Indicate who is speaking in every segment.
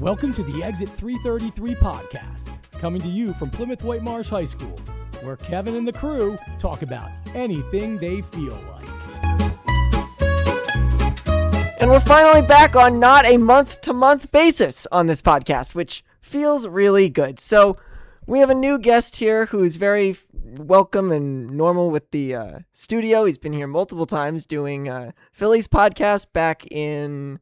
Speaker 1: Welcome to the Exit 333 podcast, coming to you from Plymouth White Marsh High School, where Kevin and the crew talk about anything they feel like.
Speaker 2: And we're finally back on not a month-to-month basis on this podcast, which feels really good. So we have a new guest here who is very welcome and normal with the studio. He's been here multiple times doing Phillies podcast back in,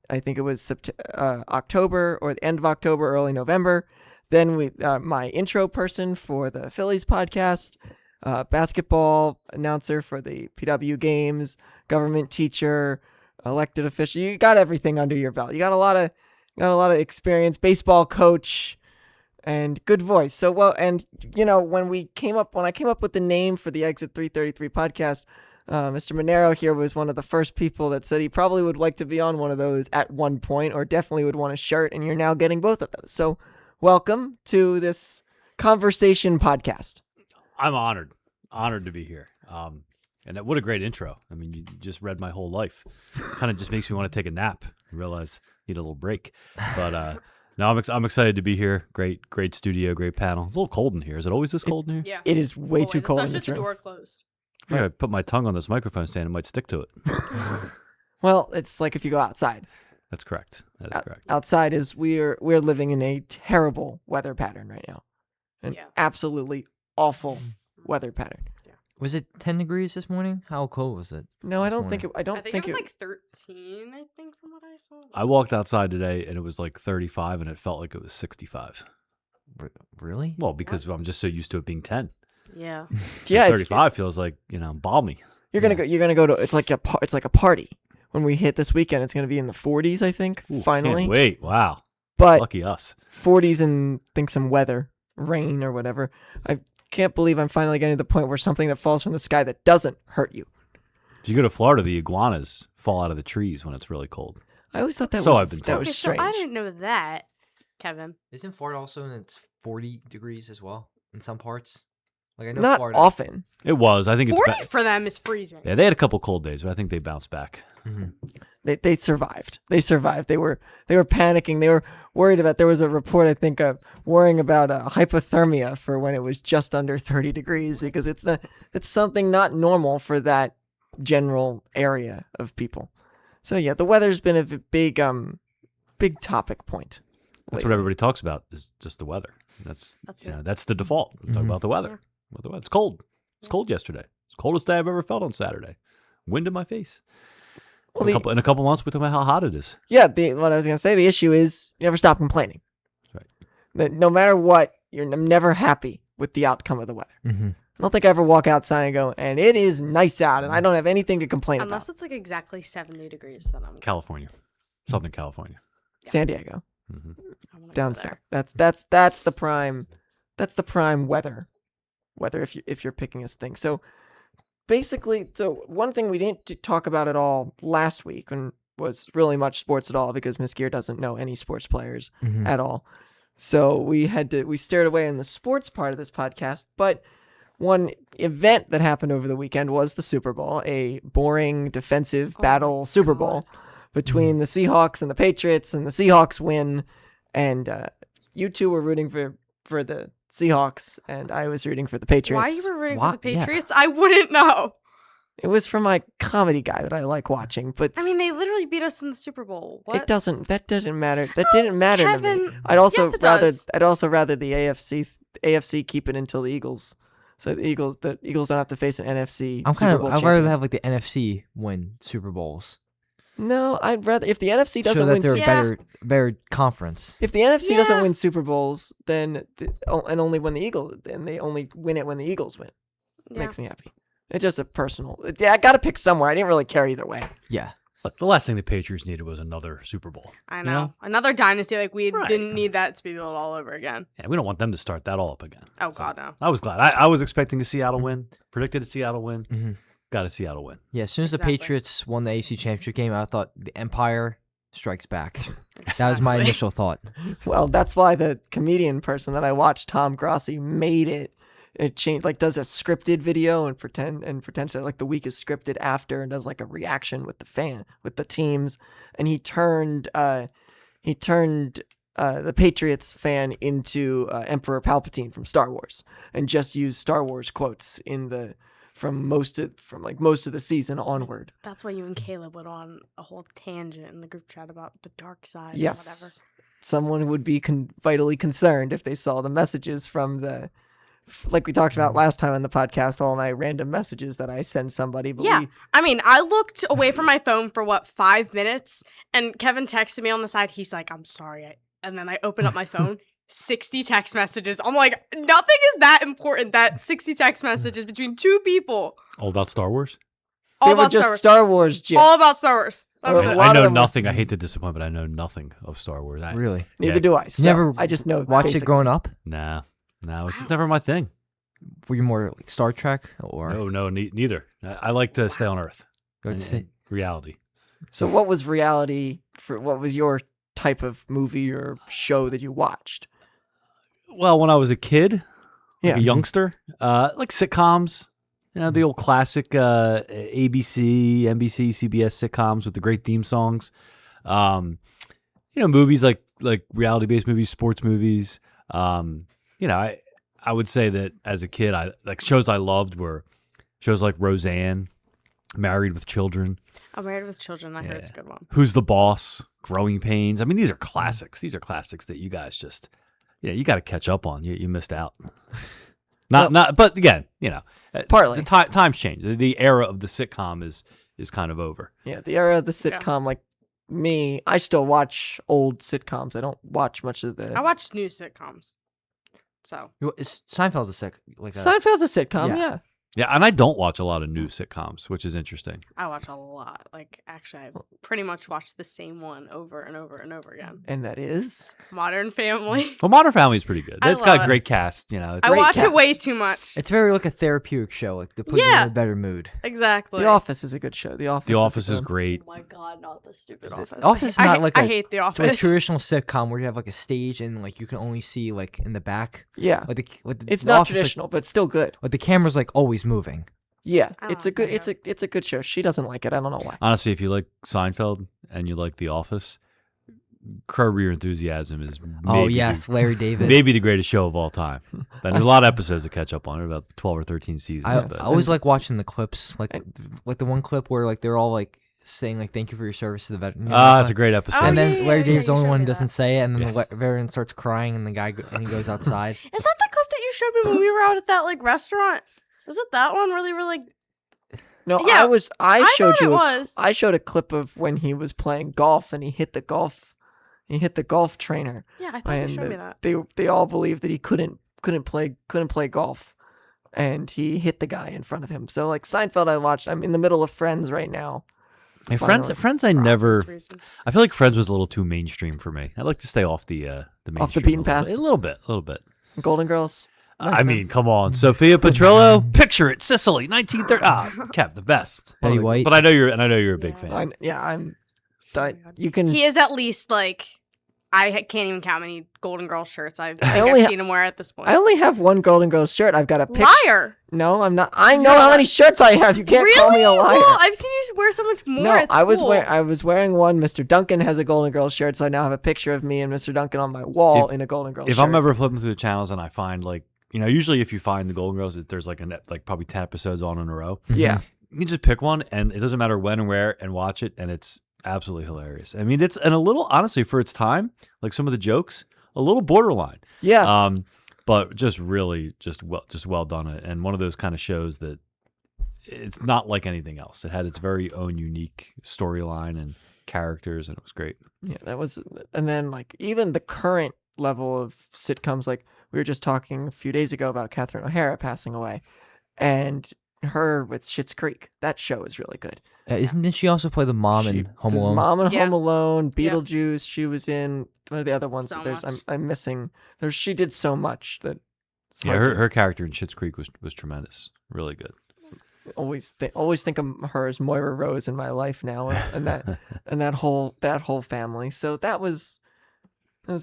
Speaker 2: I think it was October or the end of October, early November. Then my intro person for the Phillies podcast, basketball announcer for the PW games, government teacher, elected official. You got everything under your belt. You got a lot of experience, baseball coach, and good voice. So well, and you know, when I came up with the name for the Exit 333 podcast, Mr. Manero here was one of the first people that said he probably would like to be on one of those at one point, or definitely would want a shirt, and you're now getting both of those. So welcome to this conversation podcast.
Speaker 3: I'm honored to be here. And what a great intro. I mean, you just read my whole life. Kind of just makes me want to take a nap. I realize I need a little break. But no, I'm excited to be here. Great studio, great panel. It's a little cold in here. Is it always this cold in here?
Speaker 4: Yeah.
Speaker 2: It is way too cold in this room.
Speaker 4: Especially with the door closed.
Speaker 3: Yeah, I put my tongue on this microphone stand, it might stick to it.
Speaker 2: Well, it's like if you go outside.
Speaker 3: That's correct. That is correct.
Speaker 2: Outside is we're living in a terrible weather pattern right now. An absolutely awful weather pattern.
Speaker 5: Was it 10 degrees this morning? How cold was it?
Speaker 2: No, I don't think it. I
Speaker 4: think it was like 13. I think from what I saw.
Speaker 3: I walked outside today and it was like 35 and it felt like it was 65.
Speaker 5: Really?
Speaker 3: Well, because I'm just so used to it being 10.
Speaker 4: Yeah.
Speaker 2: Yeah,
Speaker 3: 35 feels like, balmy.
Speaker 2: You're gonna go to. It's like a party. When we hit this weekend, it's gonna be in the 40s, I think.
Speaker 3: Ooh,
Speaker 2: finally.
Speaker 3: Can't wait. Wow.
Speaker 2: But
Speaker 3: lucky us.
Speaker 2: 40s and think some weather, rain or whatever. I can't believe I'm finally getting to the point where something that falls from the sky that doesn't hurt you.
Speaker 3: If you go to Florida, the iguanas fall out of the trees when it's really cold.
Speaker 2: I always thought that was strange.
Speaker 4: So I didn't know that, Kevin.
Speaker 5: Isn't Florida also in it's 40 degrees as well in some parts? Like I know
Speaker 2: Not
Speaker 5: Florida.
Speaker 2: often.
Speaker 3: It was. I think it's
Speaker 4: 40 for them is freezing.
Speaker 3: Yeah, they had a couple cold days, but I think they bounced back.
Speaker 5: Mm-hmm.
Speaker 2: They survived. They survived. They were panicking. They were worried about. There was a report, I think, worrying about hypothermia for when it was just under 30 degrees because it's something not normal for that general area of people. So yeah, the weather's been a big topic point.
Speaker 3: That's what everybody talks about is just the weather. That's the default. We talk about the weather. Well, the weather. It's cold. It's cold yesterday. It's the coldest day I've ever felt on Saturday. Wind in my face.
Speaker 2: Well,
Speaker 3: in a couple months, we talk about how hot it is.
Speaker 2: Yeah, what I was gonna say. The issue is you never stop complaining.
Speaker 3: That's right.
Speaker 2: That no matter what, you're never happy with the outcome of the weather.
Speaker 5: Mm-hmm.
Speaker 2: I don't think I ever walk outside and go, and it is nice out, and I don't have anything to complain
Speaker 4: Unless
Speaker 2: about.
Speaker 4: it's like exactly 70 degrees, then I'm
Speaker 3: California, Southern California,
Speaker 2: San Diego,
Speaker 4: down
Speaker 2: south. That's the prime. That's the prime weather if you're picking a thing. So basically, one thing we didn't talk about at all last week and was really much sports at all because Miss Gear doesn't know any sports players at all. So we steered away in the sports part of this podcast, but one event that happened over the weekend was the Super Bowl, a boring defensive battle Super Bowl between the Seahawks and the Patriots, and the Seahawks win, and you two were rooting for the Seahawks, and I was rooting for the Patriots.
Speaker 4: Why you were rooting for the Patriots? Yeah. I wouldn't know.
Speaker 2: It was for my comedy guy that I like watching, but
Speaker 4: I mean, they literally beat us in the Super Bowl. What?
Speaker 2: That didn't matter. That didn't matter
Speaker 4: Kevin,
Speaker 2: to me. I'd also
Speaker 4: does.
Speaker 2: I'd also rather the AFC keep it until the Eagles. So the Eagles don't have to face an NFC Super Bowl
Speaker 5: I'd rather have like the NFC win Super Bowls.
Speaker 2: No, I'd rather if the NFC doesn't win.
Speaker 5: So that they're a better conference.
Speaker 2: If the NFC doesn't win Super Bowls, then and only when the Eagles, then they only win it when the Eagles win. It makes me happy. It's just a personal. Yeah, I got to pick somewhere. I didn't really care either way.
Speaker 5: Yeah.
Speaker 3: Look, the last thing the Patriots needed was another Super Bowl.
Speaker 4: I know. Another dynasty. Like, we didn't need that to be built all over again.
Speaker 3: Yeah, we don't want them to start that all up again.
Speaker 4: Oh, God, no.
Speaker 3: I was glad. I was expecting a Seattle win. Predicted a Seattle win.
Speaker 5: Mm-hmm.
Speaker 3: Got a Seattle win.
Speaker 5: Yeah, as soon as the Patriots won the AFC Championship game, I thought the Empire strikes back. That was my initial thought.
Speaker 2: Well, that's why the comedian person that I watched, Tom Grossi, made it. It changed, like, does a scripted video and pretends that like the week is scripted after, and does like a reaction with the teams. And he turned the Patriots fan into Emperor Palpatine from Star Wars, and just use Star Wars quotes from most of the season onward.
Speaker 4: That's why you and Caleb went on a whole tangent in the group chat about the dark side.
Speaker 2: Yes,
Speaker 4: Or whatever.
Speaker 2: someone would be vitally concerned if they saw the messages from like we talked about last time on the podcast, all my random messages that I send somebody. But
Speaker 4: Yeah. I mean, I looked away from my phone for 5 minutes, and Kevin texted me on the side. He's like, I'm sorry. And then I open up my phone, 60 text messages. I'm like, nothing is that important. That 60 text messages between two people.
Speaker 3: All about Star Wars?
Speaker 2: they
Speaker 4: All
Speaker 2: were
Speaker 4: about
Speaker 2: just
Speaker 4: Star Wars.
Speaker 2: Star Wars gifs.
Speaker 4: All about Star Wars. That was
Speaker 2: A
Speaker 4: it.
Speaker 2: lot
Speaker 3: I
Speaker 2: of
Speaker 3: know
Speaker 2: them were-
Speaker 3: nothing. I hate to disappoint, but I know nothing of Star Wars.
Speaker 5: Really?
Speaker 2: Neither
Speaker 3: Yeah.
Speaker 2: do I. So
Speaker 5: never
Speaker 2: I just know.
Speaker 5: Watch it
Speaker 2: basic.
Speaker 5: growing up?
Speaker 3: No, it's just never my thing.
Speaker 5: Were you more like Star Trek or
Speaker 3: No, neither. I like to stay on Earth.
Speaker 5: go to
Speaker 3: and
Speaker 5: say-
Speaker 3: reality.
Speaker 2: So what was reality what was your type of movie or show that you watched?
Speaker 3: Well, when I was a kid, like
Speaker 2: Yeah.
Speaker 3: a youngster, like sitcoms, the old classic ABC, NBC, CBS sitcoms with the great theme songs. Movies like reality-based movies, sports movies. I would say that as a kid, shows I loved were shows like Roseanne, Married with Children,
Speaker 4: I'm Married with Children. I heard it's a good one.
Speaker 3: Who's the Boss, Growing Pains. I mean, these are classics. These are classics that you guys just, you got to catch up on. You missed out. But again,
Speaker 2: Partly.
Speaker 3: the times change. The era of the sitcom is kind of over.
Speaker 2: Yeah, the era of the sitcom, like me, I still watch old sitcoms. I don't watch much of the.
Speaker 4: I watched new sitcoms. So
Speaker 5: Seinfeld's a sick like a,
Speaker 2: Seinfeld's a sitcom,
Speaker 5: Yeah.
Speaker 2: yeah.
Speaker 3: Yeah, and I don't watch a lot of new sitcoms, which is interesting.
Speaker 4: I watch a lot. Like, actually, I've pretty much watched the same one over and over and over again.
Speaker 2: And that is.
Speaker 4: Modern Family.
Speaker 3: Well, Modern Family is pretty good.
Speaker 4: I
Speaker 3: It's got
Speaker 4: love
Speaker 3: a
Speaker 4: it.
Speaker 3: great cast. It's
Speaker 4: I
Speaker 2: Great
Speaker 4: watch it way
Speaker 2: cast.
Speaker 4: too much.
Speaker 5: It's very like a therapeutic show, like to put you in a better mood.
Speaker 4: Exactly.
Speaker 2: The Office is a good show. The Office.
Speaker 3: The Office
Speaker 2: a
Speaker 3: is
Speaker 2: good-
Speaker 3: great.
Speaker 4: Oh my god, not the stupid
Speaker 5: The
Speaker 4: Office.
Speaker 5: Office is
Speaker 4: I
Speaker 5: not
Speaker 4: ha-
Speaker 5: like
Speaker 4: I
Speaker 5: a-
Speaker 4: hate The
Speaker 5: It's
Speaker 4: Office.
Speaker 5: like a traditional sitcom where you have like a stage and like you can only see like in the back.
Speaker 2: Yeah,
Speaker 5: With the
Speaker 2: it's
Speaker 5: The
Speaker 2: not
Speaker 5: Office, like,
Speaker 2: traditional, but still good.
Speaker 5: but the camera's like always moving.
Speaker 2: Yeah,
Speaker 4: I
Speaker 2: it's a
Speaker 4: like
Speaker 2: good.
Speaker 4: that
Speaker 2: It's a good show. She doesn't like it. I don't know why.
Speaker 3: Honestly, if you like Seinfeld and you like The Office, Curb Your Enthusiasm is
Speaker 5: Oh yes, Larry David.
Speaker 3: maybe the greatest show of all time. But there's a lot of episodes to catch up on. There are about 12 or 13 seasons.
Speaker 5: I
Speaker 3: but
Speaker 5: always like watching the clips, like the one clip where like they're all like saying like thank you for your service to the veteran.
Speaker 3: that's a great episode.
Speaker 5: And then
Speaker 4: yeah,
Speaker 5: Larry
Speaker 4: yeah,
Speaker 5: David's the
Speaker 4: you
Speaker 5: only
Speaker 4: showed
Speaker 5: one
Speaker 4: me
Speaker 5: who doesn't
Speaker 4: that.
Speaker 5: say it, and then
Speaker 3: Yeah.
Speaker 5: the veteran starts crying, and and he goes outside.
Speaker 4: Is that the clip that you showed me when we were out at that like restaurant? Was it that one where they were like?
Speaker 2: No,
Speaker 4: Yeah,
Speaker 2: I showed
Speaker 4: thought
Speaker 2: you.
Speaker 4: it was.
Speaker 2: I showed a clip of when he was playing golf and he hit the golf trainer.
Speaker 4: Yeah, I thought you
Speaker 2: And
Speaker 4: showed me that.
Speaker 2: they all believed that he couldn't play golf, and he hit the guy in front of him. So like Seinfeld, I watched. I'm in the middle of Friends right now.
Speaker 3: Hey,
Speaker 2: Finally.
Speaker 3: Friends, I
Speaker 4: For
Speaker 3: never.
Speaker 4: obvious reasons.
Speaker 3: I feel like Friends was a little too mainstream for me. I like to stay off the mainstream.
Speaker 2: Off the beaten
Speaker 3: a
Speaker 2: path?
Speaker 3: little bit. A little bit.
Speaker 2: Golden Girls.
Speaker 3: I mean, come on, Sophia Petrillo, picture it, Sicily, 1930. Kev, the best.
Speaker 5: Betty White.
Speaker 3: But I know you're a big
Speaker 4: Yeah.
Speaker 3: fan.
Speaker 2: I'm.
Speaker 4: Oh my God.
Speaker 2: You can.
Speaker 4: He is at least like can't even count how many Golden Girls shirts I've
Speaker 2: only ha-
Speaker 4: seen him wear at this point.
Speaker 2: I only have one Golden Girls shirt. I've got a picture.
Speaker 4: Liar.
Speaker 2: No, I'm not. I know how many shirts I have. You can't
Speaker 4: really?
Speaker 2: call me a liar.
Speaker 4: Well, I've seen you wear so much more.
Speaker 2: No,
Speaker 4: at
Speaker 2: I was
Speaker 4: school.
Speaker 2: wearing one. Mr. Duncan has a Golden Girls shirt, so I now have a picture of me and Mr. Duncan on my wall in a Golden Girls
Speaker 3: If
Speaker 2: shirt.
Speaker 3: I'm ever flipping through the channels and I find usually if you find the Golden Girls, there's like probably 10 episodes on in a row.
Speaker 2: Yeah.
Speaker 3: You can just pick one, and it doesn't matter when and where, and watch it, and it's absolutely hilarious. I mean, it's a little honestly for its time, like some of the jokes, a little borderline.
Speaker 2: Yeah.
Speaker 3: But just really just well done. And one of those kind of shows that it's not like anything else. It had its very own unique storyline and characters, and it was great.
Speaker 2: Yeah, that was, and then like even the current level of sitcoms, like we were just talking a few days ago about Catherine O'Hara passing away, and her with Schitt's Creek. That show is really good.
Speaker 5: Didn't she also play the mom in Home
Speaker 2: there's
Speaker 5: Alone?
Speaker 2: Mom in
Speaker 4: Yeah.
Speaker 2: Home Alone,
Speaker 4: Yeah.
Speaker 2: Beetlejuice. She was in one of the other ones.
Speaker 4: So
Speaker 2: that
Speaker 4: much.
Speaker 2: I'm missing. She did so much that. it's
Speaker 3: Yeah,
Speaker 2: hard to-
Speaker 3: her character in Schitt's Creek was tremendous, really good.
Speaker 2: always think of her as Moira Rose in my life now, and that whole family. So that was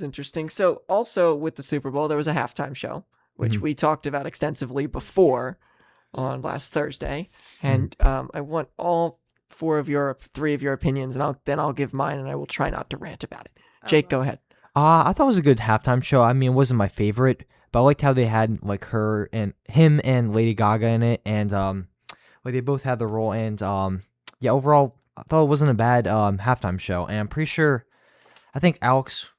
Speaker 2: interesting. So also with the Super Bowl, there was a halftime show, which we talked about extensively before on last Thursday, and I want all three of your opinions, and then I'll give mine, and I will try not to rant about it. Jake, go ahead.
Speaker 5: I thought it was a good halftime show. I mean, it wasn't my favorite, but I liked how they had like him and Lady Gaga in it, and like they both had the role. And yeah, overall, I thought it wasn't a bad halftime show. And I'm pretty sure, I think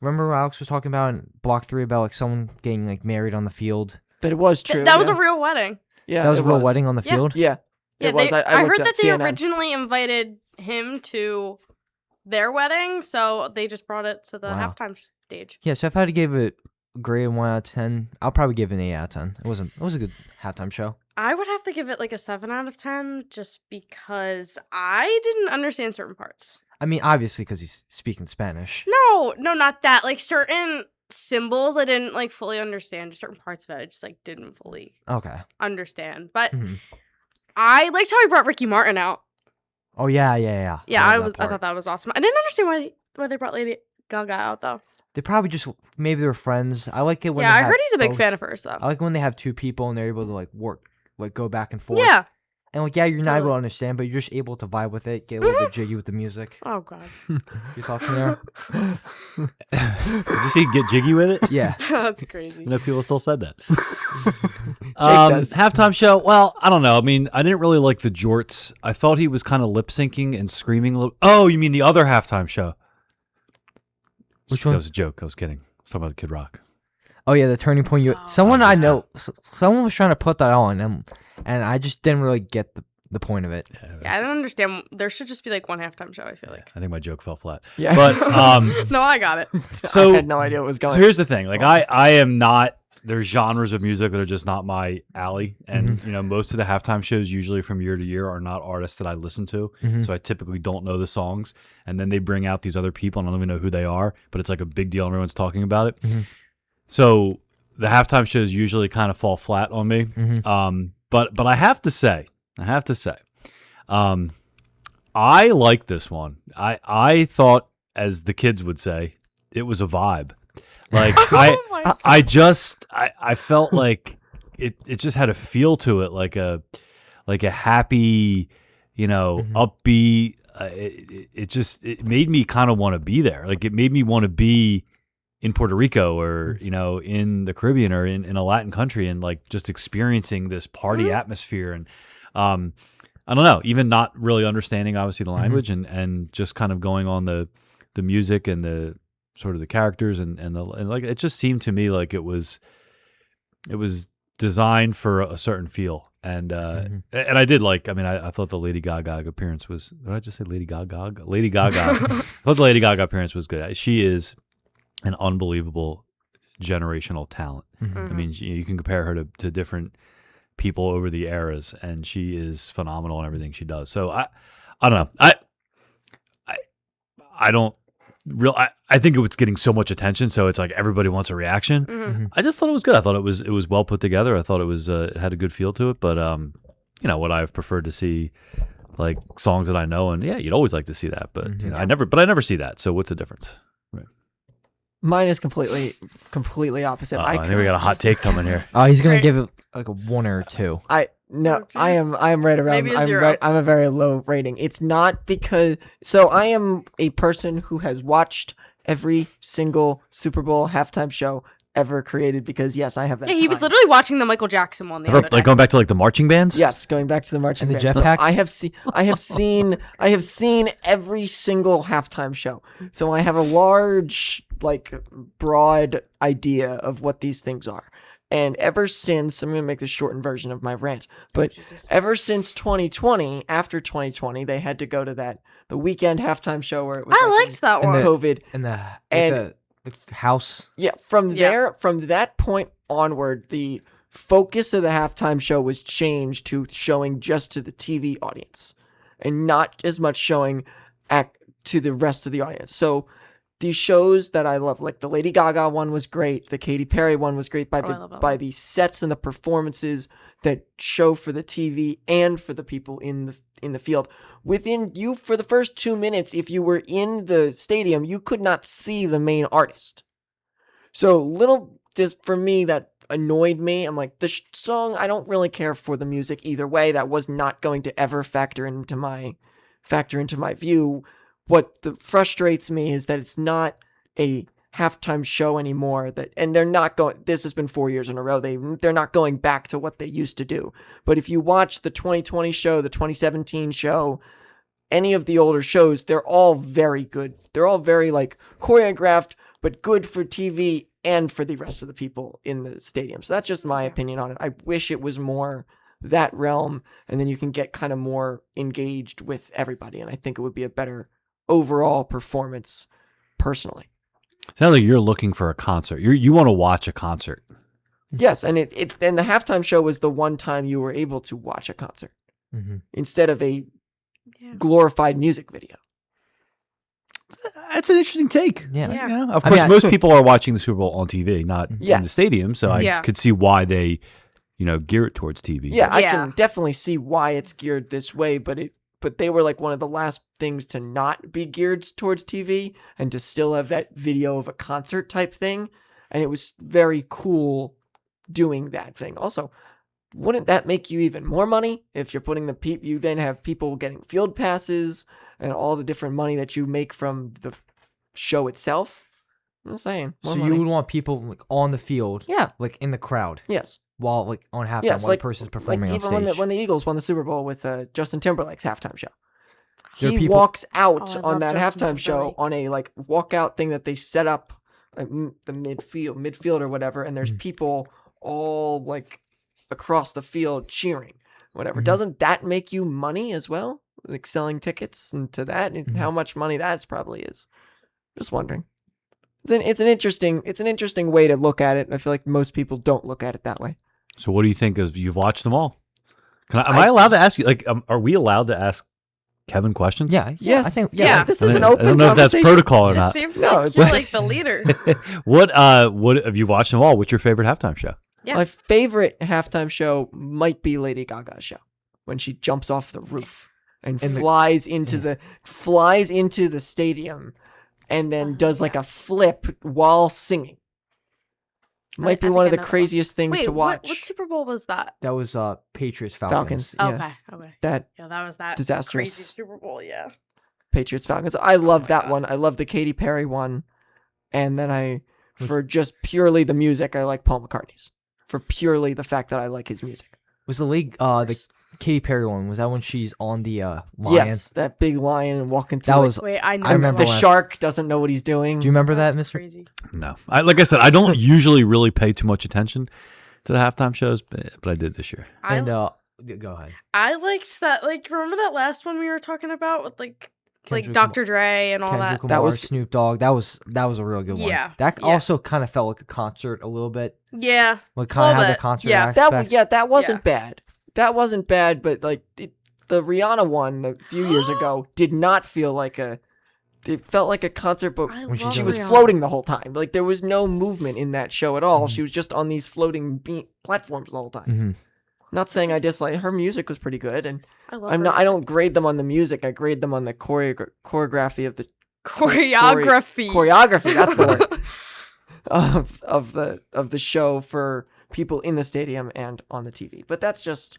Speaker 5: remember Alex was talking about in Block 3 about like someone getting like married on the field.
Speaker 2: But it was true.
Speaker 4: That was a real wedding.
Speaker 2: Yeah,
Speaker 5: That was a
Speaker 2: it
Speaker 5: real wedding on the
Speaker 4: Yeah.
Speaker 5: field.
Speaker 2: Yeah,
Speaker 4: Yeah,
Speaker 2: it was.
Speaker 4: I
Speaker 2: looked
Speaker 4: heard
Speaker 2: up
Speaker 4: that they
Speaker 2: CNN.
Speaker 4: originally invited him to their wedding, so they just brought it to the
Speaker 5: Wow.
Speaker 4: halftime stage.
Speaker 5: Yeah, so if I had to give it a grade 1 out of 10, I'll probably give it an 8 out of 10. It was a good halftime show.
Speaker 4: I would have to give it like a 7 out of 10 just because I didn't understand certain parts.
Speaker 5: I mean, obviously because he's speaking Spanish.
Speaker 4: No, not that. Like certain symbols I didn't like fully understand. Just certain parts of it I just like didn't fully
Speaker 5: Okay.
Speaker 4: understand. But
Speaker 5: Mhm.
Speaker 4: I liked how he brought Ricky Martin out.
Speaker 5: Oh yeah.
Speaker 4: Yeah,
Speaker 5: love
Speaker 4: I
Speaker 5: that part.
Speaker 4: thought that was awesome. I didn't understand why they brought Lady Gaga out though.
Speaker 5: They probably just maybe they're friends. I like it when
Speaker 4: Yeah,
Speaker 5: they
Speaker 4: I
Speaker 5: have
Speaker 4: heard he's a big
Speaker 5: both.
Speaker 4: fan of hers though.
Speaker 5: I like when they have two people and they're able to like work, like go back and forth.
Speaker 4: Yeah.
Speaker 5: And like yeah, you're not able
Speaker 4: Totally.
Speaker 5: to understand, but you're just able to vibe with it, get a little bit jiggy with the music.
Speaker 4: Oh god.
Speaker 5: Your thoughts in there?
Speaker 3: Did you see get jiggy with it?
Speaker 5: Yeah.
Speaker 4: That's crazy.
Speaker 3: You know, people still said that.
Speaker 2: does.
Speaker 3: Halftime show. Well, I don't know. I mean, I didn't really like the jorts. I thought he was kind of lip syncing and screaming a little. Oh, you mean the other halftime show?
Speaker 5: Which
Speaker 3: That
Speaker 5: one?
Speaker 3: was a joke. I was kidding. I was talking about Kid Rock.
Speaker 5: Oh yeah, the turning point. Someone I know, someone was trying to put that on, and I just didn't really get the point of it.
Speaker 4: Yeah, I don't understand. There should just be like one halftime show, I feel like.
Speaker 3: I think my joke fell flat.
Speaker 2: Yeah.
Speaker 3: But
Speaker 4: No, I got it.
Speaker 3: so
Speaker 2: I had no idea what was going
Speaker 3: So
Speaker 2: on.
Speaker 3: here's the thing. Like I am not. There's genres of music that are just not my alley, and you know most of the halftime shows usually from year to year are not artists that I listen to. So I typically don't know the songs, and then they bring out these other people, and I don't even know who they are, but it's like a big deal, and everyone's talking about it. So the halftime shows usually kind of fall flat on me. But I have to say, I like this one. I thought, as the kids would say, it was a vibe. Like I felt like it just had a feel to it, like a happy, you know, upbeat. It made me kind of want to be there. Like it made me want to be in Puerto Rico or you know in the Caribbean or in a Latin country and like just experiencing this party atmosphere and I don't know, even not really understanding obviously the language and just kind of going on the music and the sort of the characters and like it just seemed to me like it was designed for a certain feel and I did like, I mean I thought the Lady Gaga appearance was, did I just say Lady Gaga? Lady Gaga. I thought the Lady Gaga appearance was good. She is an unbelievable generational talent. I mean you can compare her to different people over the eras and she is phenomenal in everything she does. So I don't know. I don't I think it was getting so much attention, so it's like everybody wants a reaction. I just thought it was good. I thought it was well put together. I thought it was it had a good feel to it. But you know, what I've preferred to see, like songs that I know, and yeah, you'd always like to see that. But you know, I never see that. So what's the difference? Right.
Speaker 2: Mine is completely opposite.
Speaker 3: I think we got a hot take coming here.
Speaker 5: Oh, he's gonna
Speaker 4: Great.
Speaker 5: give it like a 1 or a 2.
Speaker 2: I am right around.
Speaker 4: Maybe a 0.
Speaker 2: I'm a very low rating. It's not because I am a person who has watched every single Super Bowl halftime show ever created because yes, I have that.
Speaker 4: Yeah, he was
Speaker 2: time.
Speaker 4: literally watching the Michael Jackson one the other day.
Speaker 3: Like going back to like the marching bands.
Speaker 2: Yes, going back to the marching
Speaker 5: And the
Speaker 2: band. So
Speaker 5: jetpacks?
Speaker 2: I have seen every single halftime show. So I have a large, like, broad idea of what these things are. And ever since, I'm going to make the shortened version of my rant, but ever since 2020, after 2020, they had to go to the weekend halftime show where it was
Speaker 4: I
Speaker 2: like
Speaker 4: liked that
Speaker 5: And
Speaker 4: one.
Speaker 5: the-
Speaker 2: COVID.
Speaker 5: And
Speaker 2: And-
Speaker 5: the house.
Speaker 2: Yeah, from
Speaker 4: Yeah.
Speaker 2: that point onward, the focus of the halftime show was changed to showing just to the TV audience and not as much showing to the rest of the audience. So these shows that I love, like the Lady Gaga one was great, the Katy Perry one was great
Speaker 4: I love that
Speaker 2: by
Speaker 4: one.
Speaker 2: the sets and the performances that show for the TV and for the people in the field. For the first 2 minutes, if you were in the stadium, you could not see the main artist. So just for me, that annoyed me. I'm like, the song, I don't really care for the music either way. That was not going to ever factor into my view. What frustrates me is that it's not a halftime show anymore, and they're not going, this has been 4 years in a row, they're not going back to what they used to do. But if you watch the 2020 show, the 2017 show, any of the older shows, they're all very good. They're all very like choreographed, but good for TV and for the rest of the people in the stadium. So that's just my opinion on it. I wish it was more that realm, and then you can get kind of more engaged with everybody, and I think it would be a better overall performance personally.
Speaker 3: Sounds like you're looking for a concert. You want to watch a concert.
Speaker 2: Yes, and and the halftime show was the one time you were able to watch a concert instead of a glorified music video.
Speaker 3: That's an interesting take.
Speaker 5: Yeah.
Speaker 3: Yeah. Of course, most people are watching the Super Bowl on TV, not in the stadium. So I could see why they, gear it towards TV.
Speaker 2: Yeah, I can definitely see why it's geared this way, but they were like one of the last things to not be geared towards TV and to still have that video of a concert type thing. And it was very cool doing that thing. Also, wouldn't that make you even more money if you're putting you then have people getting field passes and all the different money that you make from the show itself? I'm just saying.
Speaker 5: So you would want people like on the field, like in the crowd,
Speaker 2: yes,
Speaker 5: while like on halftime while the person's performing on stage.
Speaker 2: When the Eagles won the Super Bowl with Justin Timberlake's halftime show,
Speaker 5: There
Speaker 2: walks out on that
Speaker 4: Justin
Speaker 2: halftime show on a like walkout thing that they set up, like, the midfield or whatever, and there's people all like across the field cheering, whatever. Doesn't that make you money as well? Like selling tickets and to that, and how much money that's probably is. Just wondering. It's an interesting way to look at it. I feel like most people don't look at it that way.
Speaker 3: So what do you think of, you've watched them all? Am I allowed to ask you, like, are we allowed to ask Kevin questions?
Speaker 5: Yeah.
Speaker 2: Yes.
Speaker 5: I think,
Speaker 2: This is an open
Speaker 3: I don't know if that's
Speaker 2: conversation.
Speaker 3: protocol or
Speaker 4: It
Speaker 3: not.
Speaker 4: seems
Speaker 2: No,
Speaker 4: like
Speaker 2: it's
Speaker 4: you're
Speaker 2: like-
Speaker 4: like the leader.
Speaker 3: What have you watched them all? What's your favorite halftime show?
Speaker 4: Yeah.
Speaker 2: My favorite halftime show might be Lady Gaga's show when she jumps off the roof and flies into the stadium and then does like a flip while singing. Might be
Speaker 4: I
Speaker 2: one of
Speaker 4: think
Speaker 2: the
Speaker 4: I know
Speaker 2: craziest things
Speaker 4: Wait,
Speaker 2: to watch.
Speaker 4: what Super Bowl was that?
Speaker 5: that was Patriots Falcons.
Speaker 2: Falcons. Yeah.
Speaker 4: Okay.
Speaker 2: That
Speaker 4: Yeah, that was that
Speaker 2: disastrous
Speaker 4: crazy Super Bowl. Yeah.
Speaker 2: Patriots Falcons. I love
Speaker 4: my
Speaker 2: that
Speaker 4: God.
Speaker 2: one. I love the Katy Perry one. And then for just purely the music, I like Paul McCartney's. For purely the fact that I like his music.
Speaker 5: Was the the Katy Perry one? Was that when she's on the lion?
Speaker 2: Yes, that big lion and walking through.
Speaker 5: That
Speaker 2: like,
Speaker 5: was.
Speaker 4: Wait, I know.
Speaker 5: I remember
Speaker 2: the
Speaker 5: last-
Speaker 2: shark doesn't know what he's doing.
Speaker 5: Do you remember that,
Speaker 4: That's
Speaker 5: Mr.
Speaker 4: crazy.
Speaker 3: No. Like I said, I don't usually really pay too much attention to the halftime shows, but I did this year.
Speaker 5: And go ahead.
Speaker 4: I liked that. Like, remember that last one we were talking about with like
Speaker 5: Kendrick
Speaker 4: Dr. Dre and all
Speaker 5: Kendrick
Speaker 4: that?
Speaker 5: Lamar,
Speaker 2: was-
Speaker 5: Snoop Dogg. That was a real good one.
Speaker 4: Yeah,
Speaker 5: That
Speaker 4: yeah.
Speaker 5: also kind of felt like a concert a little bit.
Speaker 4: Yeah.
Speaker 5: Like kind of
Speaker 4: Little
Speaker 5: had the
Speaker 4: bit,
Speaker 5: concert
Speaker 4: yeah.
Speaker 5: aspect.
Speaker 2: That wasn't bad. That wasn't bad, but like the Rihanna one a few years ago did not feel like it felt like a concert, but
Speaker 4: I
Speaker 5: When she
Speaker 4: love
Speaker 2: she was
Speaker 4: Rihanna.
Speaker 2: floating the whole time. Like there was no movement in that show at all.
Speaker 5: Mm-hmm.
Speaker 2: She was just on these floating platforms the whole time.
Speaker 5: hmm
Speaker 2: Not saying I dislike her music was pretty good, and
Speaker 4: I love
Speaker 2: I don't grade them on the music. I grade them on the choreography of the
Speaker 4: choreography.
Speaker 2: choreography. That's the word of the show for people in the stadium and on the TV. But that's just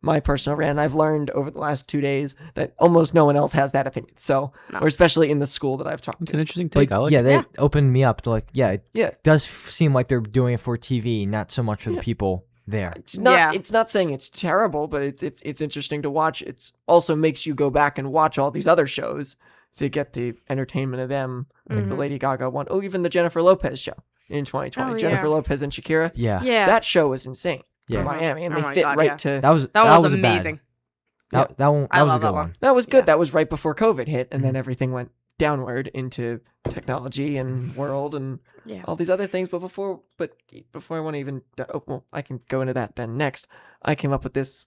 Speaker 2: my personal rant. I've learned over the last 2 days that almost no one else has that opinion. So,
Speaker 4: No.
Speaker 2: or especially in the school that I've talked
Speaker 3: It's an
Speaker 2: to.
Speaker 3: interesting take. I like
Speaker 5: yeah,
Speaker 3: it.
Speaker 5: they opened me up to like, it
Speaker 2: Yeah.
Speaker 5: does seem like they're doing it for TV, not so much for the people there.
Speaker 2: It's not.
Speaker 4: Yeah.
Speaker 2: It's not saying it's terrible, but it's interesting to watch. It's also makes you go back and watch all these other shows to get the entertainment of them, like the Lady Gaga one. Oh, even the Jennifer Lopez show in 2020.
Speaker 4: Oh,
Speaker 2: Jennifer
Speaker 4: yeah.
Speaker 2: Lopez and Shakira.
Speaker 5: Yeah.
Speaker 4: Yeah.
Speaker 2: That show was insane.
Speaker 5: Yeah.
Speaker 2: In Miami, and
Speaker 4: Oh
Speaker 2: they
Speaker 4: my
Speaker 2: fit
Speaker 4: God,
Speaker 2: right
Speaker 4: yeah.
Speaker 2: to.
Speaker 5: That was
Speaker 4: that was
Speaker 5: bad.
Speaker 4: amazing.
Speaker 5: That one
Speaker 4: I
Speaker 5: that was a
Speaker 4: love
Speaker 5: good
Speaker 4: that
Speaker 5: one.
Speaker 4: one.
Speaker 2: That was good.
Speaker 4: Yeah.
Speaker 2: That was right before COVID hit, and then everything went downward into technology and world and
Speaker 4: Yeah.
Speaker 2: all these other things. But before I want to even, I can go into that then next. I came up with this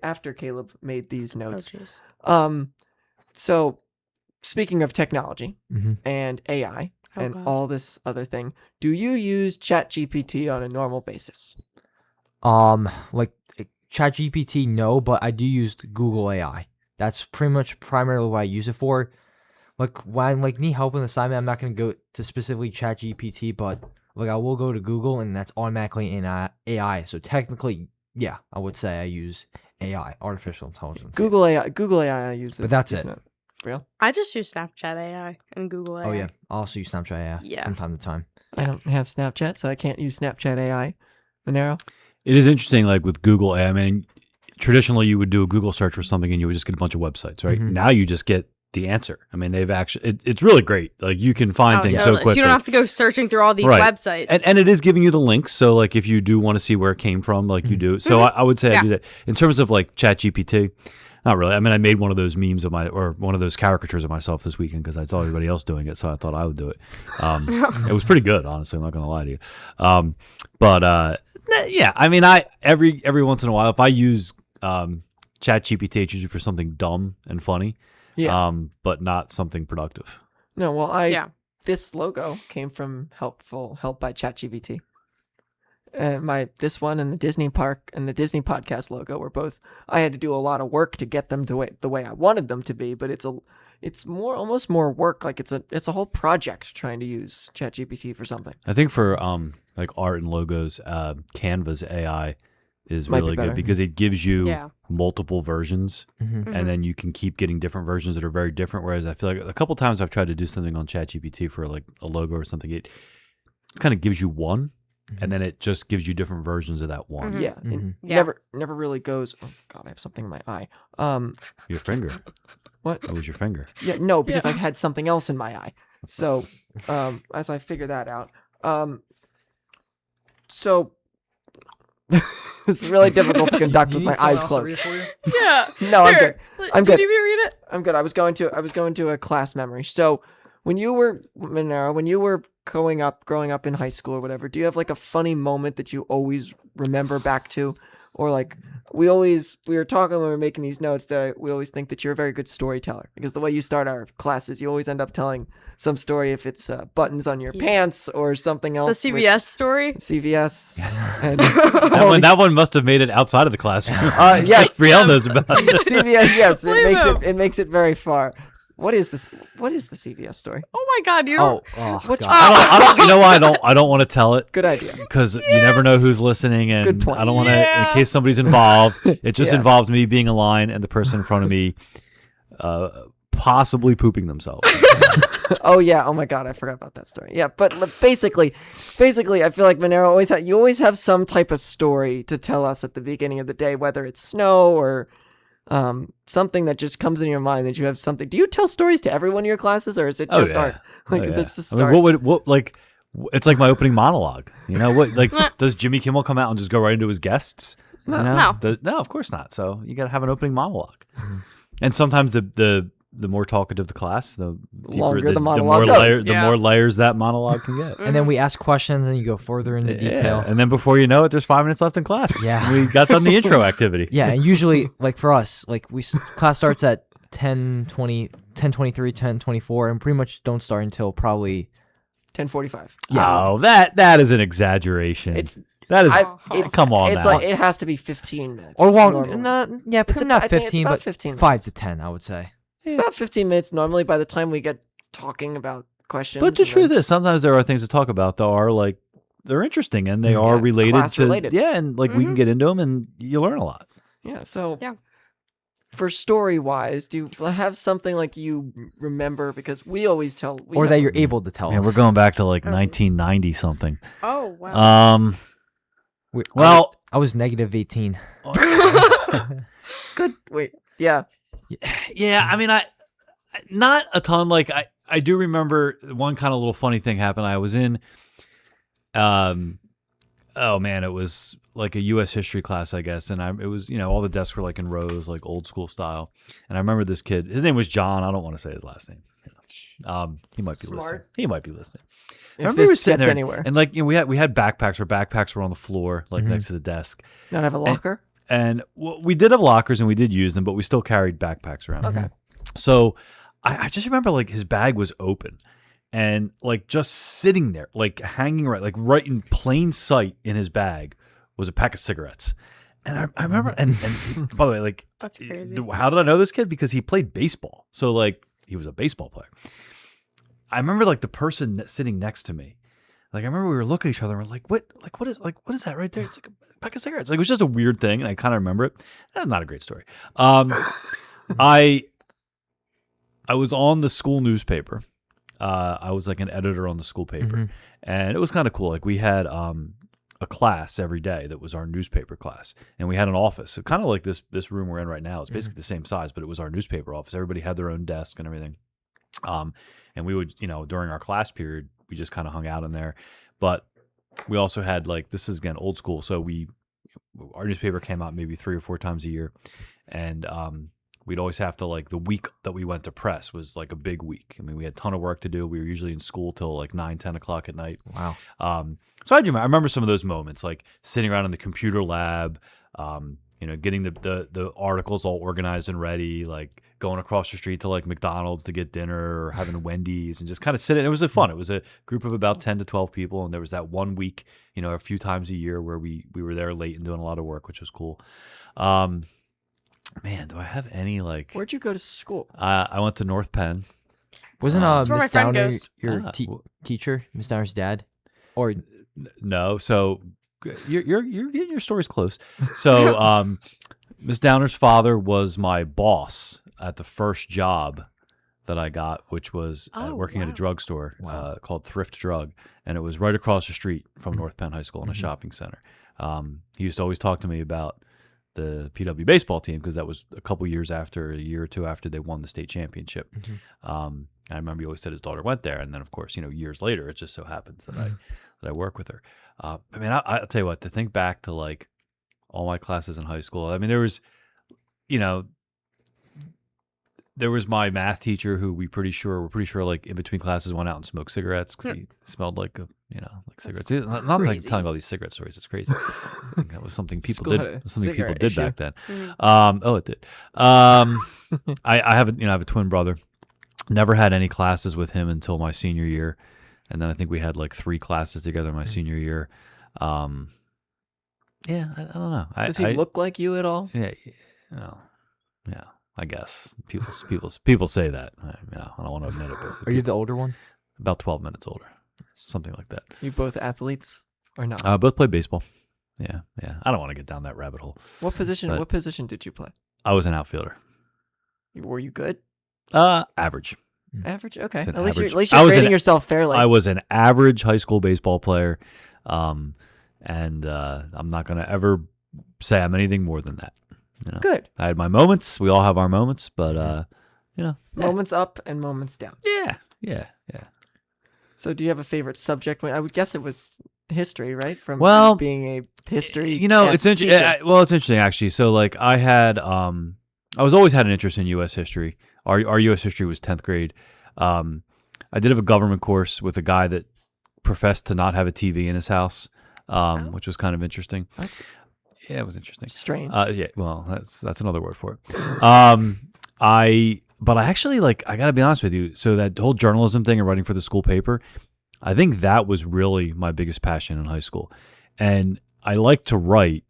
Speaker 2: after Caleb made these
Speaker 4: Oh,
Speaker 2: notes.
Speaker 4: jeez.
Speaker 2: So speaking of technology
Speaker 5: hmm
Speaker 2: and AI
Speaker 4: Oh,
Speaker 2: and
Speaker 4: God.
Speaker 2: all this other thing, do you use ChatGPT on a normal basis?
Speaker 5: Like ChatGPT, no, but I do use Google AI. That's pretty much primarily what I use it for. Like when I need help with an assignment, I'm not gonna go to specifically ChatGPT, but like I will go to Google, and that's automatically in AI. So technically, yeah, I would say I use AI, artificial intelligence.
Speaker 2: Google AI, I use it.
Speaker 5: But that's
Speaker 2: It's
Speaker 5: it.
Speaker 2: not- Brielle?
Speaker 4: I just use Snapchat AI and Google AI.
Speaker 5: Oh yeah, I also use Snapchat
Speaker 4: Yeah.
Speaker 5: from time to time.
Speaker 2: I don't have Snapchat, so I can't use Snapchat AI. Manero?
Speaker 3: It is interesting, like with Google. I mean, traditionally you would do a Google search for something and you would just get a bunch of websites, right?
Speaker 5: Mhm.
Speaker 3: Now you just get the answer. I mean, they've actually, it's really great. Like you can find things so
Speaker 4: totally.
Speaker 3: quickly.
Speaker 4: So you don't have to go searching through all these
Speaker 3: Right.
Speaker 4: websites.
Speaker 3: And it is giving you the links. So like if you do want to see where it came from, like you do. So I would say I do that. In terms of like ChatGPT, not really. I mean, I made one of those memes of or one of those caricatures of myself this weekend because I saw everybody else doing it. So I thought I would do it. It was pretty good, honestly. I'm not going to lie to you. Yeah, I mean, every once in a while, if I use ChatGPT, it's usually for something dumb and funny.
Speaker 2: Yeah.
Speaker 3: But not something productive.
Speaker 2: No, well,
Speaker 4: Yeah.
Speaker 2: this logo came from help by ChatGPT. This one and the Disney Park and the Disney Podcast logo were both. I had to do a lot of work to get them to the way I wanted them to be, but it's almost more work. Like it's a whole project trying to use ChatGPT for something.
Speaker 3: I think for like art and logos, Canva's AI is
Speaker 2: Might be
Speaker 3: really
Speaker 2: better.
Speaker 3: good because it gives you
Speaker 4: Yeah.
Speaker 3: multiple versions, and then you can keep getting different versions that are very different. Whereas I feel like a couple times I've tried to do something on ChatGPT for like a logo or something, it kind of gives you one, and then it just gives you different versions of that one.
Speaker 2: Yeah,
Speaker 5: Mhm.
Speaker 2: it
Speaker 4: Yeah.
Speaker 2: never really goes. Oh God, I have something in my eye.
Speaker 3: Your finger.
Speaker 2: What?
Speaker 3: That was your finger.
Speaker 2: Yeah, no, because I've had something else in my eye. So, as I figure that out, so it's really difficult to conduct with my eyes closed.
Speaker 4: Yeah.
Speaker 2: No, I'm
Speaker 4: Here,
Speaker 2: good. I'm
Speaker 4: Can
Speaker 2: good.
Speaker 4: you read it?
Speaker 2: I'm good. I was going to a class memory. So, when you were Manero, when you were growing up in high school or whatever, do you have like a funny moment that you always remember back to, or like we were talking when we were making these notes that we always think that you're a very good storyteller because the way you start our classes, you always end up telling some story if it's buttons on your pants or something
Speaker 4: The
Speaker 2: else.
Speaker 4: CVS story?
Speaker 2: CVS. And
Speaker 3: That one must have made it outside of the classroom.
Speaker 2: yes.
Speaker 3: Brielle knows about it.
Speaker 2: CVS. Yes,
Speaker 4: Blame
Speaker 2: it makes it very far. What is this? What is the CVS story?
Speaker 4: Oh my God, you don't.
Speaker 2: Which-
Speaker 5: God.
Speaker 3: I don't. You know why I don't want to tell it.
Speaker 2: Good idea.
Speaker 3: Because you never know who's listening, and
Speaker 2: Good point.
Speaker 3: I don't want to,
Speaker 4: Yeah.
Speaker 3: in case somebody's involved. It just
Speaker 2: Yeah.
Speaker 3: involves me being in line and the person in front of me, possibly pooping themselves.
Speaker 2: Oh yeah. Oh my God, I forgot about that story. Yeah, but basically, I feel like Manero always have some type of story to tell us at the beginning of the day, whether it's snow or something that just comes in your mind that you have something. Do you tell stories to every one of your classes, or is it just art? Like this is
Speaker 3: I mean, what like? It's like my opening monologue. You know what? Like, does Jimmy Kimmel come out and just go right into his guests?
Speaker 2: No.
Speaker 3: You know?
Speaker 4: No.
Speaker 3: No, of course not. So you got to have an opening monologue. And sometimes the more talkative the class, the deeper,
Speaker 2: Longer the monologue
Speaker 3: more
Speaker 2: goes.
Speaker 3: layers, the
Speaker 4: Yeah.
Speaker 3: more layers that monologue can get.
Speaker 5: And then we ask questions, and you go further into detail.
Speaker 3: Yeah. And then before you know it, there's 5 minutes left in class.
Speaker 5: Yeah.
Speaker 3: We got done the intro activity.
Speaker 5: Yeah, and usually, like for us, like class starts at 10:23, 10:24, and pretty much don't start until probably
Speaker 2: 10:45.
Speaker 3: Oh, that is an exaggeration. That is. Come on
Speaker 2: It's
Speaker 3: now.
Speaker 2: like it has to be 15 minutes.
Speaker 5: or long.
Speaker 2: normally.
Speaker 5: Yeah,
Speaker 2: It's
Speaker 5: probably not
Speaker 2: I think it's
Speaker 5: 15,
Speaker 2: about
Speaker 5: but
Speaker 2: 15
Speaker 5: 5
Speaker 2: minutes.
Speaker 5: to 10, I would say.
Speaker 2: It's about 15 minutes normally by the time we get talking about questions.
Speaker 3: But the
Speaker 2: and
Speaker 3: truth
Speaker 2: then-
Speaker 3: is, sometimes there are things to talk about that are like they're interesting and they are
Speaker 2: Yeah,
Speaker 3: related
Speaker 2: class
Speaker 3: to
Speaker 2: related.
Speaker 3: yeah, and like we can get into them and you learn a lot.
Speaker 2: Yeah, so
Speaker 4: Yeah.
Speaker 2: for story wise, do you have something like you remember? Because we always tell,
Speaker 5: Or that you're able to tell
Speaker 3: Man,
Speaker 5: us.
Speaker 3: we're going back to like
Speaker 4: Oh.
Speaker 3: 1990 something.
Speaker 4: Oh, wow.
Speaker 3: Well,
Speaker 5: I was negative 18.
Speaker 2: good. Wait, yeah,
Speaker 3: yeah, I mean, I not a ton. Like I do remember one kind of little funny thing happened. I was in, oh man, it was like a U.S. history class, I guess, and it was all the desks were like in rows, like old school style. And I remember this kid. His name was John. I don't want to say his last name. He might be listening.
Speaker 2: Smart.
Speaker 3: He might be listening. I
Speaker 2: if
Speaker 3: remember we were
Speaker 2: this
Speaker 3: sitting
Speaker 2: gets
Speaker 3: there,
Speaker 2: anywhere.
Speaker 3: and like we had backpacks. Our backpacks were on the floor, like next to the desk.
Speaker 2: Not have a locker?
Speaker 3: And we did have lockers and we did use them, but we still carried backpacks around.
Speaker 2: Okay.
Speaker 3: So I just remember like his bag was open and like just sitting there, like hanging right in plain sight in his bag was a pack of cigarettes. And I remember, and by the way, like,
Speaker 4: That's crazy.
Speaker 3: how did I know this kid? Because he played baseball. So like he was a baseball player. I remember like the person sitting next to me. Like I remember we were looking at each other and we're like, what is that right there? It's like a pack of cigarettes. Like it was just a weird thing, and I kind of remember it. That's not a great story. I I was on the school newspaper. I was like an editor on the school paper,
Speaker 5: Mhm.
Speaker 3: and it was kind of cool. Like we had a class every day that was our newspaper class, and we had an office. So kind of like this room we're in right now. It's basically the same size, but it was our newspaper office. Everybody had their own desk and everything. And we would, during our class period, we just kind of hung out in there. But we also had like, this is again old school. So our newspaper came out maybe 3 or 4 times a year, and we'd always have to, like, the week that we went to press was like a big week. I mean, we had a ton of work to do. We were usually in school till like 9, 10 o'clock at night.
Speaker 5: Wow.
Speaker 3: So I remember some of those moments, like sitting around in the computer lab, getting the articles all organized and ready, like going across the street to like McDonald's to get dinner or having Wendy's and just kind of sitting. It was fun. It was a group of about 10 to 12 people. And there was that one week, a few times a year where we were there late and doing a lot of work, which was cool. Man, do I have any like?
Speaker 2: Where'd you go to school?
Speaker 3: I went to North Penn.
Speaker 5: Wasn't
Speaker 4: That's where my
Speaker 5: Miss
Speaker 4: friend
Speaker 5: Downer
Speaker 4: goes.
Speaker 5: your
Speaker 3: Ah.
Speaker 5: teacher, Miss Downer's dad? Or
Speaker 3: No, so you're getting your stories close. So Miss Downer's father was my boss at the first job that I got, which was working at a drugstore called Thrift Drug, and it was right across the street from North Penn High School in a shopping center. He used to always talk to me about the PW baseball team because that was a year or two after they won the state championship. I remember he always said his daughter went there, and then of course, years later, it just so happens that I work with her. I mean, I'll tell you what, to think back to like all my classes in high school. I mean, there was my math teacher who we're pretty sure like in between classes went out and smoked cigarettes because he smelled like like cigarettes. Not like telling all these cigarette stories. It's crazy. I think that was something people
Speaker 2: School
Speaker 3: did.
Speaker 2: had a
Speaker 3: Something people
Speaker 2: cigarette
Speaker 3: did
Speaker 2: issue.
Speaker 3: back then. It did. I have a twin brother. Never had any classes with him until my senior year, and then I think we had like 3 classes together my senior year. I don't know.
Speaker 2: Does he look like you at all?
Speaker 3: Yeah, yeah. I guess people say that. I don't want to admit it, but
Speaker 5: are you the older one?
Speaker 3: about 12 minutes older, something like that.
Speaker 2: You both athletes or not?
Speaker 3: Both played baseball. Yeah. I don't want to get down that rabbit hole.
Speaker 2: What position?
Speaker 3: but-
Speaker 2: What position did you play?
Speaker 3: I was an outfielder.
Speaker 2: Were you good?
Speaker 3: Average.
Speaker 2: Average. Okay.
Speaker 3: It's an
Speaker 2: At least
Speaker 3: average-
Speaker 2: you're
Speaker 3: I was
Speaker 2: rating
Speaker 3: an-
Speaker 2: yourself fairly.
Speaker 3: I was an average high school baseball player, and I'm not going to ever say I'm anything more than that.
Speaker 2: Good.
Speaker 3: I had my moments. We all have our moments, but
Speaker 2: Moments up and moments down.
Speaker 3: yeah.
Speaker 2: So, do you have a favorite subject? I would guess it was history, right? From
Speaker 3: Well,
Speaker 2: being a history.
Speaker 3: it's interesting. Well, it's interesting actually. So, like, I had, I was always had an interest in U.S. history. Our U.S. history was 10th grade. I did have a government course with a guy that professed to not have a TV in his house, which was kind of interesting.
Speaker 2: That's
Speaker 3: Yeah, it was interesting.
Speaker 2: strange.
Speaker 3: Yeah, well, that's another word for it. But I actually I got to be honest with you. So that whole journalism thing and writing for the school paper, I think that was really my biggest passion in high school. And I like to write,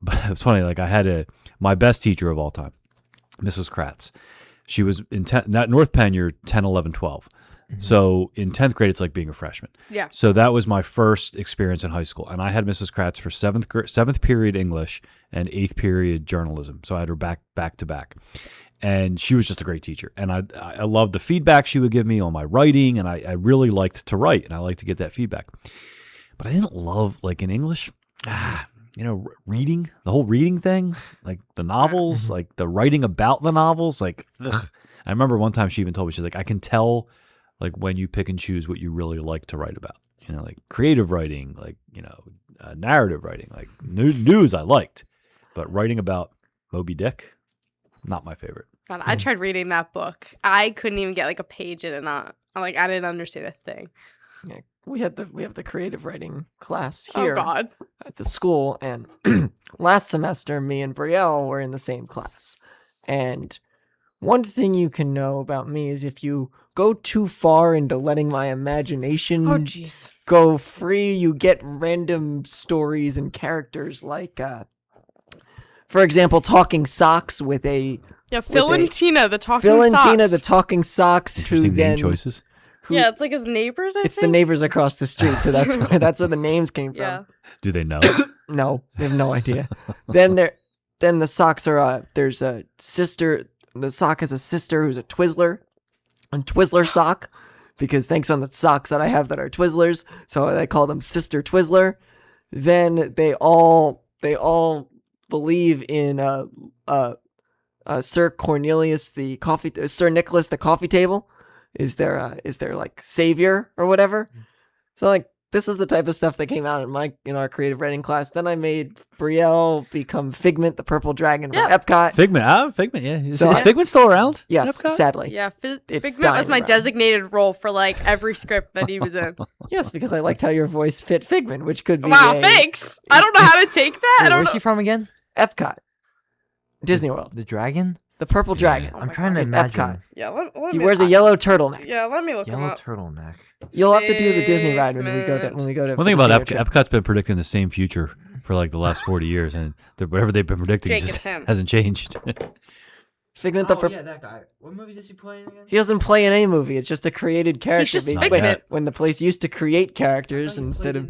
Speaker 3: but it's funny. Like I had my best teacher of all time, Mrs. Kratz. She was in North Penn, you're 10, 11, 12. So in 10th grade, it's like being a freshman.
Speaker 4: Yeah.
Speaker 3: So that was my first experience in high school. And I had Mrs. Kratz for 7th period English and 8th period journalism. So I had her back to back. And she was just a great teacher. And I loved the feedback she would give me on my writing. And I really liked to write. And I liked to get that feedback. But I didn't love, like in English, reading, the whole reading thing, like the novels, like the writing about the novels. Like, ugh. I remember one time she even told me, she's like, I can tell like when you pick and choose what you really like to write about, like creative writing, like, narrative writing, like news I liked, but writing about Moby Dick, not my favorite.
Speaker 4: God, I tried reading that book. I couldn't even get like a page in it. I didn't understand a thing.
Speaker 2: Yeah, we have the creative writing class
Speaker 4: Oh
Speaker 2: here
Speaker 4: God.
Speaker 2: at the school, and last semester, me and Brielle were in the same class. And one thing you can know about me is if you go too far into letting my imagination
Speaker 4: Oh jeez.
Speaker 2: go free, you get random stories and characters like, for example, talking socks with a
Speaker 4: Yeah, Phil
Speaker 2: With
Speaker 4: and Tina, the talking
Speaker 2: Phil and
Speaker 4: socks.
Speaker 2: Tina, the talking socks, who
Speaker 3: Interesting name
Speaker 2: then
Speaker 3: choices.
Speaker 4: Yeah, it's like his neighbors. I
Speaker 2: it's
Speaker 4: think.
Speaker 2: the neighbors across the street, so that's where the names came from.
Speaker 4: Yeah.
Speaker 3: Do they know?
Speaker 2: No, they have no idea. Then the socks are there's a sister. The sock has a sister who's a Twizzler, on Twizzler sock because thanks on the socks that I have that are Twizzlers, so I call them Sister Twizzler. Then they all believe in Sir Cornelius Sir Nicholas the coffee table is their like savior or whatever. So like this is the type of stuff that came out in our creative writing class. Then I made Brielle become Figment, the purple dragon from Epcot.
Speaker 3: Figment, yeah. Is
Speaker 2: So
Speaker 3: Figment still around?
Speaker 2: Yes,
Speaker 3: Epcot?
Speaker 2: sadly.
Speaker 4: Yeah,
Speaker 2: It's
Speaker 4: Figment
Speaker 2: dying
Speaker 4: was my
Speaker 2: around.
Speaker 4: designated role for like every script that he was in.
Speaker 2: Yes, because I liked how your voice fit Figment, which could be
Speaker 4: Wow, thanks. I don't know how to take that. I
Speaker 5: Wait,
Speaker 4: don't
Speaker 5: where's
Speaker 4: know.
Speaker 5: she from again?
Speaker 2: Epcot. Disney World.
Speaker 5: The dragon?
Speaker 2: The purple dragon.
Speaker 4: Oh
Speaker 5: I'm
Speaker 4: my
Speaker 5: trying to
Speaker 2: In
Speaker 5: imagine.
Speaker 2: Epcot.
Speaker 4: Yeah, let
Speaker 2: He
Speaker 4: me
Speaker 2: wears a yellow turtleneck.
Speaker 4: Yeah, let me look him
Speaker 5: Yellow
Speaker 4: up.
Speaker 5: turtleneck.
Speaker 2: You'll have to do the Disney ride when we go to
Speaker 3: One
Speaker 2: for
Speaker 3: thing
Speaker 2: the
Speaker 3: about
Speaker 2: senior trip.
Speaker 3: Epcot's been predicting the same future for like the last 40 years, and whatever they've been predicting
Speaker 4: Jake,
Speaker 3: just
Speaker 4: it's him.
Speaker 3: hasn't changed.
Speaker 2: Figment the purple.
Speaker 5: that guy. What movie does he play in again?
Speaker 2: He doesn't play in any movie. It's just a created character.
Speaker 4: just
Speaker 2: being-
Speaker 3: Figment.
Speaker 2: when the place used to create characters instead of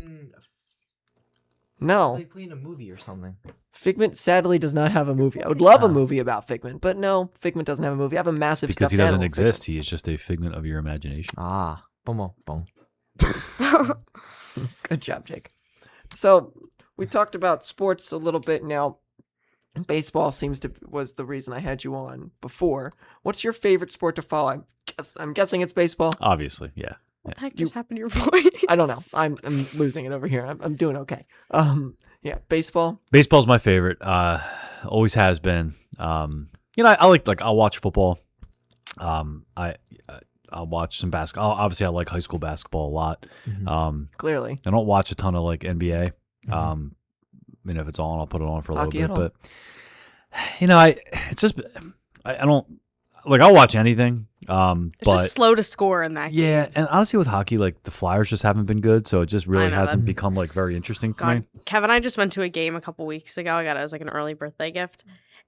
Speaker 2: no.
Speaker 5: He played in a movie or something.
Speaker 2: Figment sadly does not have a movie. I would love a movie about Figment, but no, Figment doesn't have a movie. I have a massive
Speaker 3: Because
Speaker 2: stuffed
Speaker 3: he doesn't
Speaker 2: animal
Speaker 3: exist. He is just a figment of your imagination.
Speaker 5: Ah, boom, boom.
Speaker 2: Figment. Good job, Jake. So we talked about sports a little bit now. Baseball was the reason I had you on before. What's your favorite sport to follow? I'm guessing it's baseball.
Speaker 3: Obviously, yeah.
Speaker 4: What the heck just happened to your voice?
Speaker 2: I don't know. I'm losing it over here. I'm doing okay. Yeah, baseball.
Speaker 3: Baseball's my favorite. Always has been. I like I'll watch football. I'll watch some basketball. Obviously, I like high school basketball a lot.
Speaker 2: Clearly.
Speaker 3: I don't watch a ton of like NBA. If it's on, I'll put it on for a
Speaker 2: Hockey at
Speaker 3: little
Speaker 2: all?
Speaker 3: bit. But I don't like. I'll watch anything.
Speaker 4: It's
Speaker 3: But
Speaker 4: just slow to score in that game.
Speaker 3: yeah, and honestly, with hockey, like the Flyers just haven't been good, so it just really
Speaker 4: know
Speaker 3: hasn't
Speaker 4: that.
Speaker 3: become like very interesting for
Speaker 4: God,
Speaker 3: me.
Speaker 4: Kevin and I just went to a game a couple weeks ago. I got it as like an early birthday gift.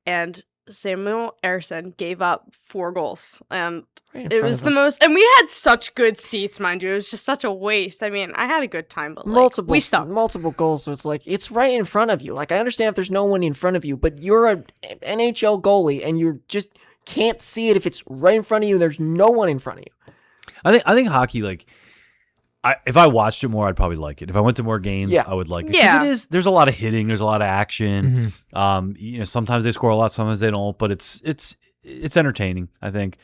Speaker 4: And Samuel Ersson gave up 4 goals. And
Speaker 2: Right in
Speaker 4: it
Speaker 2: front
Speaker 4: was
Speaker 2: of
Speaker 4: the
Speaker 2: us.
Speaker 4: most, and we had such good seats, mind you. It was just such a waste. I mean, I had a good time, but like, we sucked.
Speaker 2: multiple goals. So it's like it's right in front of you. Like I understand if there's no one in front of you, but you're an NHL goalie and you just can't see it if it's right in front of you. And there's no one in front of you.
Speaker 3: I think hockey, like, if I watched it more, I'd probably like it. If I went to more games,
Speaker 2: Yeah.
Speaker 3: I would like it. 'Cause
Speaker 4: Yeah.
Speaker 3: there's a lot of hitting, there's a lot of action. Sometimes they score a lot, sometimes they don't, but it's entertaining, I think.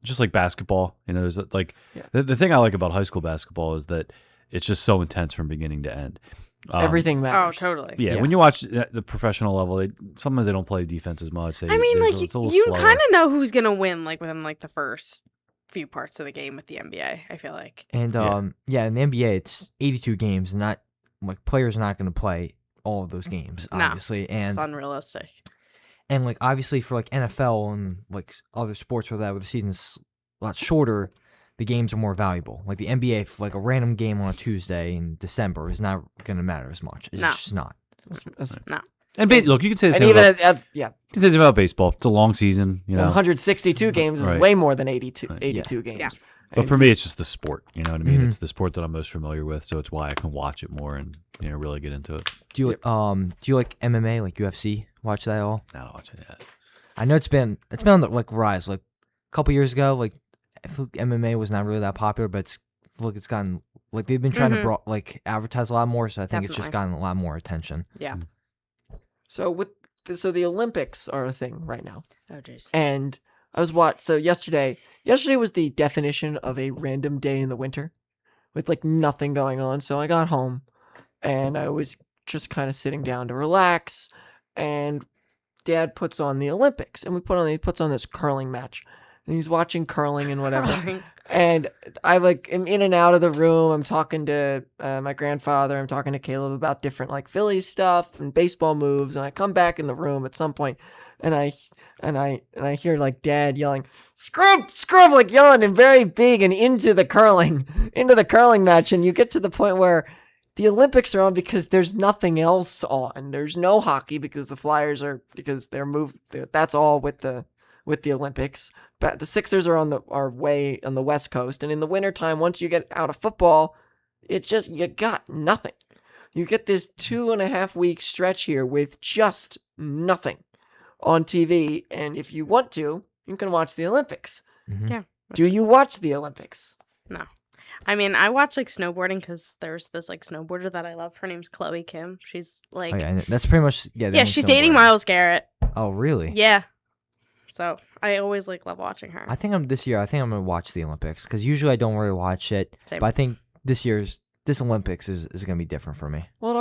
Speaker 3: Just like basketball, there's like the thing I like about high school basketball is that it's just so intense from beginning to end.
Speaker 2: Everything
Speaker 4: Oh,
Speaker 2: matters.
Speaker 4: totally.
Speaker 3: Yeah, when you watch the professional level, sometimes they don't play defense as much.
Speaker 4: I mean, like,
Speaker 3: it's a little
Speaker 4: you
Speaker 3: slower.
Speaker 4: kind of know who's going to win, like, within, like, the first few parts of the game with the NBA, I feel like.
Speaker 5: And in the NBA, it's 82 games, and not like players are not going to play all of those games,
Speaker 4: No.
Speaker 5: obviously. And
Speaker 4: It's unrealistic.
Speaker 5: And like obviously for like NFL and like other sports where the season's a lot shorter, the games are more valuable. Like the NBA, for like a random game on a Tuesday in December is not going to matter as much. It's
Speaker 4: No.
Speaker 5: just not.
Speaker 3: And look, you can say the
Speaker 2: And
Speaker 3: same
Speaker 2: even
Speaker 3: about,
Speaker 2: yeah,
Speaker 3: you can say the same about baseball. It's a long season,
Speaker 2: 162 games is
Speaker 3: Right.
Speaker 2: way more than 82 games.
Speaker 4: Yeah.
Speaker 3: But for me, it's just the sport. You know what I mean?
Speaker 5: Mhm.
Speaker 3: It's the sport that I'm most familiar with, so it's why I can watch it more and really get into it.
Speaker 5: Do you like MMA, like UFC? Watch that at all?
Speaker 3: Now I watch it. Yeah.
Speaker 5: I know it's been on the like rise. Like a couple years ago, like I feel like MMA was not really that popular, but it's gotten like they've been trying to advertise a lot more. So I think it's just
Speaker 4: Definitely.
Speaker 5: gotten a lot more attention.
Speaker 4: Yeah.
Speaker 2: So the Olympics are a thing right now.
Speaker 4: Oh, jeez.
Speaker 2: And I was so yesterday was the definition of a random day in the winter with like nothing going on. So I got home and I was just kind of sitting down to relax, and Dad puts on the Olympics, and he puts on this curling match, and he's watching curling and whatever. And I am in and out of the room. I'm talking to my grandfather. I'm talking to Caleb about different like Phillies stuff and baseball moves. And I come back in the room at some point, and I hear like Dad yelling, "Scrub!" like yelling and very big and into the curling match. And you get to the point where the Olympics are on because there's nothing else on. There's no hockey because the Flyers because they're moved. That's all with the Olympics. But the Sixers are way on the West Coast, and in the wintertime, once you get out of football, it's just you got nothing. You get this 2.5 week stretch here with just nothing on TV, and if you want to, you can watch the Olympics.
Speaker 5: Mhm.
Speaker 4: Yeah.
Speaker 2: Do you watch the Olympics?
Speaker 4: No. I mean, I watch like snowboarding because there's this like snowboarder that I love. Her name's Chloe Kim. She's like,
Speaker 5: Oh, yeah, and that's pretty much the
Speaker 4: yeah,
Speaker 5: only
Speaker 4: she's dating
Speaker 5: snowboarder.
Speaker 4: Miles Garrett.
Speaker 5: Oh, really?
Speaker 4: Yeah. So I always like love watching her.
Speaker 5: I think I'm gonna watch the Olympics because usually I don't really watch it,
Speaker 4: Same.
Speaker 5: but I think this Olympics is gonna be different for me.
Speaker 2: Well, it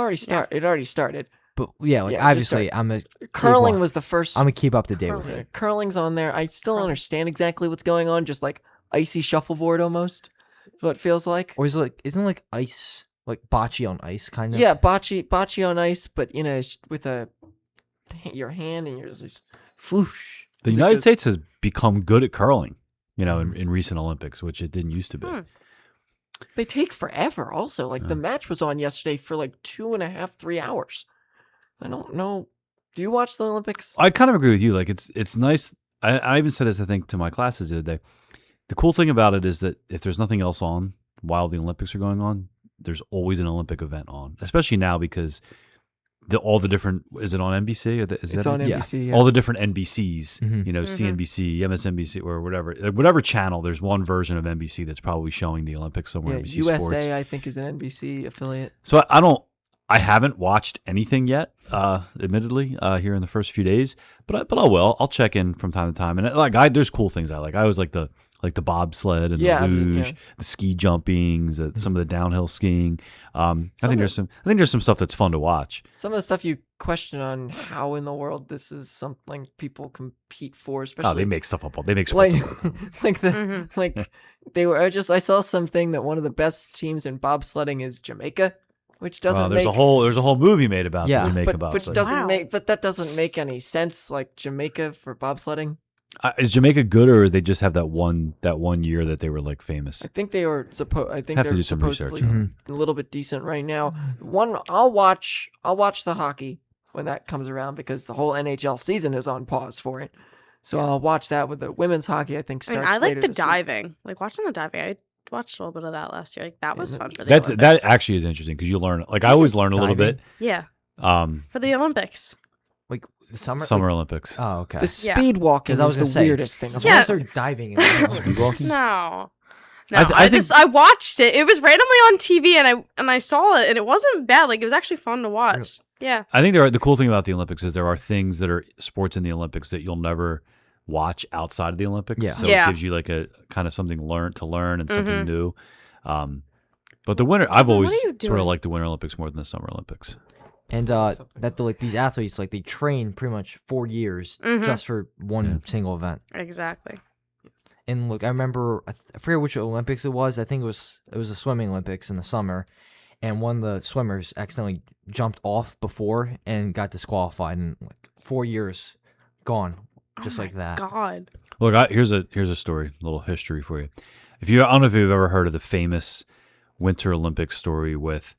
Speaker 2: already started.
Speaker 5: But yeah, like
Speaker 2: Yeah, it just
Speaker 5: obviously
Speaker 2: Curling was the first.
Speaker 5: I'm gonna keep up to date with
Speaker 4: Curling.
Speaker 5: it.
Speaker 2: Curling's on there. I still don't
Speaker 4: Curling.
Speaker 2: understand exactly what's going on. Just like icy shuffleboard almost. Is what it feels like.
Speaker 5: Or is it like isn't it like ice like bocce on ice kind of?
Speaker 2: Yeah, bocce on ice, but with your hand and you're just floosh.
Speaker 3: The
Speaker 2: Is it
Speaker 3: United
Speaker 2: good?
Speaker 3: States has become good at curling, in recent Olympics, which it didn't used to be.
Speaker 2: They take forever. Also, like the match was on yesterday for like 2.5, 3 hours. I don't know. Do you watch the Olympics?
Speaker 3: I kind of agree with you. Like it's nice. I even said this, I think, to my classes the other day. The cool thing about it is that if there's nothing else on while the Olympics are going on, there's always an Olympic event on, especially now because all the different, is it on NBC?
Speaker 2: It's on
Speaker 5: Yeah.
Speaker 2: NBC. Yeah.
Speaker 3: All the different NBCs,
Speaker 5: Mhm.
Speaker 3: CNBC, MSNBC, or whatever channel. There's one version of NBC that's probably showing the Olympics somewhere.
Speaker 2: Yeah,
Speaker 3: NBC
Speaker 2: USA,
Speaker 3: Sports.
Speaker 2: I think, is an NBC affiliate.
Speaker 3: So I haven't watched anything yet, admittedly, here in the first few days, but I will. I'll check in from time to time, and there's cool things I like. I always like the bobsled and
Speaker 2: Yeah,
Speaker 3: the
Speaker 2: I mean,
Speaker 3: luge, the ski jumpings, some of the downhill skiing. I think
Speaker 2: of
Speaker 3: there's some stuff that's fun to watch.
Speaker 2: Some of the stuff you question on how in the world this is something people compete for, especially
Speaker 3: Oh, they make stuff up. They make sports
Speaker 2: like
Speaker 3: up all the time.
Speaker 2: like the
Speaker 4: Mhm.
Speaker 2: like they were. I saw something that one of the best teams in bobsledding is Jamaica, which doesn't
Speaker 3: There's
Speaker 2: make
Speaker 3: a whole movie made about
Speaker 5: Yeah.
Speaker 3: the Jamaican
Speaker 2: but which
Speaker 3: bobsled.
Speaker 2: doesn't
Speaker 4: Wow.
Speaker 2: make that doesn't make any sense. Like Jamaica for bobsledding.
Speaker 3: Is Jamaica good, or they just have that one year that they were like famous?
Speaker 2: I think they were supposed. I think
Speaker 3: Have to
Speaker 2: they're
Speaker 3: do some research
Speaker 2: supposedly
Speaker 3: on
Speaker 5: Mhm.
Speaker 2: a little bit decent right now. I'll watch the hockey when that comes around because the whole NHL season is on pause for it. So I'll watch that with the women's hockey. I think
Speaker 4: I mean,
Speaker 2: starts.
Speaker 4: I like
Speaker 2: later
Speaker 4: the
Speaker 2: this week.
Speaker 4: diving. Like watching the diving. I watched a little bit of that last year. Like that was
Speaker 2: Yeah,
Speaker 4: fun for the
Speaker 3: That
Speaker 4: Olympics.
Speaker 3: actually is interesting because you learn. Like I always learn a little
Speaker 5: Diving?
Speaker 3: bit.
Speaker 4: Yeah,
Speaker 3: Um,
Speaker 4: for the Olympics.
Speaker 5: Like the summer.
Speaker 3: Summer
Speaker 5: Like,
Speaker 3: Olympics.
Speaker 5: oh, okay.
Speaker 2: The
Speaker 4: Yeah.
Speaker 2: speed walking
Speaker 5: 'Cause I was
Speaker 2: is
Speaker 5: gonna
Speaker 2: the
Speaker 5: say,
Speaker 2: weirdest thing.
Speaker 5: As
Speaker 2: I've
Speaker 5: long as
Speaker 4: Yeah.
Speaker 5: they're diving. in the
Speaker 3: Speed walking?
Speaker 4: No. No,
Speaker 3: I think-
Speaker 4: I watched it. It was randomly on TV, and I saw it, and it wasn't bad. Like it was actually fun to watch. Yeah.
Speaker 3: I think the cool thing about the Olympics is there are things that are sports in the Olympics that you'll never watch outside of the Olympics.
Speaker 5: Yeah.
Speaker 3: So
Speaker 4: Yeah.
Speaker 3: it gives you like a kind of something to learn and something
Speaker 4: Mhm.
Speaker 3: new. But the winter, I've
Speaker 4: What are
Speaker 3: always
Speaker 4: you
Speaker 3: sort of
Speaker 4: doing?
Speaker 3: liked the Winter Olympics more than the Summer Olympics.
Speaker 5: And these athletes like they train pretty much 4 years
Speaker 4: Mhm.
Speaker 5: just for one
Speaker 3: Yeah.
Speaker 5: single event.
Speaker 4: Exactly.
Speaker 5: And look, I remember I forget which Olympics it was. I think it was the swimming Olympics in the summer, and one of the swimmers accidentally jumped off before and got disqualified, and like 4 years gone, just
Speaker 4: Oh
Speaker 5: like
Speaker 4: my
Speaker 5: that.
Speaker 4: God.
Speaker 3: Look, here's a story, a little history for you. I don't know if you've ever heard of the famous Winter Olympics story with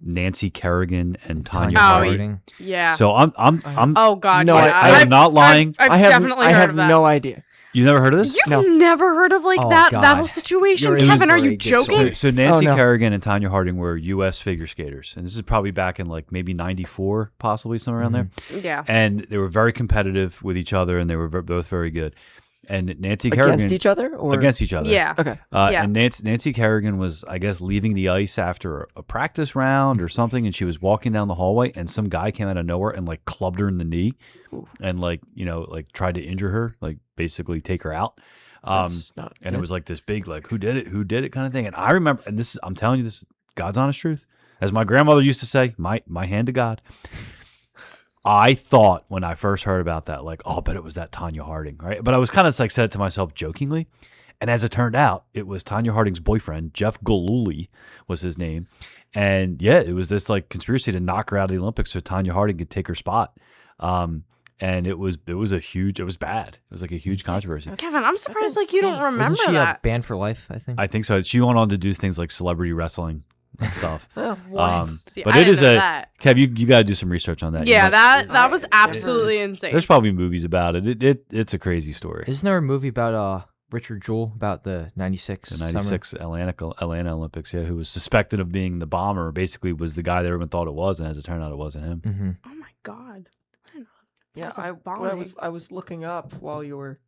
Speaker 3: Nancy Kerrigan and Tanya
Speaker 4: Oh,
Speaker 3: Harding.
Speaker 4: Yeah.
Speaker 3: So I'm
Speaker 4: oh God.
Speaker 2: No,
Speaker 4: yeah.
Speaker 2: I
Speaker 3: am not lying.
Speaker 4: I've
Speaker 2: I have
Speaker 4: definitely
Speaker 2: I
Speaker 4: heard
Speaker 2: have
Speaker 4: of that.
Speaker 2: no idea.
Speaker 3: You never heard of this?
Speaker 4: You've
Speaker 2: No.
Speaker 4: never heard of like
Speaker 5: Oh,
Speaker 4: that
Speaker 5: God.
Speaker 4: whole situation,
Speaker 5: You're in
Speaker 4: Kevin?
Speaker 5: for
Speaker 4: Are
Speaker 5: a
Speaker 4: you
Speaker 5: good
Speaker 4: joking?
Speaker 5: story.
Speaker 3: So Nancy
Speaker 2: no.
Speaker 3: Kerrigan and Tanya Harding were U.S. figure skaters, and this is probably back in like maybe '94, possibly somewhere around there.
Speaker 4: Yeah.
Speaker 3: And they were very competitive with each other, and they were both very good. And Nancy Kerrigan
Speaker 2: Against each other or
Speaker 3: against each other.
Speaker 4: Yeah.
Speaker 2: Okay.
Speaker 4: Yeah.
Speaker 3: And Nancy Kerrigan was, I guess, leaving the ice after a practice round or something, and she was walking down the hallway, and some guy came out of nowhere and like clubbed her in the knee, and like tried to injure her, like basically take her out.
Speaker 2: That's not
Speaker 3: And it
Speaker 2: good.
Speaker 3: was like this big, like, who did it kind of thing. And I remember, and I'm telling you, this is God's honest truth. As my grandmother used to say, my hand to God. I thought when I first heard about that, like, oh, I bet it was that Tanya Harding, right? But I was kind of like said it to myself jokingly. And as it turned out, it was Tanya Harding's boyfriend, Jeff Galooly was his name. And yeah, it was this like conspiracy to knock her out of the Olympics so Tanya Harding could take her spot. And it was bad. It was like a huge controversy.
Speaker 4: Kevin, I'm surprised like you don't
Speaker 2: insane.
Speaker 4: remember
Speaker 5: Wasn't she
Speaker 4: that.
Speaker 5: banned for life? I think.
Speaker 3: I think so. She went on to do things like celebrity wrestling and stuff.
Speaker 4: What? See,
Speaker 3: But
Speaker 4: I
Speaker 3: it
Speaker 4: didn't
Speaker 3: is
Speaker 4: know
Speaker 3: a
Speaker 4: that.
Speaker 3: Kev. You got to do some research on that. You
Speaker 4: Yeah,
Speaker 3: know,
Speaker 4: that was
Speaker 2: I-
Speaker 4: absolutely
Speaker 2: there's-
Speaker 4: insane.
Speaker 3: There's probably movies about it. It's a crazy story.
Speaker 5: Isn't there a movie about Richard Jewell about the '96?
Speaker 3: The '96 Atlanta Olympics, yeah, who was suspected of being the bomber, basically was the guy that everyone thought it was, and as it turned out, it wasn't him.
Speaker 5: Mm-hmm.
Speaker 4: Oh my God.
Speaker 2: Yeah,
Speaker 4: There's a
Speaker 2: I
Speaker 4: bombing.
Speaker 2: was looking up while you were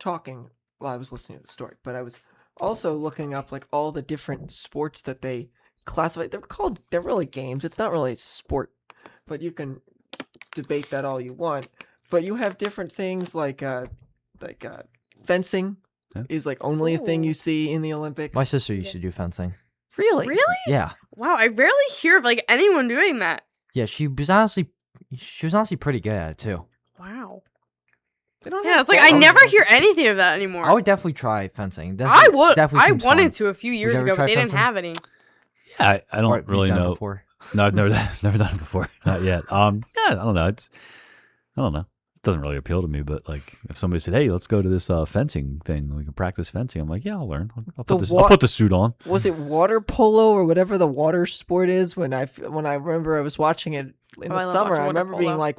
Speaker 2: talking. I was listening to the story, but I was also looking up like all the different sports that they classify. They're really games. It's not really a sport, but you can debate that all you want. But you have different things like fencing is like only a thing you see in the Olympics.
Speaker 5: My sister used to do fencing.
Speaker 2: Really?
Speaker 4: Really?
Speaker 5: Yeah.
Speaker 4: Wow, I rarely hear of like anyone doing that.
Speaker 5: Yeah, she was honestly pretty good at it too.
Speaker 4: Wow.
Speaker 2: They don't
Speaker 4: Yeah,
Speaker 2: have
Speaker 4: it's like I
Speaker 2: balls.
Speaker 4: never hear anything of that anymore.
Speaker 5: I would definitely try fencing.
Speaker 4: I would.
Speaker 5: Definitely
Speaker 4: I
Speaker 5: seems
Speaker 4: wanted
Speaker 5: fun.
Speaker 4: to a few years
Speaker 5: ever
Speaker 4: ago, but
Speaker 5: tried
Speaker 4: they didn't
Speaker 5: fencing?
Speaker 4: have any.
Speaker 3: Yeah, I
Speaker 5: Or
Speaker 3: don't
Speaker 5: have you
Speaker 3: really
Speaker 5: done it
Speaker 3: know.
Speaker 5: before?
Speaker 3: No, I've never done it before. Not yet. Yeah, I don't know. I don't know. It doesn't really appeal to me. But like, if somebody said, "Hey, let's go to this fencing thing. We can practice fencing," I'm like, "Yeah, I'll learn. I'll put the suit on."
Speaker 2: Was it water polo or whatever the water sport is? When I remember I was watching it in
Speaker 4: Oh,
Speaker 2: the
Speaker 4: I love
Speaker 2: summer,
Speaker 4: watching
Speaker 2: I
Speaker 4: water
Speaker 2: remember being
Speaker 4: polo.
Speaker 2: like,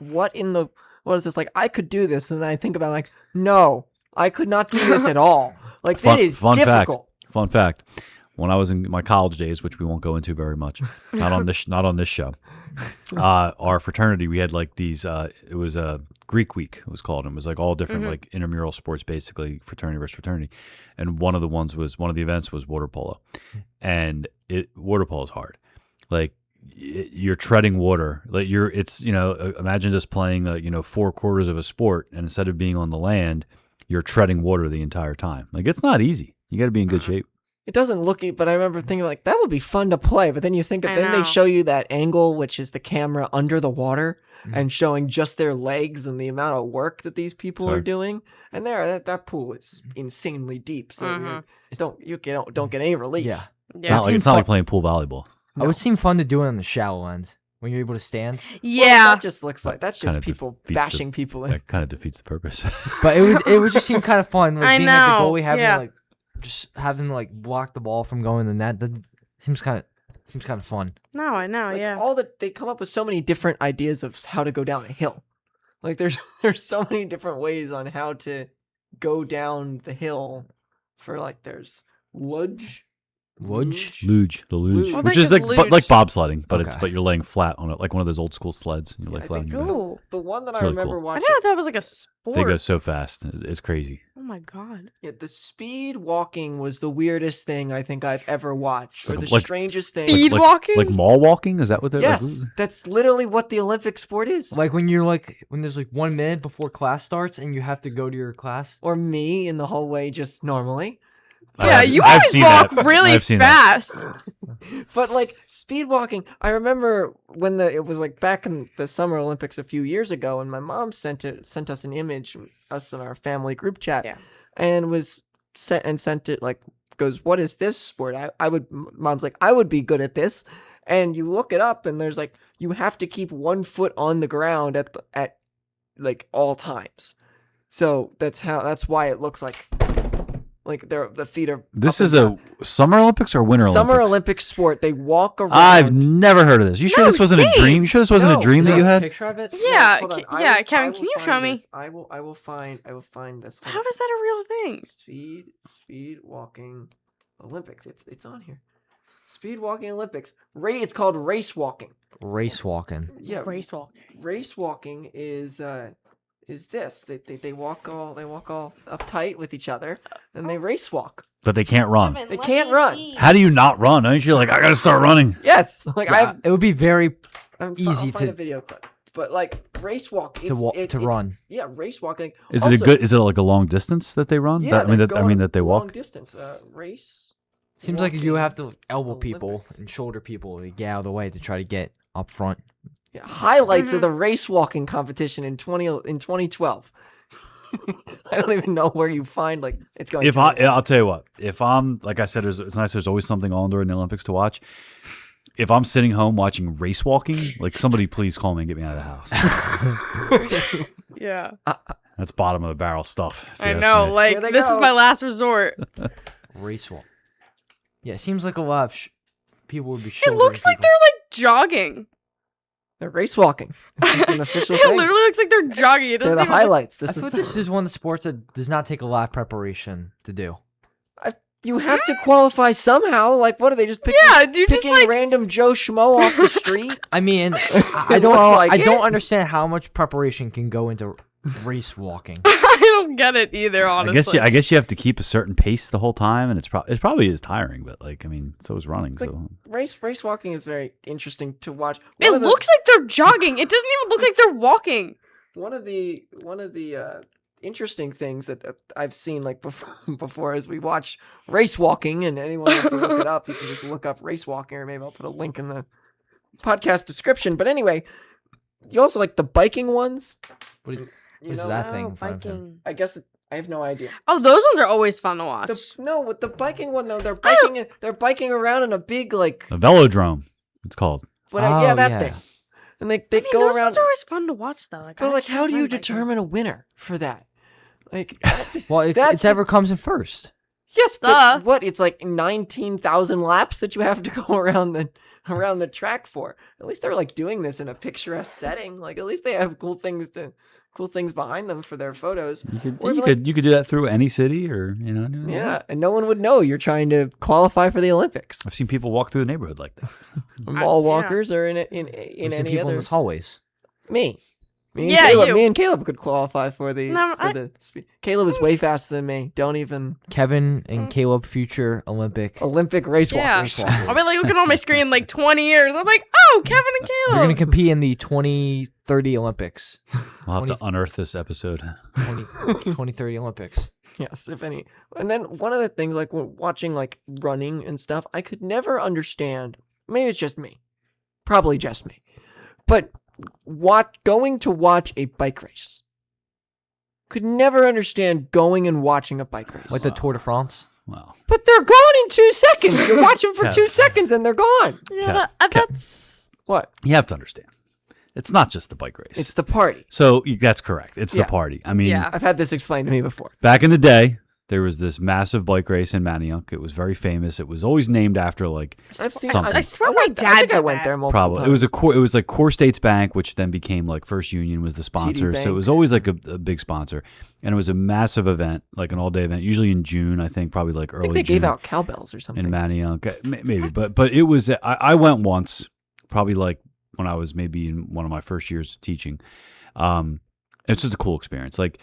Speaker 2: what is this? Like, I could do this, and then I think about like, no, I could not do this at all. Like, it is difficult.
Speaker 3: Fun fact. When I was in my college days, which we won't go into very much, not on this show, our fraternity, we had like these. It was a Greek week. It was called. And it was like all different like intramural sports, basically fraternity versus fraternity. And one of the events was water polo, and water polo is hard. Like you're treading water. Like imagine just playing 4/4 of a sport, and instead of being on the land, you're treading water the entire time. Like it's not easy. You got to be in good shape.
Speaker 2: It doesn't look it, but I remember thinking like that would be fun to play. But then you think
Speaker 4: I
Speaker 2: then they
Speaker 4: know.
Speaker 2: show you that angle, which is the camera under the water and showing just their legs and the amount of work that these people are doing. And that pool is insanely deep, so you don't get any relief.
Speaker 5: Yeah.
Speaker 4: Yeah.
Speaker 3: It's not like playing pool volleyball.
Speaker 5: It would seem fun to do it on the shallow end when you're able to stand.
Speaker 2: Well,
Speaker 4: Yeah.
Speaker 2: that just looks like that's just
Speaker 3: Kinda
Speaker 2: people
Speaker 3: defeats
Speaker 2: bashing people in.
Speaker 3: That kind of defeats the purpose.
Speaker 5: But it would just seem kind of fun. Like
Speaker 4: I
Speaker 5: being like the
Speaker 4: know,
Speaker 5: goalie having
Speaker 4: yeah.
Speaker 5: like just having to like block the ball from going in the net. That seems kind of fun.
Speaker 4: No, I know.
Speaker 2: Like
Speaker 4: Yeah.
Speaker 2: they come up with so many different ideas of how to go down a hill. Like there's so many different ways on how to go down the hill. For like there's luge.
Speaker 5: Luge?
Speaker 3: Luge, the luge,
Speaker 4: Well,
Speaker 3: which
Speaker 4: they
Speaker 3: is
Speaker 4: could
Speaker 3: like
Speaker 4: luge.
Speaker 3: bobsledding, but
Speaker 5: Okay.
Speaker 3: but you're laying flat on it, like one of those old school sleds. You lay
Speaker 2: I
Speaker 3: flat on
Speaker 2: think
Speaker 3: your back.
Speaker 4: Ooh.
Speaker 2: the one that
Speaker 3: It's
Speaker 2: I
Speaker 3: really
Speaker 2: remember
Speaker 3: cool.
Speaker 4: I
Speaker 2: watching.
Speaker 4: didn't know that was like a sport.
Speaker 3: They go so fast. It's crazy.
Speaker 4: Oh my god.
Speaker 2: Yeah, the speed walking was the weirdest thing I think I've ever watched, or the
Speaker 3: Like
Speaker 2: strangest thing.
Speaker 4: Speed walking?
Speaker 3: like mall walking. Is that what they're?
Speaker 2: Yes, that's literally what the Olympic sport is.
Speaker 5: Like when there's like 1 minute before class starts and you have to go to your class.
Speaker 2: Or me in the hallway just normally.
Speaker 4: Yeah, you
Speaker 3: I've
Speaker 4: always
Speaker 3: seen
Speaker 4: walk
Speaker 3: that.
Speaker 4: really
Speaker 3: I've seen that.
Speaker 4: fast.
Speaker 2: But like speed walking, I remember when it was like back in the Summer Olympics a few years ago, and my mom sent us an image, us in our family group chat,
Speaker 4: Yeah.
Speaker 2: and sent it like goes, "What is this sport?" Mom's like, "I would be good at this," and you look it up, and there's like you have to keep 1 foot on the ground at like all times, so that's why it looks like the feet are.
Speaker 3: This
Speaker 2: up
Speaker 3: is
Speaker 2: and down.
Speaker 3: a Summer Olympics or Winter
Speaker 2: Summer
Speaker 3: Olympics?
Speaker 2: Olympic sport. They walk around.
Speaker 3: I've never heard of this. You sure
Speaker 4: No,
Speaker 3: this wasn't a
Speaker 4: same.
Speaker 3: dream? You sure this wasn't
Speaker 2: No.
Speaker 3: a dream
Speaker 5: Is
Speaker 3: that
Speaker 5: there
Speaker 3: you
Speaker 5: a
Speaker 3: had?
Speaker 5: picture of it?
Speaker 4: Yeah,
Speaker 2: Hold on,
Speaker 4: yeah,
Speaker 2: I
Speaker 4: Kevin,
Speaker 2: will
Speaker 4: can you
Speaker 2: find
Speaker 4: show me?
Speaker 2: this. I will find this. Hold
Speaker 4: How
Speaker 2: on.
Speaker 4: is that a real thing?
Speaker 2: Speed walking Olympics. It's on here. Speed walking Olympics. It's called race walking.
Speaker 5: Race walking.
Speaker 2: Yeah,
Speaker 4: Race walking.
Speaker 2: race walking is this. They walk all uptight with each other, and they race walk.
Speaker 3: But they can't run.
Speaker 2: They can't run.
Speaker 3: How do you not run? Aren't you like I gotta start running?
Speaker 2: Yes, like
Speaker 5: It would be very
Speaker 2: I'll
Speaker 5: easy
Speaker 2: find
Speaker 5: to-
Speaker 2: a video clip. But like race walk
Speaker 5: to run.
Speaker 2: Yeah, race walking.
Speaker 3: Is
Speaker 2: Also-
Speaker 3: it a good? Is it like a long distance that they run?
Speaker 2: Yeah,
Speaker 3: that they
Speaker 2: long
Speaker 3: walk.
Speaker 2: distance. Race.
Speaker 5: Seems like you
Speaker 2: walking
Speaker 5: have to elbow people
Speaker 2: Olympics.
Speaker 5: and shoulder people to get out of the way to try to get up front.
Speaker 2: Yeah, highlights of the race walking competition in 2012. I don't even know where you find it's going.
Speaker 3: I'll tell you what. If I'm like I said, it's nice. There's always something on during the Olympics to watch. If I'm sitting home watching race walking, like somebody please call me and get me out of the house.
Speaker 4: Yeah.
Speaker 3: That's bottom of the barrel stuff. if you
Speaker 4: I
Speaker 3: ask
Speaker 4: know.
Speaker 3: me.
Speaker 4: Like,
Speaker 2: Here they
Speaker 4: this is
Speaker 2: go.
Speaker 4: my last resort.
Speaker 5: Race walk. Yeah, it seems like a lot of people would be
Speaker 4: It
Speaker 5: shouldering
Speaker 4: looks like
Speaker 5: people.
Speaker 4: they're like jogging.
Speaker 2: They're race walking. It's an official
Speaker 4: It
Speaker 2: thing.
Speaker 4: literally looks like they're jogging. It
Speaker 2: They're
Speaker 4: doesn't
Speaker 2: the
Speaker 4: even
Speaker 2: highlights.
Speaker 5: I
Speaker 2: This
Speaker 5: feel
Speaker 2: is
Speaker 5: like this is one of the sports that does not take a lot of preparation to do.
Speaker 2: you have to qualify somehow. Like, what are they just picking?
Speaker 4: Yeah, dude, just
Speaker 2: picking
Speaker 4: like
Speaker 2: random Joe Schmo off the street.
Speaker 5: I mean,
Speaker 2: It looks like
Speaker 5: I don't
Speaker 2: it.
Speaker 5: understand how much preparation can go into race walking.
Speaker 4: I don't get it either. Honestly,
Speaker 3: I guess you have to keep a certain pace the whole time, and it probably is tiring. But like, I mean, so is running.
Speaker 2: Like,
Speaker 3: So
Speaker 2: race walking is very interesting to watch.
Speaker 4: it looks like they're jogging. It doesn't even look like they're walking.
Speaker 2: One of the interesting things that I've seen like before as we watch race walking, and anyone wants to look it up, you can just look up race walking, or maybe I'll put a link in the podcast description. But anyway, you also like the biking ones.
Speaker 5: What
Speaker 2: You
Speaker 5: is
Speaker 2: know,
Speaker 5: that thing in front of him?
Speaker 4: Biking.
Speaker 2: I guess I have no idea.
Speaker 4: Oh, those ones are always fun to watch.
Speaker 2: With the biking one though, they're biking around in a big like
Speaker 3: a velodrome, it's called.
Speaker 2: yeah,
Speaker 5: Oh,
Speaker 2: that
Speaker 5: yeah.
Speaker 2: thing. And they
Speaker 4: I mean,
Speaker 2: go
Speaker 4: those
Speaker 2: around.
Speaker 4: ones are always fun to watch, though. Like,
Speaker 2: But
Speaker 4: I
Speaker 2: like,
Speaker 4: actually
Speaker 2: how do you
Speaker 4: like biking.
Speaker 2: determine a winner for that? Like,
Speaker 5: Well,
Speaker 2: That's
Speaker 5: it's ever comes in first.
Speaker 2: yes, but
Speaker 4: Duh.
Speaker 2: what? It's like 19,000 laps that you have to go around the track for. At least they're like doing this in a picturesque setting. Like, at least they have cool things behind them for their photos. Or
Speaker 3: You
Speaker 2: like-
Speaker 3: could do that through any city, or
Speaker 2: Yeah, and no one would know you're trying to qualify for the Olympics.
Speaker 3: I've seen people walk through the neighborhood like that.
Speaker 2: Mall
Speaker 4: yeah.
Speaker 2: walkers or in
Speaker 5: We've
Speaker 2: any
Speaker 5: seen people
Speaker 2: other.
Speaker 5: in the hallways.
Speaker 2: Me.
Speaker 4: Yeah, you.
Speaker 2: Me and Caleb could qualify for the.
Speaker 4: No,
Speaker 2: for the speed. Caleb is way faster than me. Don't even
Speaker 5: Kevin and Caleb, future Olympic.
Speaker 2: Olympic race
Speaker 4: Yeah.
Speaker 2: walkers.
Speaker 4: I'll be like looking on my screen in like 20 years. I'm like, oh, Kevin and
Speaker 5: They're going to
Speaker 4: Caleb.
Speaker 5: compete in the 2030 Olympics.
Speaker 3: We'll have to unearth this episode.
Speaker 5: 2030 Olympics.
Speaker 2: Yes, if any. And then one of the things, like when watching like running and stuff, I could never understand. Maybe it's just me, probably just me, but going to watch a bike race. Could never understand going and watching a bike race.
Speaker 5: Like the Tour de France.
Speaker 3: Wow.
Speaker 2: But they're gone in 2 seconds. You're watching for
Speaker 3: Yeah.
Speaker 2: 2 seconds and they're gone.
Speaker 4: Yeah, that's.
Speaker 2: What?
Speaker 3: You have to understand, it's not just the bike race.
Speaker 2: It's the party.
Speaker 3: So that's correct. It's
Speaker 2: Yeah.
Speaker 3: the party. I mean,
Speaker 4: Yeah.
Speaker 2: I've had this explained to me before.
Speaker 3: back in the day, there was this massive bike race in Manioc. It was very famous. It was always named after like
Speaker 2: I've seen.
Speaker 3: Something.
Speaker 4: I swear my
Speaker 2: I
Speaker 4: dad
Speaker 2: think I
Speaker 4: did
Speaker 2: went
Speaker 4: that.
Speaker 2: there multiple
Speaker 3: probably
Speaker 2: times.
Speaker 3: it was like Core States Bank, which then became like First Union was the sponsor. So it
Speaker 2: Bank.
Speaker 3: was always like a big sponsor, and it was a massive event, like an all day event, usually in June. I think probably like
Speaker 2: I
Speaker 3: early
Speaker 2: think they
Speaker 3: June
Speaker 2: gave out cowbells or something.
Speaker 3: in Manioc, maybe. But it was I went once, probably like when I was maybe in one of my first years of teaching. It's just a cool experience. Like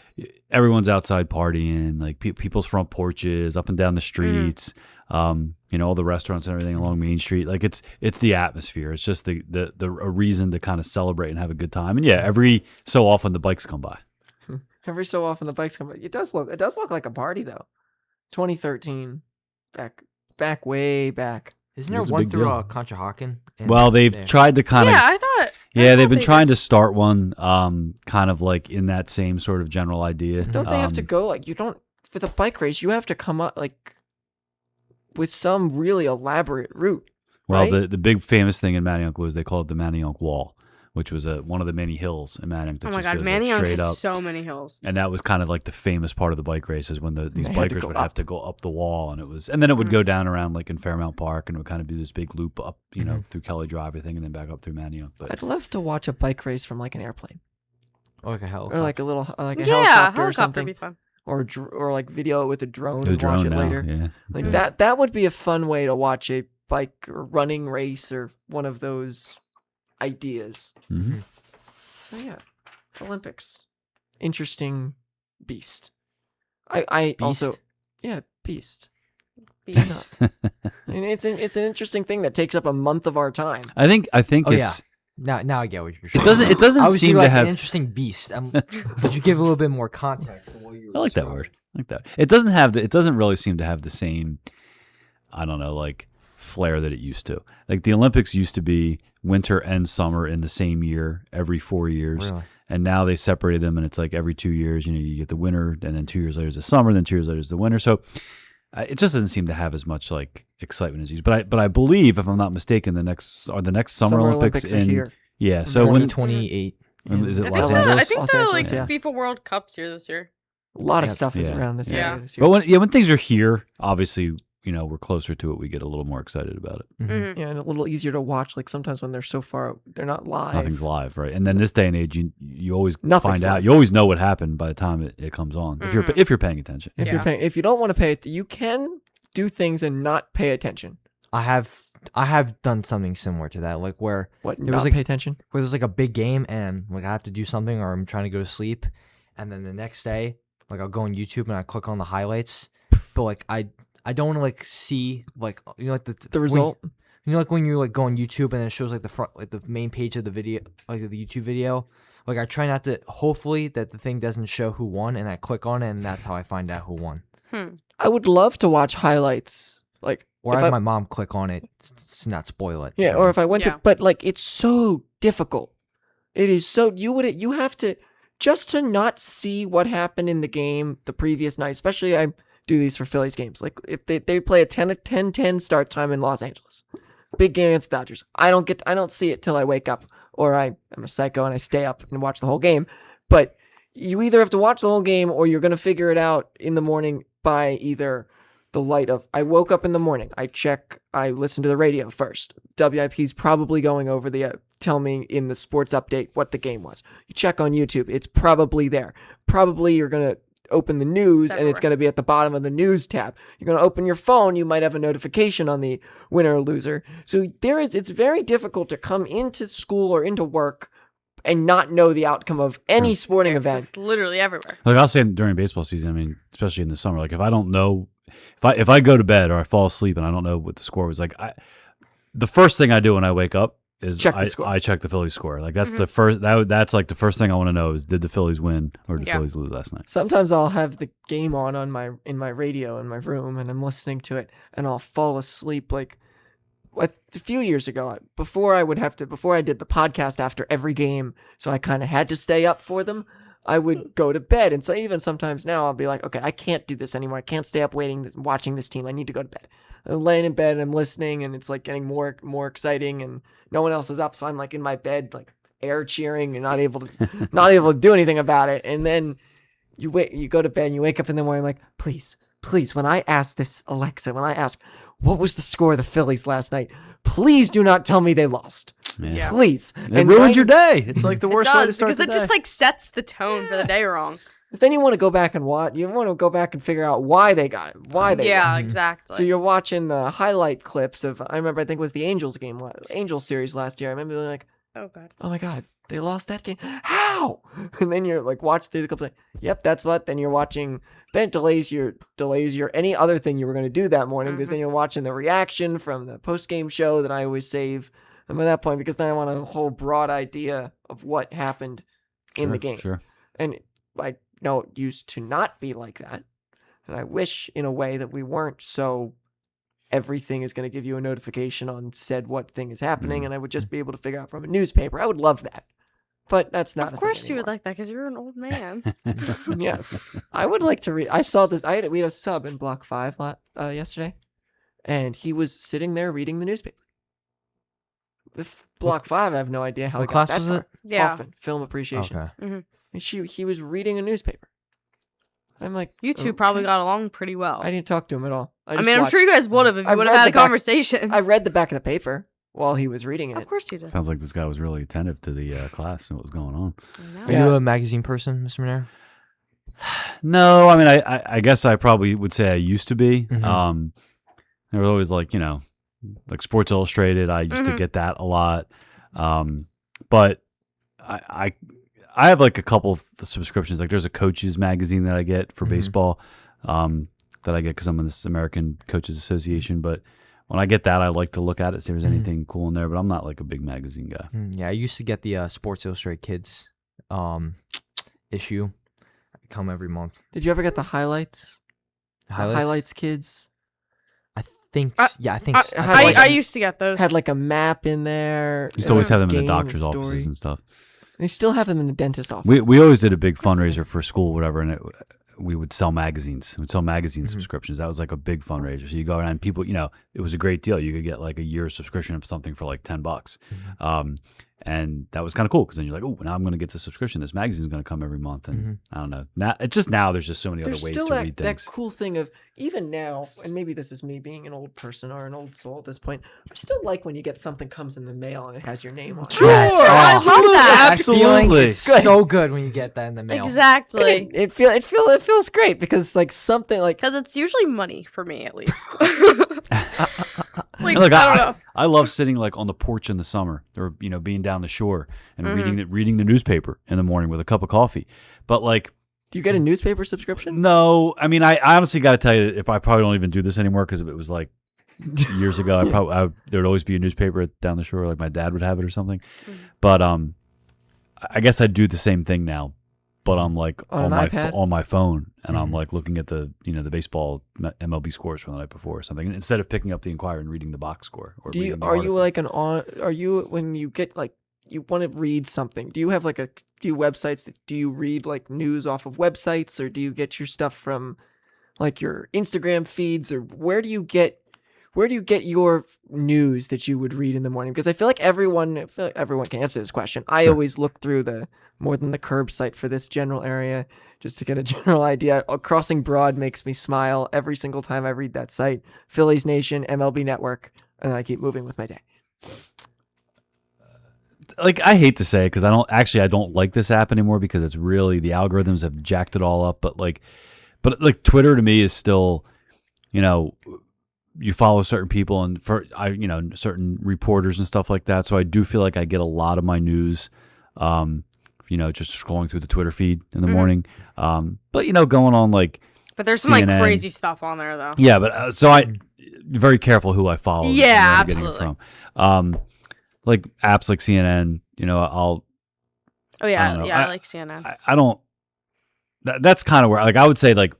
Speaker 3: everyone's outside partying, like people's front porches, up and down the streets. All the restaurants and everything along Main Street. Like it's the atmosphere. It's just a reason to kind of celebrate and have a good time. And yeah, every so often the bikes come by.
Speaker 2: Every so often the bikes come. It does look like a party though. 2013, back way back.
Speaker 5: Isn't
Speaker 3: It
Speaker 5: there
Speaker 3: was a
Speaker 5: one
Speaker 3: big
Speaker 5: through
Speaker 3: deal.
Speaker 5: Conshohocken?
Speaker 3: Well, they've tried to kind of
Speaker 4: Yeah, I thought.
Speaker 3: yeah, they've been
Speaker 4: they
Speaker 3: trying
Speaker 4: did.
Speaker 3: to start one, kind of like in that same sort of general idea.
Speaker 2: Don't they have to go like you don't for the bike race? You have to come up like with some really elaborate route.
Speaker 3: Well,
Speaker 2: right?
Speaker 3: the big famous thing in Manioc was they called it the Manioc Wall, which was one of the many hills in Manioc that
Speaker 4: Oh my
Speaker 3: just
Speaker 4: god,
Speaker 3: goes like,
Speaker 4: Manioc
Speaker 3: straight
Speaker 4: has
Speaker 3: up.
Speaker 4: so many hills.
Speaker 3: And that was kind of like the famous part of the bike race is when these
Speaker 2: They had to
Speaker 3: bikers
Speaker 2: go
Speaker 3: would
Speaker 2: up.
Speaker 3: have to go up the wall, and then it would go down around like in Fairmount Park, and it would kind of do this big loop up, through Kelly Drive, I think, and then back up through Manioc. But
Speaker 2: I'd love to watch a bike race from like an airplane
Speaker 5: Or like a helicopter.
Speaker 2: or like a little like a
Speaker 4: Yeah,
Speaker 2: helicopter or
Speaker 4: helicopter
Speaker 2: something,
Speaker 4: would be fun.
Speaker 2: or like video it with a drone
Speaker 3: the
Speaker 2: and watch
Speaker 3: drone
Speaker 2: it
Speaker 3: now,
Speaker 2: later.
Speaker 3: yeah.
Speaker 2: Like that would be a fun way to watch a bike or running race or one of those ideas.
Speaker 3: Mhm.
Speaker 2: So yeah, Olympics, interesting beast. I also beast.
Speaker 4: Beast.
Speaker 2: And it's an interesting thing that takes up a month of our time.
Speaker 3: I think
Speaker 5: Oh, yeah.
Speaker 3: it's
Speaker 5: Now I get what you're
Speaker 3: it
Speaker 5: saying.
Speaker 3: doesn't
Speaker 5: I was
Speaker 3: seem
Speaker 5: like
Speaker 3: to have.
Speaker 5: an interesting beast. Could you give a little bit more context to what you were
Speaker 3: I like that
Speaker 5: describing?
Speaker 3: word. I like that. It doesn't really seem to have the same, I don't know, like flair that it used to. Like the Olympics used to be winter and summer in the same year every 4 years.
Speaker 5: Really?
Speaker 3: And now they separated them and it's like every 2 years, you get the winter and then 2 years later is the summer, then 2 years later is the winter. So it just doesn't seem to have as much like excitement as it used. But I believe, if I'm not mistaken, the next Summer Olympics
Speaker 2: are
Speaker 3: in
Speaker 2: here.
Speaker 3: yeah. So when
Speaker 5: 2028.
Speaker 3: is it
Speaker 4: I
Speaker 3: Los
Speaker 4: think,
Speaker 3: Angeles?
Speaker 4: I think
Speaker 2: Los
Speaker 4: the
Speaker 2: Angeles,
Speaker 4: like
Speaker 2: yeah.
Speaker 4: FIFA World Cup's here this year.
Speaker 2: A lot of
Speaker 5: Yeah,
Speaker 2: stuff is
Speaker 3: yeah.
Speaker 2: around this
Speaker 4: Yeah.
Speaker 2: area this year.
Speaker 3: But when things are here, obviously, we're closer to it. We get a little more excited about it.
Speaker 4: Mhm.
Speaker 2: Yeah, and a little easier to watch. Like sometimes when they're so far, they're not live.
Speaker 3: Nothing's live, right? And then this day and age, you always
Speaker 2: Nothing's
Speaker 3: find out.
Speaker 2: live.
Speaker 3: You always know what happened by the time it comes on. If you're paying attention.
Speaker 2: If you're
Speaker 4: Yeah.
Speaker 2: paying, if you don't want to pay it, you can do things and not pay attention.
Speaker 5: I have done something similar to that, like where
Speaker 2: What?
Speaker 5: There
Speaker 2: Not
Speaker 5: was, like-
Speaker 2: pay attention.
Speaker 5: there's like a big game and like I have to do something or I'm trying to go to sleep, and then the next day like I'll go on YouTube and I click on the highlights, but like I don't want to like see like like
Speaker 2: The result.
Speaker 5: like when you like go on YouTube and it shows like the front, like the main page of the video, like the YouTube video. Like I try not to. Hopefully that the thing doesn't show who won, and I click on it, and that's how I find out who won.
Speaker 2: I would love to watch highlights, like
Speaker 5: Or
Speaker 2: if
Speaker 5: I have my mom click on it to not spoil it.
Speaker 2: yeah, or if I went
Speaker 4: Yeah.
Speaker 2: to, but like it's so difficult. It is so you have to just to not see what happened in the game the previous night. Especially I do these for Phillies games. Like if they play a 10 start time in Los Angeles, big game against the Dodgers. I don't see it till I wake up, or I'm a psycho and I stay up and watch the whole game. But you either have to watch the whole game or you're gonna figure it out in the morning by either the light of I woke up in the morning, I listen to the radio first. WIP's probably going over the tell me in the sports update what the game was. You check on YouTube, it's probably there. Probably you're gonna open the news and it's
Speaker 4: Everywhere.
Speaker 2: going to be at the bottom of the news tab. You're going to open your phone, you might have a notification on the winner or loser. So it's very difficult to come into school or into work and not know the outcome of any sporting
Speaker 4: Yeah, 'cause
Speaker 2: event.
Speaker 4: it's literally everywhere.
Speaker 3: Like I'll say during baseball season, I mean, especially in the summer, like if I don't know, if I go to bed or I fall asleep and I don't know what the score was, like the first thing I do when I wake up is
Speaker 2: Check the score.
Speaker 3: I check the Phillies score. Like that's the first that's like the first thing I want to know is did the Phillies win or did the
Speaker 4: Yeah.
Speaker 3: Phillies lose last night?
Speaker 2: Sometimes I'll have the game on in my radio in my room and I'm listening to it and I'll fall asleep like a few years ago before I did the podcast after every game, so I kind of had to stay up for them. I would go to bed, and so even sometimes now I'll be like, okay, I can't do this anymore. I can't stay up watching this team. I need to go to bed. I'm laying in bed, I'm listening, and it's like getting more exciting, and no one else is up, so I'm like in my bed, like air cheering, and not able to do anything about it. And then you go to bed, and you wake up in the morning, like, please, when I ask this Alexa, what was the score of the Phillies last night, please do not tell me they lost.
Speaker 3: Yeah.
Speaker 2: Please.
Speaker 3: It ruins your day. It's like the
Speaker 4: It
Speaker 3: worst way to
Speaker 4: does,
Speaker 3: start
Speaker 4: because
Speaker 3: the
Speaker 4: it
Speaker 3: day.
Speaker 4: just like sets the tone for the day wrong.
Speaker 2: Because then you want to go back and watch. You want to go back and figure out why they got it. Why they
Speaker 4: Yeah,
Speaker 2: lost.
Speaker 4: exactly.
Speaker 2: So you're watching the highlight clips of. I remember. I think it was the Angels game, Angels series last year. I remember being like,
Speaker 4: Oh god.
Speaker 2: "Oh my god, they lost that game. How?" And then you're like, watch through the clips. Like, yep, that's what. Then you're watching. Then it delays your any other thing you were going to do that morning because then you're watching the reaction from the post game show that I always save. I'm at that point because then I want a whole broad idea of what happened in the game.
Speaker 3: Sure.
Speaker 2: And I know it used to not be like that. And I wish in a way that we weren't so everything is going to give you a notification on said what thing is happening. And I would just be able to figure out from a newspaper. I would love that. But that's not
Speaker 4: Of course you would like that because you're an old man.
Speaker 2: Yes. I would like to read. I saw this. We had a sub in Block 5 yesterday. And he was sitting there reading the newspaper. With Block 5, I have no idea how
Speaker 5: What
Speaker 2: he got
Speaker 5: class
Speaker 2: that
Speaker 5: was
Speaker 2: far.
Speaker 5: it?
Speaker 4: Yeah.
Speaker 2: Often. Film appreciation.
Speaker 5: Okay.
Speaker 2: And he was reading a newspaper. I'm like,
Speaker 4: You two
Speaker 2: okay.
Speaker 4: probably got along pretty well.
Speaker 2: I didn't talk to him at all.
Speaker 4: I
Speaker 2: just
Speaker 4: mean, I'm
Speaker 2: watched.
Speaker 4: sure you guys would have if you
Speaker 2: I've
Speaker 4: would have
Speaker 2: read
Speaker 4: had a
Speaker 2: the back-
Speaker 4: conversation.
Speaker 2: I read the back of the paper while he was reading it.
Speaker 4: Of course you did.
Speaker 3: Sounds like this guy was really attentive to the class and what was going on.
Speaker 4: I know.
Speaker 5: Are
Speaker 2: Yeah.
Speaker 5: you a magazine person, Mr. Manero?
Speaker 3: No, I mean, I guess I probably would say I used to be.
Speaker 5: Mhm.
Speaker 3: There was always like, like Sports Illustrated. I used to get that a lot. But I have like a couple of subscriptions. Like there's a coaches magazine that I get for baseball that I get because I'm in this American Coaches Association. But when I get that, I like to look at it, see if there's anything cool in there. But I'm not like a big magazine guy.
Speaker 5: Yeah, I used to get the Sports Illustrated Kids issue. Come every month.
Speaker 2: Did you ever get the highlights?
Speaker 5: Highlights?
Speaker 2: The highlights kids
Speaker 5: I think. Yeah, I think.
Speaker 2: I-
Speaker 5: so.
Speaker 2: I-
Speaker 5: think
Speaker 2: like
Speaker 4: I
Speaker 2: a-
Speaker 4: used to get those.
Speaker 2: had like a map in there.
Speaker 3: Used to always have them in the
Speaker 2: game,
Speaker 3: doctor's
Speaker 2: a story.
Speaker 3: offices and stuff.
Speaker 2: They still have them in the dentist office.
Speaker 3: We always did a big fundraiser for school, whatever, and we would sell magazines. We'd sell magazine subscriptions. That was like a big fundraiser. So you go around, and people, it was a great deal. You could get like a year's subscription of something for like $10. And that was kind of cool because then you're like, oh, now I'm going to get the subscription. This magazine's going to come every month. And I don't know. Now there's just so many
Speaker 2: There's
Speaker 3: other ways
Speaker 2: still
Speaker 3: to
Speaker 2: that,
Speaker 3: read
Speaker 2: that
Speaker 3: things.
Speaker 2: cool thing of even now, and maybe this is me being an old person or an old soul at this point. I still like when you get something comes in the mail and it has your name on it.
Speaker 5: Yes.
Speaker 4: I love that.
Speaker 5: That feeling
Speaker 3: Absolutely.
Speaker 5: is so good when you get that in the mail.
Speaker 4: Exactly.
Speaker 2: It feels great because like something like
Speaker 4: Because it's usually money for me, at least. Like,
Speaker 3: And look,
Speaker 4: I don't know.
Speaker 3: I love sitting like on the porch in the summer or, being down the shore and reading the newspaper in the morning with a cup of coffee. But like,
Speaker 2: Do you get a newspaper subscription?
Speaker 3: No, I mean, I honestly got to tell you, if I probably don't even do this anymore because if it was like years ago, there would always be a newspaper down the shore, like my dad would have it or something. But I guess I do the same thing now, but I'm like on my phone, and I'm like looking at the the baseball MLB scores from the night before or something, instead of picking up the Inquirer and reading the box score. Or
Speaker 2: are you when you get like you want to read something? Do you have like a few websites do you read like news off of websites, or do you get your stuff from like your Instagram feeds, or where do you get your news that you would read in the morning? Because I feel like everyone can answer this question. I always look through the More Than the Curb site for this general area just to get a general idea. Crossing Broad makes me smile every single time I read that site. Phillies Nation, MLB Network, and I keep moving with my day.
Speaker 3: Like, I hate to say it because I don't like this app anymore because it's really, the algorithms have jacked it all up. But Twitter to me is still, you follow certain people and certain reporters and stuff like that. So I do feel like I get a lot of my news, just scrolling through the Twitter feed in the morning. But going on like,
Speaker 4: but there's some
Speaker 3: CNN,
Speaker 4: like crazy stuff on there though.
Speaker 3: Yeah, but so very careful who I follow.
Speaker 4: Yeah,
Speaker 3: and where I'm
Speaker 4: absolutely.
Speaker 3: getting it from. Like apps like CNN, I'll.
Speaker 4: Oh yeah, I like CNN.
Speaker 3: I don't. That's kind of where, like, I would say, like,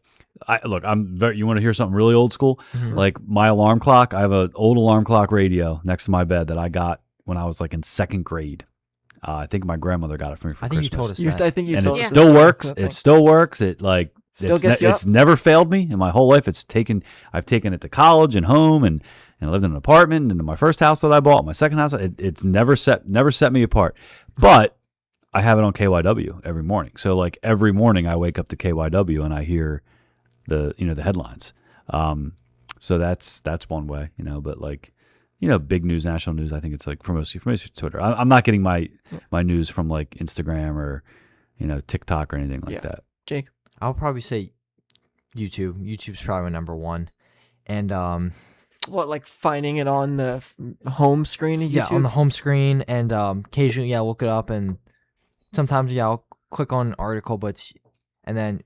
Speaker 3: you want to hear something really old school?
Speaker 2: Mm-hmm.
Speaker 3: Like my alarm clock, I have an old alarm clock radio next to my bed that I got when I was like in second grade. I think my grandmother got it for me for Christmas.
Speaker 5: You told us that.
Speaker 2: I think you
Speaker 3: and
Speaker 2: told
Speaker 3: it
Speaker 2: us.
Speaker 3: still works. It still works. It like
Speaker 2: Still gets you up?
Speaker 3: it's never failed me in my whole life. I've taken it to college and home and I lived in an apartment and in my first house that I bought, my second house. It's never set me apart. But I have it on KYW every morning. So like every morning I wake up to KYW and I hear the headlines. So that's one way, but like, big news, national news, I think it's like for most Twitter. I'm not getting my news from like Instagram or, TikTok or anything like that.
Speaker 2: Jake?
Speaker 5: I'll probably say YouTube. YouTube's probably my number one. And
Speaker 2: What, like finding it on the home screen of YouTube?
Speaker 5: yeah, on the home screen, and occasionally, look it up, and sometimes, I'll click on an article, and then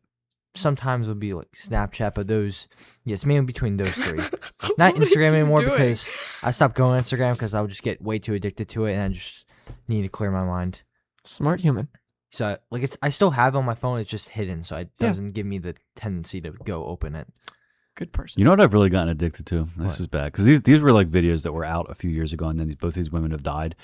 Speaker 5: sometimes it'll be like Snapchat, but it's mainly between those three. Not Instagram anymore because I stopped going on Instagram because I would just get way too addicted to it, and I just need to clear my mind.
Speaker 2: Smart human.
Speaker 5: So I still have it on my phone. It's just hidden, so it doesn't give me the tendency to go open it.
Speaker 2: Good person.
Speaker 3: You know what I've really gotten addicted to? This
Speaker 5: What?
Speaker 3: is bad because these were like videos that were out a few years ago, and then both these women have died,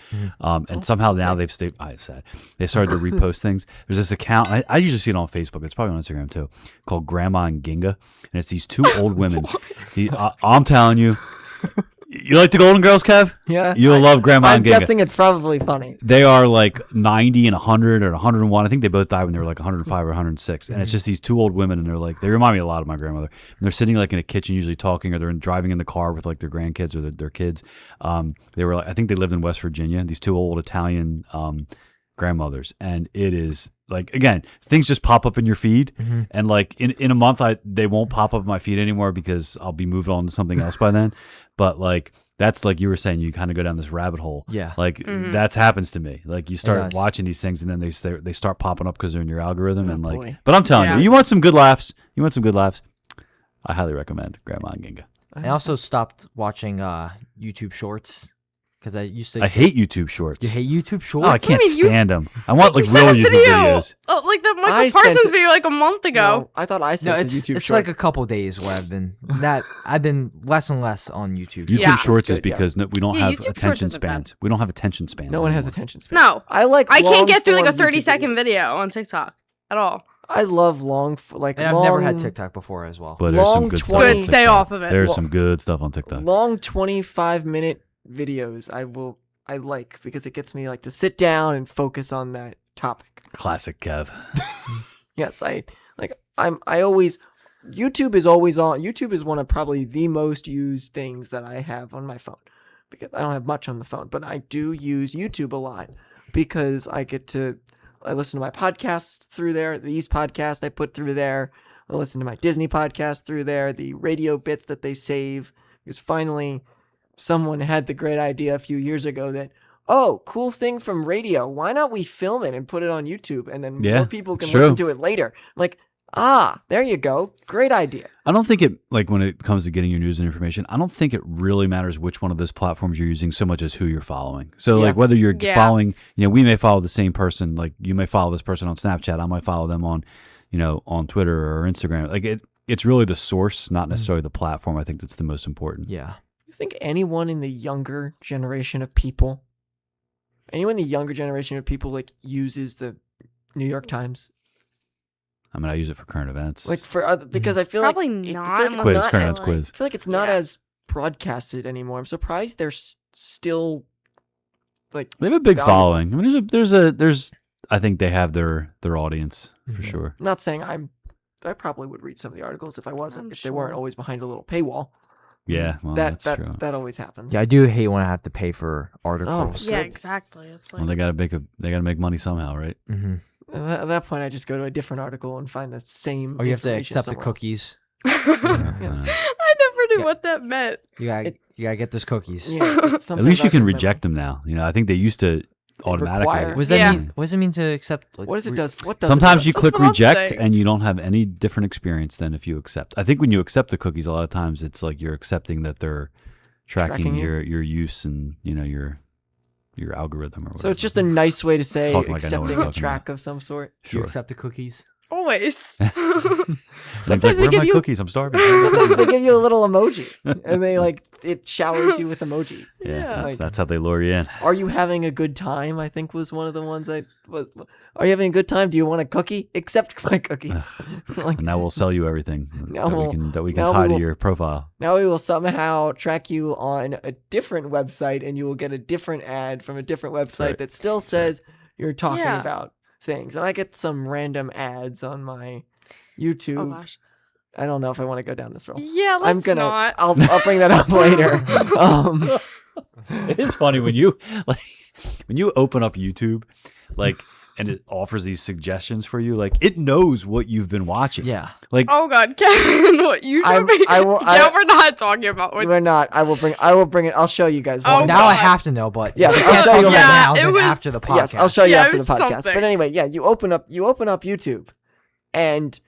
Speaker 3: and somehow now they've stayed. Sad. They started to repost things. There's this account. I usually see it on Facebook. It's probably on Instagram too, called Grandma and Ginga, and it's these two old women. I'm telling you. You like the Golden Girls, Kev?
Speaker 2: Yeah.
Speaker 3: You'll love Grandma
Speaker 2: I'm
Speaker 3: and Ginga.
Speaker 2: guessing it's probably funny.
Speaker 3: They are like 90 and 100 or 101. I think they both died when they were like 105 or 106. And it's just these two old women, and they remind me a lot of my grandmother. And they're sitting like in a kitchen, usually talking, or they're driving in the car with like their grandkids or their kids. They were like, I think they lived in West Virginia. These two old Italian grandmothers, and it is like, again, things just pop up in your feed, and like in a month, they won't pop up in my feed anymore because I'll be moved on to something else by then. But like, that's like you were saying, you kind of go down this rabbit hole.
Speaker 5: Yeah.
Speaker 3: Like that happens to me. Like you start
Speaker 5: does.
Speaker 3: watching these things, and then they start popping up because they're in your algorithm, and like.
Speaker 2: boy.
Speaker 3: But I'm telling you, you want some good laughs. I highly recommend Grandma and Ginga.
Speaker 5: I also stopped watching YouTube Shorts because I used to.
Speaker 3: I hate YouTube Shorts.
Speaker 5: You hate YouTube Shorts?
Speaker 3: Oh, I can't
Speaker 4: mean, you-
Speaker 3: stand them. I want like
Speaker 4: You sent
Speaker 3: real
Speaker 4: a
Speaker 3: YouTube
Speaker 4: video.
Speaker 3: videos.
Speaker 4: Oh, like the
Speaker 2: I
Speaker 4: Michael
Speaker 2: sent
Speaker 4: Parsons
Speaker 2: it-
Speaker 4: video like a month ago.
Speaker 2: No, I thought I
Speaker 5: No,
Speaker 2: sent
Speaker 5: it's
Speaker 2: a YouTube
Speaker 5: it's
Speaker 2: short.
Speaker 5: like a couple days where I've been less and less on YouTube.
Speaker 3: YouTube
Speaker 4: Yeah.
Speaker 3: Shorts
Speaker 2: That's
Speaker 3: is
Speaker 2: good, yeah.
Speaker 3: because we don't
Speaker 4: Yeah,
Speaker 3: have
Speaker 4: YouTube Shorts
Speaker 3: attention
Speaker 4: isn't bad.
Speaker 3: spans. We don't have attention spans.
Speaker 2: No one has
Speaker 3: anymore.
Speaker 2: attention span.
Speaker 4: No.
Speaker 2: I like.
Speaker 4: I can't get through like a
Speaker 2: long-form
Speaker 4: 30-second
Speaker 2: YouTube videos.
Speaker 4: video on TikTok at all.
Speaker 2: I love long.
Speaker 5: And I've never had TikTok before as well.
Speaker 3: But there's some
Speaker 2: long
Speaker 3: good stuff.
Speaker 2: 20
Speaker 3: on
Speaker 4: Good, stay
Speaker 3: TikTok.
Speaker 4: off of it.
Speaker 3: There's
Speaker 2: Well,
Speaker 3: some good stuff on TikTok.
Speaker 2: Long 25-minute videos. I like because it gets me like to sit down and focus on that topic.
Speaker 3: Classic Kev.
Speaker 2: Yes, YouTube is always on. YouTube is one of probably the most used things that I have on my phone because I don't have much on the phone, but I do use YouTube a lot because I listen to my podcasts through there. These podcasts I put through there. I listen to my Disney podcast through there. The radio bits that they save because finally someone had the great idea a few years ago that, oh, cool thing from radio. Why not we film it and put it on YouTube and then
Speaker 3: Yeah,
Speaker 2: more people can
Speaker 3: it's true.
Speaker 2: listen to it later? I'm like, There you go. Great idea.
Speaker 3: I don't think it, like when it comes to getting your news and information, I don't think it really matters which one of those platforms you're using so much as who you're following. So like whether you're following, we may follow the same person, like you may follow this person on Snapchat, I might follow them on, on Twitter or Instagram. Like it's really the source, not necessarily the platform. I think that's the most important.
Speaker 5: Yeah.
Speaker 2: You think anyone in the younger generation of people, like uses the New York Times?
Speaker 3: I mean, I use it for current events.
Speaker 2: Like because I feel
Speaker 4: Probably
Speaker 2: like
Speaker 4: not.
Speaker 2: I feel like
Speaker 3: quiz,
Speaker 2: it's not
Speaker 3: current events quiz.
Speaker 2: I feel like it's not as broadcasted anymore. I'm surprised they're still like
Speaker 3: They have a big
Speaker 2: valuable.
Speaker 3: following. I mean, there's I think they have their audience for sure.
Speaker 2: I'm not saying I probably would read some of the articles if they weren't always behind a little paywall.
Speaker 3: Yeah, well, that's true.
Speaker 2: That always happens.
Speaker 5: Yeah, I do hate when I have to pay for articles.
Speaker 4: Yeah, exactly. It's like
Speaker 3: Well, they gotta make money somehow, right?
Speaker 5: Mm-hmm.
Speaker 2: At that point, I just go to a different article and find the same.
Speaker 5: Or you have to
Speaker 2: information
Speaker 5: accept the
Speaker 2: somewhere else.
Speaker 5: cookies.
Speaker 2: Yes.
Speaker 4: I never knew what that meant.
Speaker 5: You gotta get those cookies.
Speaker 2: Yeah, it's
Speaker 3: At
Speaker 2: something
Speaker 3: least you
Speaker 2: about
Speaker 3: can
Speaker 2: the
Speaker 3: reject them now. I think they used to automatically.
Speaker 2: require-
Speaker 5: What does that
Speaker 4: Yeah.
Speaker 5: mean? What does it mean to accept? Like,
Speaker 2: What does it does? What does
Speaker 3: Sometimes
Speaker 2: it
Speaker 3: you
Speaker 2: do?
Speaker 3: click
Speaker 4: what I'm
Speaker 3: reject
Speaker 4: saying.
Speaker 3: and you don't have any different experience than if you accept. I think when you accept the cookies, a lot of times it's like you're accepting that they're tracking
Speaker 2: Tracking you?
Speaker 3: your use and your algorithm or whatever.
Speaker 2: So it's just a nice way to say
Speaker 3: Talking like I know what I'm
Speaker 2: accepting a
Speaker 3: talking
Speaker 2: track of some sort.
Speaker 5: Do you
Speaker 3: sure.
Speaker 5: accept the cookies?
Speaker 4: Always.
Speaker 3: Like,
Speaker 2: Sometimes
Speaker 3: where
Speaker 2: they
Speaker 3: are
Speaker 2: give
Speaker 3: my
Speaker 2: you-
Speaker 3: cookies? I'm starving.
Speaker 2: Sometimes they give you a little emoji, and they it showers you with emoji.
Speaker 3: Yeah,
Speaker 2: Like-
Speaker 3: that's how they lure you in.
Speaker 2: Are you having a good time? I think was one of the ones I was. Are you having a good time? Do you want a cookie? Accept my cookies. Like
Speaker 3: And now we'll sell you everything
Speaker 2: Now
Speaker 3: that we can
Speaker 2: now
Speaker 3: tie
Speaker 2: we
Speaker 3: to
Speaker 2: will-
Speaker 3: your profile.
Speaker 2: now we will somehow track you on a different website, and you will get a different ad from a different website
Speaker 3: right.
Speaker 2: that still says you're talking
Speaker 4: Yeah.
Speaker 2: about things. And I get some random ads on my YouTube.
Speaker 4: Oh gosh.
Speaker 2: I don't know if I want to go down this road.
Speaker 4: Yeah, let's
Speaker 2: I'm gonna.
Speaker 4: not.
Speaker 2: I'll bring that up later.
Speaker 3: It is funny when you open up YouTube, and it offers these suggestions for you. Like it knows what you've been watching.
Speaker 5: Yeah.
Speaker 3: Like
Speaker 4: Oh god, Kevin, what you
Speaker 2: I'm-
Speaker 4: showed me?
Speaker 2: I will-
Speaker 4: Yeah, we're not talking about what.
Speaker 2: We're not. I will bring it. I'll show you guys.
Speaker 4: Oh,
Speaker 2: one
Speaker 5: Now I
Speaker 4: God.
Speaker 5: have to know, but
Speaker 2: Yes,
Speaker 5: we
Speaker 2: I'll
Speaker 5: can't
Speaker 2: show
Speaker 5: talk
Speaker 2: you
Speaker 5: about
Speaker 2: right
Speaker 5: it now.
Speaker 4: now. It
Speaker 5: Then
Speaker 4: was-
Speaker 5: after the podcast.
Speaker 2: Yes, I'll show you
Speaker 4: Yeah, it
Speaker 2: after the
Speaker 4: was
Speaker 2: podcast.
Speaker 4: something.
Speaker 2: But anyway, yeah, you open up YouTube, and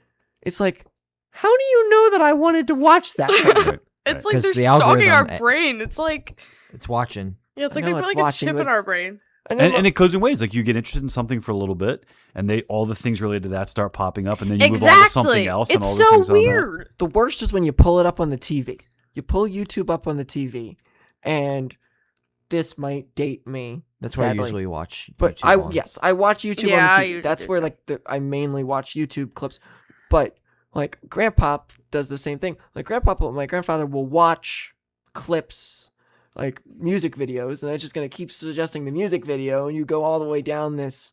Speaker 2: it's like, how do you know that I wanted to watch that? person?
Speaker 4: It's
Speaker 3: Right.
Speaker 4: like
Speaker 5: 'Cause
Speaker 4: they're
Speaker 5: the
Speaker 4: stalking our
Speaker 5: algorithm-
Speaker 4: brain. It's like
Speaker 5: It's watching.
Speaker 4: yeah, it's
Speaker 2: I
Speaker 4: like
Speaker 2: know
Speaker 4: they
Speaker 2: it's
Speaker 4: put like a
Speaker 2: watching,
Speaker 4: chip
Speaker 2: but
Speaker 4: in our
Speaker 2: it's-
Speaker 4: brain.
Speaker 3: and it goes in ways. Like you get interested in something for a little bit, and all the things related to that start popping up, and then you move on to something
Speaker 4: Exactly.
Speaker 3: else. And all
Speaker 4: It's
Speaker 3: the
Speaker 4: so
Speaker 3: things on that.
Speaker 4: weird.
Speaker 2: the worst is when you pull it up on the TV. You pull YouTube up on the TV, and this might date me.
Speaker 5: That's why I
Speaker 2: sadly.
Speaker 5: usually watch.
Speaker 2: But
Speaker 5: YouTube on.
Speaker 2: I watch YouTube
Speaker 4: Yeah,
Speaker 2: on
Speaker 4: I
Speaker 2: the TV.
Speaker 4: usually
Speaker 2: That's
Speaker 4: do
Speaker 2: where
Speaker 4: too.
Speaker 2: I mainly watch YouTube clips. But like Grandpa does the same thing. Like my grandfather will watch clips, like music videos, and it's just gonna keep suggesting the music video, and you go all the way down this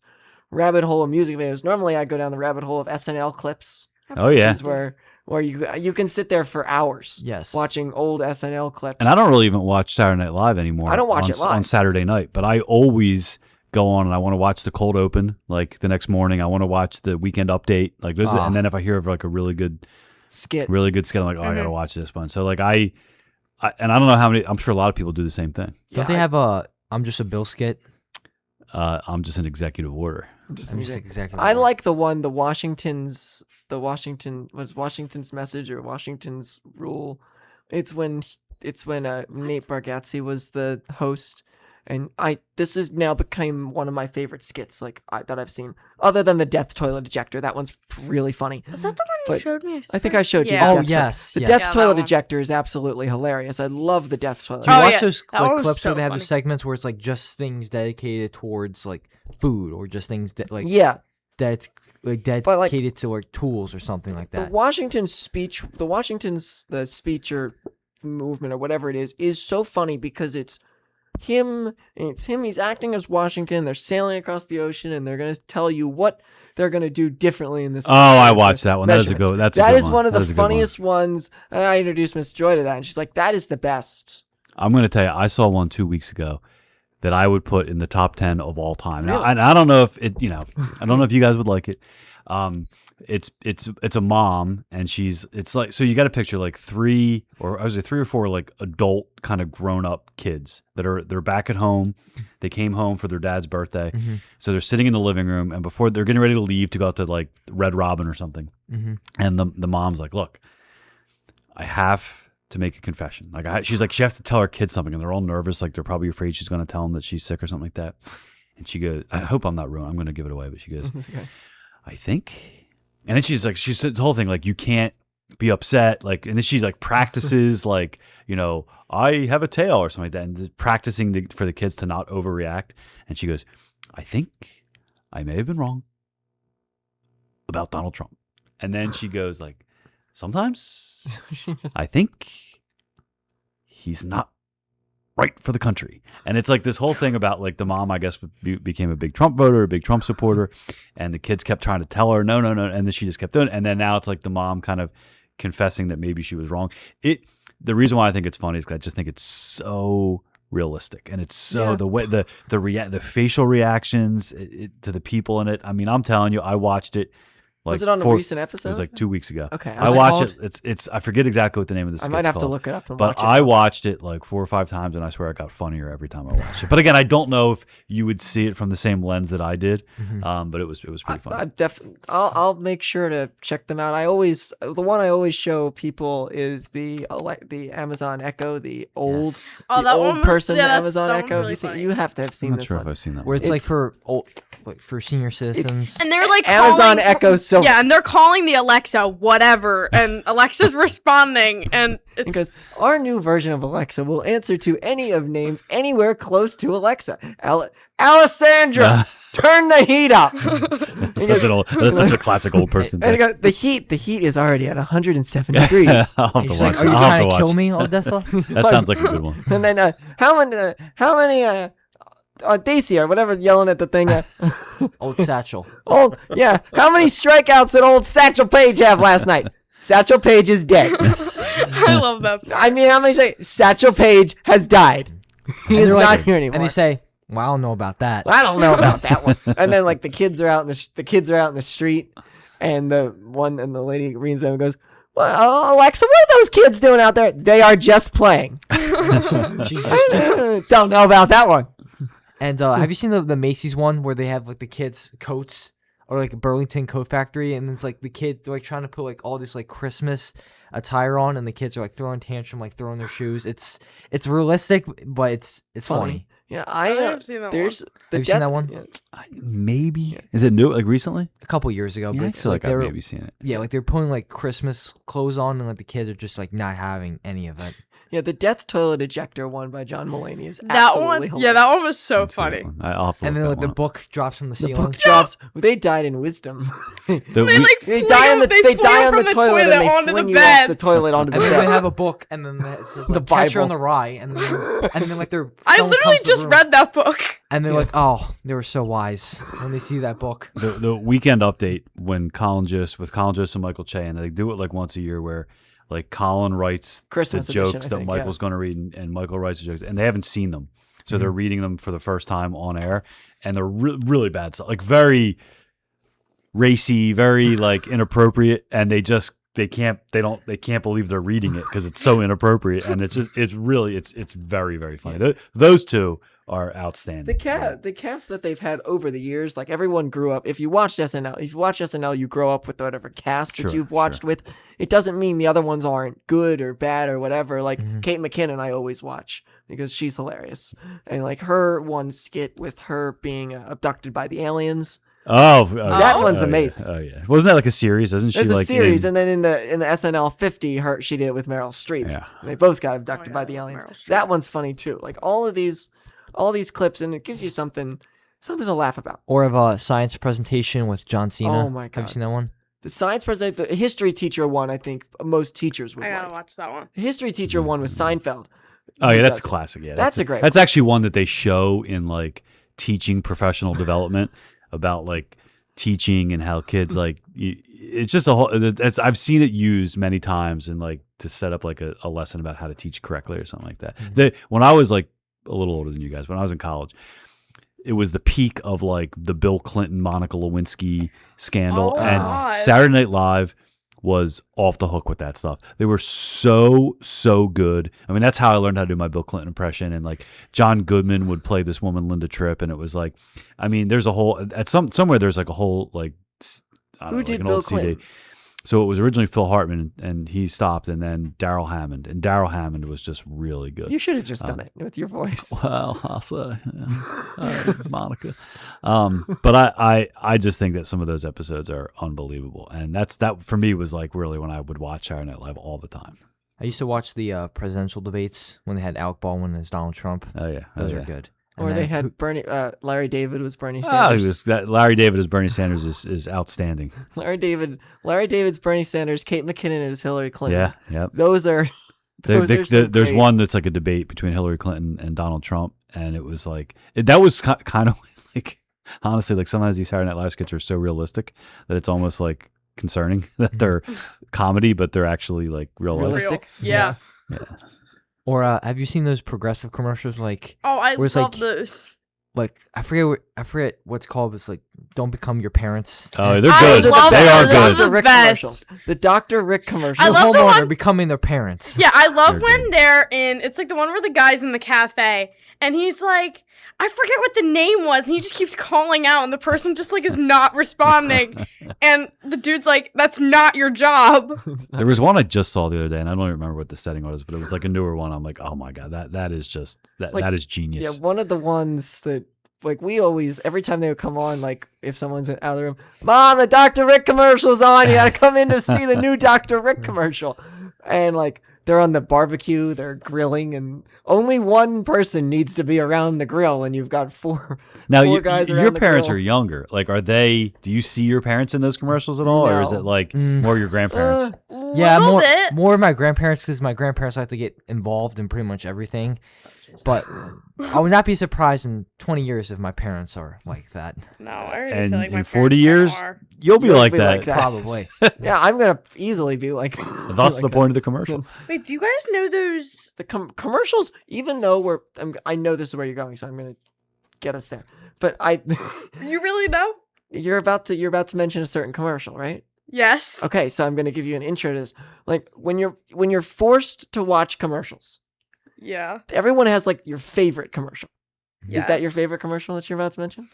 Speaker 2: rabbit hole of music videos. Normally, I go down the rabbit hole of SNL clips.
Speaker 3: Oh yeah,
Speaker 2: Is where you can sit there for hours.
Speaker 5: Yes.
Speaker 2: Watching old SNL clips.
Speaker 3: and I don't really even watch Saturday Night Live anymore.
Speaker 2: I don't watch
Speaker 3: on,
Speaker 2: it live.
Speaker 3: on Saturday night, but I always go on and I want to watch the cold open. Like the next morning, I want to watch the weekend update. Like those, and then if I hear of like a really good
Speaker 2: skit.
Speaker 3: skit, I'm like, oh, I gotta watch this one. So like I and I don't know how many. I'm sure a lot of people do the same thing.
Speaker 5: Don't they have a I'm just a Bill skit?
Speaker 3: I'm just an executive order.
Speaker 2: I'm just
Speaker 5: I'm just
Speaker 2: thinking-
Speaker 5: exactly.
Speaker 2: I like the one, Washington's message or Washington's rule. It's when Nate Bargatze was the host, and this has now become one of my favorite skits that I've seen, other than the death toilet ejector. That one's really funny.
Speaker 4: Is that the one
Speaker 2: But
Speaker 4: you showed me?
Speaker 2: I think I showed you.
Speaker 4: Yeah.
Speaker 2: the
Speaker 5: Oh
Speaker 2: death
Speaker 5: yes.
Speaker 2: The
Speaker 5: yes.
Speaker 2: death
Speaker 4: Yeah, that
Speaker 2: toilet
Speaker 4: one.
Speaker 2: ejector is absolutely hilarious. I love the death toilet.
Speaker 5: Do you
Speaker 4: Oh,
Speaker 5: watch
Speaker 4: yeah.
Speaker 5: those
Speaker 4: That one was
Speaker 5: clips where
Speaker 4: so
Speaker 5: they have
Speaker 4: funny.
Speaker 5: the segments where it's like just things dedicated towards like food or just things
Speaker 2: Yeah,
Speaker 5: dedicated to like tools or something like
Speaker 2: the
Speaker 5: that?
Speaker 2: Washington speech, the speech or movement or whatever it is so funny because it's him. He's acting as Washington. They're sailing across the ocean, and they're gonna tell you what they're gonna do differently in this.
Speaker 3: Oh, I watched that one. That is a
Speaker 2: measurements.
Speaker 3: good. That's
Speaker 2: That
Speaker 3: a good
Speaker 2: is
Speaker 3: one.
Speaker 2: one of
Speaker 3: That
Speaker 2: the
Speaker 3: is a good one.
Speaker 2: funniest ones. And I introduced Miss Joy to that, and she's like, "That is the best."
Speaker 3: I'm going to tell you, I saw one 2 weeks ago that I would put in the top 10 of all time. Now,
Speaker 2: Really?
Speaker 3: I don't know if it, I don't know if you guys would like it. It's a mom, and it's like, so you got to picture like three or four like adult kind of grown up kids they're back at home. They came home for their dad's birthday, so they're sitting in the living room, and before they're getting ready to leave to go out to like Red Robin or something, and the mom's like, look, I have to make a confession. Like she's like, she has to tell her kids something, and they're all nervous, like they're probably afraid she's going to tell them that she's sick or something like that. And she goes, I hope I'm not ruined. I'm going to give it away, but she goes, okay. I think, and then she said the whole thing like, you can't be upset, like, and then she like practices like, I have a tail or something like that, and practicing for the kids to not overreact. And she goes, I think I may have been wrong about Donald Trump. And then she goes like, sometimes I think he's not right for the country. And it's like this whole thing about like the mom, I guess, became a big Trump voter, a big Trump supporter, and the kids kept trying to tell her, no. And then she just kept doing it. And then now it's like the mom kind of confessing that maybe she was wrong. The reason why I think it's funny is because I just think it's so realistic, and it's so the way the facial reactions to the people in it. I mean, I'm telling you, I watched it. Like
Speaker 2: was it on a recent episode?
Speaker 3: It was like 2 weeks ago.
Speaker 2: Okay.
Speaker 3: I watched it. It's I forget exactly what the name of the skit's
Speaker 2: I might have
Speaker 3: called,
Speaker 2: to look it up and
Speaker 3: but
Speaker 2: watch it.
Speaker 3: I watched it like 4 or 5 times, and I swear it got funnier every time I watched it. But again, I don't know if you would see it from the same lens that I did. But it was pretty funny.
Speaker 2: I'll make sure to check them out. The one I always show people is the Amazon Echo, the old person Amazon Echo.
Speaker 4: Really
Speaker 2: you have to have seen
Speaker 3: I'm not
Speaker 2: this
Speaker 3: sure
Speaker 2: one.
Speaker 3: if I've seen that.
Speaker 5: Where it's like for senior citizens.
Speaker 4: And they're like
Speaker 2: Amazon Echo. So
Speaker 4: yeah, and they're calling the Alexa whatever, and Alexa's responding, and it's
Speaker 2: because our new version of Alexa will answer to any of names anywhere close to Alexa. Alessandra, turn the heat up.
Speaker 3: That's such a classic old person
Speaker 2: And
Speaker 3: thing.
Speaker 2: it goes, the heat is already at 107 degrees.
Speaker 3: I'll have to
Speaker 5: She's
Speaker 3: watch
Speaker 5: like, are
Speaker 3: it.
Speaker 5: you
Speaker 3: I'll have
Speaker 5: trying
Speaker 3: to
Speaker 5: to
Speaker 3: watch
Speaker 5: kill
Speaker 3: it.
Speaker 5: me, Odessa?
Speaker 3: That sounds like a good one.
Speaker 2: And then how many Daisy or whatever yelling at the thing.
Speaker 5: Old Satchel.
Speaker 2: How many strikeouts did old Satchel Paige have last night? Satchel Paige is dead.
Speaker 4: I love that.
Speaker 2: I mean, how many Satchel Paige has died? He is not here anymore.
Speaker 5: And they say, well, I don't know about that.
Speaker 2: I don't know about that one. And then like the kids are out in the street, and the lady reads them and goes, well, Alexa, what are those kids doing out there? They are just playing. Don't know about that one.
Speaker 5: And have you seen the Macy's one where they have like the kids' coats, or like a Burlington Coat Factory, and it's like the kids, they're like trying to put like all this like Christmas attire on, and the kids are like throwing tantrum, like throwing their shoes. It's realistic, but it's funny.
Speaker 2: Yeah,
Speaker 4: I've seen that
Speaker 2: there's
Speaker 4: one.
Speaker 2: the
Speaker 5: Have you seen that
Speaker 2: death-
Speaker 5: one?
Speaker 2: yeah.
Speaker 3: Is it new? Like recently?
Speaker 5: A couple years ago,
Speaker 3: Yeah, I
Speaker 5: but
Speaker 3: feel like
Speaker 5: they
Speaker 3: I've
Speaker 5: were
Speaker 3: maybe seen it.
Speaker 5: yeah, like they're putting like Christmas clothes on, and like the kids are just like not having any of it.
Speaker 2: Yeah, the Death Toilet Ejector one by John Mulaney is
Speaker 4: That
Speaker 2: absolutely
Speaker 4: one,
Speaker 2: hilarious.
Speaker 4: yeah, that one was so
Speaker 3: I've seen that
Speaker 4: funny.
Speaker 3: one. I'll have to
Speaker 5: And
Speaker 3: look
Speaker 5: then
Speaker 3: that
Speaker 5: like the
Speaker 3: one up.
Speaker 5: book drops from the
Speaker 2: The
Speaker 5: ceiling.
Speaker 2: book drops. They died in wisdom.
Speaker 3: The
Speaker 4: They
Speaker 3: we-
Speaker 4: like
Speaker 2: They
Speaker 4: flew,
Speaker 2: die on the
Speaker 4: they
Speaker 2: they
Speaker 4: flew
Speaker 2: die on
Speaker 4: from
Speaker 2: the toilet and they
Speaker 4: onto
Speaker 2: fling
Speaker 4: the
Speaker 2: you off the
Speaker 4: bed.
Speaker 2: toilet onto the
Speaker 5: And then they
Speaker 2: bed.
Speaker 5: have a book, and then it says,
Speaker 2: The
Speaker 5: like, Catcher on
Speaker 2: Bible.
Speaker 5: the Rye, and then like they're.
Speaker 4: I
Speaker 5: someone
Speaker 4: literally
Speaker 5: comes to the
Speaker 4: just
Speaker 5: room,
Speaker 4: read that book.
Speaker 5: and they're like, oh, they were so wise when they see that book.
Speaker 3: the weekend update when Colin Jost and Michael Che, and they do it like once a year where like Colin writes
Speaker 2: Christmas
Speaker 3: the
Speaker 2: edition,
Speaker 3: jokes
Speaker 2: I
Speaker 3: that
Speaker 2: think,
Speaker 3: Michael's going to read, and Michael writes the jokes, and they haven't seen them, so they're reading them for the first time on air, and they're really bad stuff, like very racy, very like inappropriate, and they can't believe they're reading it because it's so inappropriate, and it's very, very funny. Those two are outstanding.
Speaker 2: The cast that they've had over the years, like everyone grew up. If you watch SNL, you grow up with whatever cast that
Speaker 3: Sure,
Speaker 2: you've watched with. It doesn't mean the other ones aren't good or bad or whatever. Like Kate McKinnon, I always watch because she's hilarious, and like her one skit with her being abducted by the aliens.
Speaker 3: That
Speaker 2: one's amazing.
Speaker 3: Oh yeah, wasn't that like a series? Isn't she
Speaker 2: There's
Speaker 3: like
Speaker 2: a series,
Speaker 3: in-
Speaker 2: and then in the SNL 50, she did it with Meryl Streep.
Speaker 3: Yeah.
Speaker 2: And they both got abducted
Speaker 4: Oh,
Speaker 2: by
Speaker 4: yeah,
Speaker 2: the aliens.
Speaker 4: Meryl Streep.
Speaker 2: That one's funny too. Like all these clips, and it gives you something to laugh about.
Speaker 5: Or of a science presentation with John Cena.
Speaker 2: Oh my
Speaker 5: Have
Speaker 2: God.
Speaker 5: you seen that one?
Speaker 2: The science president, the history teacher one, I think most teachers would
Speaker 4: I gotta
Speaker 2: like.
Speaker 4: watch that one.
Speaker 2: The history teacher one was Seinfeld.
Speaker 3: Oh yeah, that's
Speaker 2: Does it.
Speaker 3: classic. Yeah,
Speaker 2: That's a great
Speaker 3: That's actually one that they show in like teaching professional development about like teaching and how kids like. It's just a whole. I've seen it used many times and like to set up like a lesson about how to teach correctly or something like that. When I was like a little older than you guys, when I was in college, it was the peak of like the Bill Clinton, Monica Lewinsky scandal,
Speaker 4: Oh,
Speaker 3: and
Speaker 4: God.
Speaker 3: Saturday Night Live was off the hook with that stuff. They were so good. I mean, that's how I learned how to do my Bill Clinton impression. And like John Goodman would play this woman, Linda Tripp, and it was like, I mean, there's a whole somewhere there's like a whole like I don't
Speaker 2: Who
Speaker 3: know,
Speaker 2: did
Speaker 3: like an
Speaker 2: Bill
Speaker 3: old CD.
Speaker 2: Clinton?
Speaker 3: So it was originally Phil Hartman, and he stopped, and then Daryl Hammond, and Daryl Hammond was just really good.
Speaker 2: You should have just done it with your voice.
Speaker 3: Well, I'll say, Monica. But I just think that some of those episodes are unbelievable, and that for me was like really when I would watch Saturday Night Live all the time.
Speaker 5: I used to watch the presidential debates when they had Alec Baldwin as Donald Trump.
Speaker 3: Oh yeah,
Speaker 5: Those
Speaker 3: oh,
Speaker 5: are
Speaker 3: yeah.
Speaker 5: good.
Speaker 2: Or
Speaker 5: And
Speaker 2: they
Speaker 5: then
Speaker 2: had Bernie. Larry David was Bernie
Speaker 3: Oh,
Speaker 2: Sanders.
Speaker 3: Larry David as Bernie Sanders is outstanding.
Speaker 2: Larry David's Bernie Sanders. Kate McKinnon is Hillary Clinton.
Speaker 3: Yeah, yeah.
Speaker 2: Those are. Those are so
Speaker 3: There's
Speaker 2: great.
Speaker 3: one that's like a debate between Hillary Clinton and Donald Trump, and it was like that was kind of like honestly like sometimes these Saturday Night Live skits are so realistic that it's almost like concerning that they're comedy, but they're actually like real life.
Speaker 2: Realistic.
Speaker 4: Yeah.
Speaker 5: or have you seen those progressive commercials like
Speaker 4: Oh, I
Speaker 5: Where it's
Speaker 4: love
Speaker 5: like-
Speaker 4: those.
Speaker 5: I forget what's called. It's like don't become your parents.
Speaker 3: Oh, they're
Speaker 4: I
Speaker 3: good.
Speaker 4: love
Speaker 3: They are
Speaker 4: those.
Speaker 3: good.
Speaker 4: Those are
Speaker 2: Dr. Rick
Speaker 4: best.
Speaker 2: commercials. The Dr. Rick commercial.
Speaker 4: I love the
Speaker 5: homeowner
Speaker 4: one-
Speaker 5: becoming their parents.
Speaker 4: Yeah, I love
Speaker 3: They're
Speaker 4: when
Speaker 3: good.
Speaker 4: they're in. It's like the one where the guy's in the cafe and he's like, I forget what the name was, and he just keeps calling out, and the person just like is not responding, and the dude's like, "That's not your job."
Speaker 3: There was one I just saw the other day, and I don't even remember what the setting was, but it was like a newer one. I'm like, oh my god, that is just
Speaker 2: Like,
Speaker 3: that is
Speaker 2: Yeah,
Speaker 3: genius.
Speaker 2: one of the ones that like we always every time they would come on, like if someone's out of the room, Mom, the Dr. Rick commercial's on. You gotta come in to see the new Dr. Rick commercial. And like they're on the barbecue, they're grilling, and only one person needs to be around the grill, and you've got four
Speaker 3: Now,
Speaker 2: guys
Speaker 3: your
Speaker 2: around the
Speaker 3: parents
Speaker 2: grill.
Speaker 3: are younger. Like, are they? Do you see your parents in those commercials at all, or is
Speaker 2: No.
Speaker 3: it like more your grandparents?
Speaker 5: Yeah,
Speaker 4: Little bit.
Speaker 5: more of my grandparents because my grandparents like to get involved in pretty much everything. But I would not be surprised in 20 years if my parents are like that.
Speaker 4: No, I already
Speaker 3: And
Speaker 4: feel like my
Speaker 3: in 40
Speaker 4: parents
Speaker 3: years,
Speaker 4: kinda are.
Speaker 3: you'll be
Speaker 2: You'll
Speaker 3: like
Speaker 2: be
Speaker 3: that.
Speaker 2: like that.
Speaker 5: Probably.
Speaker 2: Yeah, I'm gonna easily be like.
Speaker 3: That's
Speaker 2: like
Speaker 3: the
Speaker 2: that.
Speaker 3: point of the commercial.
Speaker 4: Wait, do you guys know those?
Speaker 2: The commercials, even though I know this is where you're going, so I'm gonna get us there. But
Speaker 4: You really know?
Speaker 2: you're about to mention a certain commercial, right?
Speaker 4: Yes.
Speaker 2: Okay, so I'm gonna give you an intro to this. Like when you're forced to watch commercials,
Speaker 4: Yeah.
Speaker 2: everyone has like your favorite commercial.
Speaker 4: Yeah.
Speaker 2: Is that your favorite commercial that you're about to mention?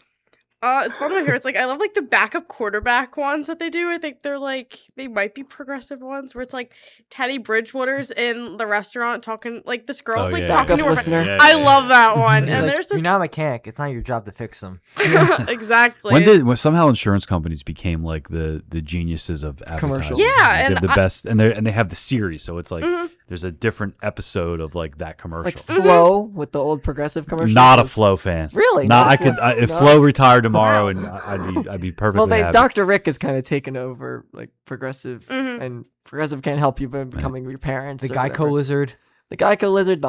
Speaker 4: It's one of my favorites. Like, I love like the backup quarterback ones that they do. I think they're like they might be progressive ones where it's like Teddy Bridgewater's in the restaurant talking like this girl's like talking to her.
Speaker 2: listener.
Speaker 4: Friend. I love that one.
Speaker 5: He's
Speaker 4: And
Speaker 5: like,
Speaker 4: there's
Speaker 5: you're
Speaker 4: this
Speaker 5: not a mechanic. It's not your job to fix them.
Speaker 4: exactly.
Speaker 3: When somehow insurance companies became like the geniuses of
Speaker 2: Commercials.
Speaker 3: advertising.
Speaker 4: Yeah,
Speaker 3: Like, they
Speaker 4: and
Speaker 3: have the best, and they have the series, so it's like
Speaker 4: Mhm.
Speaker 3: there's a different episode of like that
Speaker 2: Like
Speaker 3: commercial.
Speaker 2: Flo with the old progressive commercial.
Speaker 3: Not a Flo fan.
Speaker 2: Really?
Speaker 3: Not
Speaker 2: Not a
Speaker 3: I could
Speaker 2: Flo-
Speaker 3: if
Speaker 2: no?
Speaker 3: Flo retired tomorrow, and I'd be perfectly
Speaker 2: Well,
Speaker 3: happy.
Speaker 2: Dr. Rick has kind of taken over like progressive,
Speaker 4: Mhm.
Speaker 2: and progressive can't help you by becoming your parents.
Speaker 5: The
Speaker 2: or
Speaker 5: Geico
Speaker 2: whatever.
Speaker 5: lizard.
Speaker 2: The Geico lizard.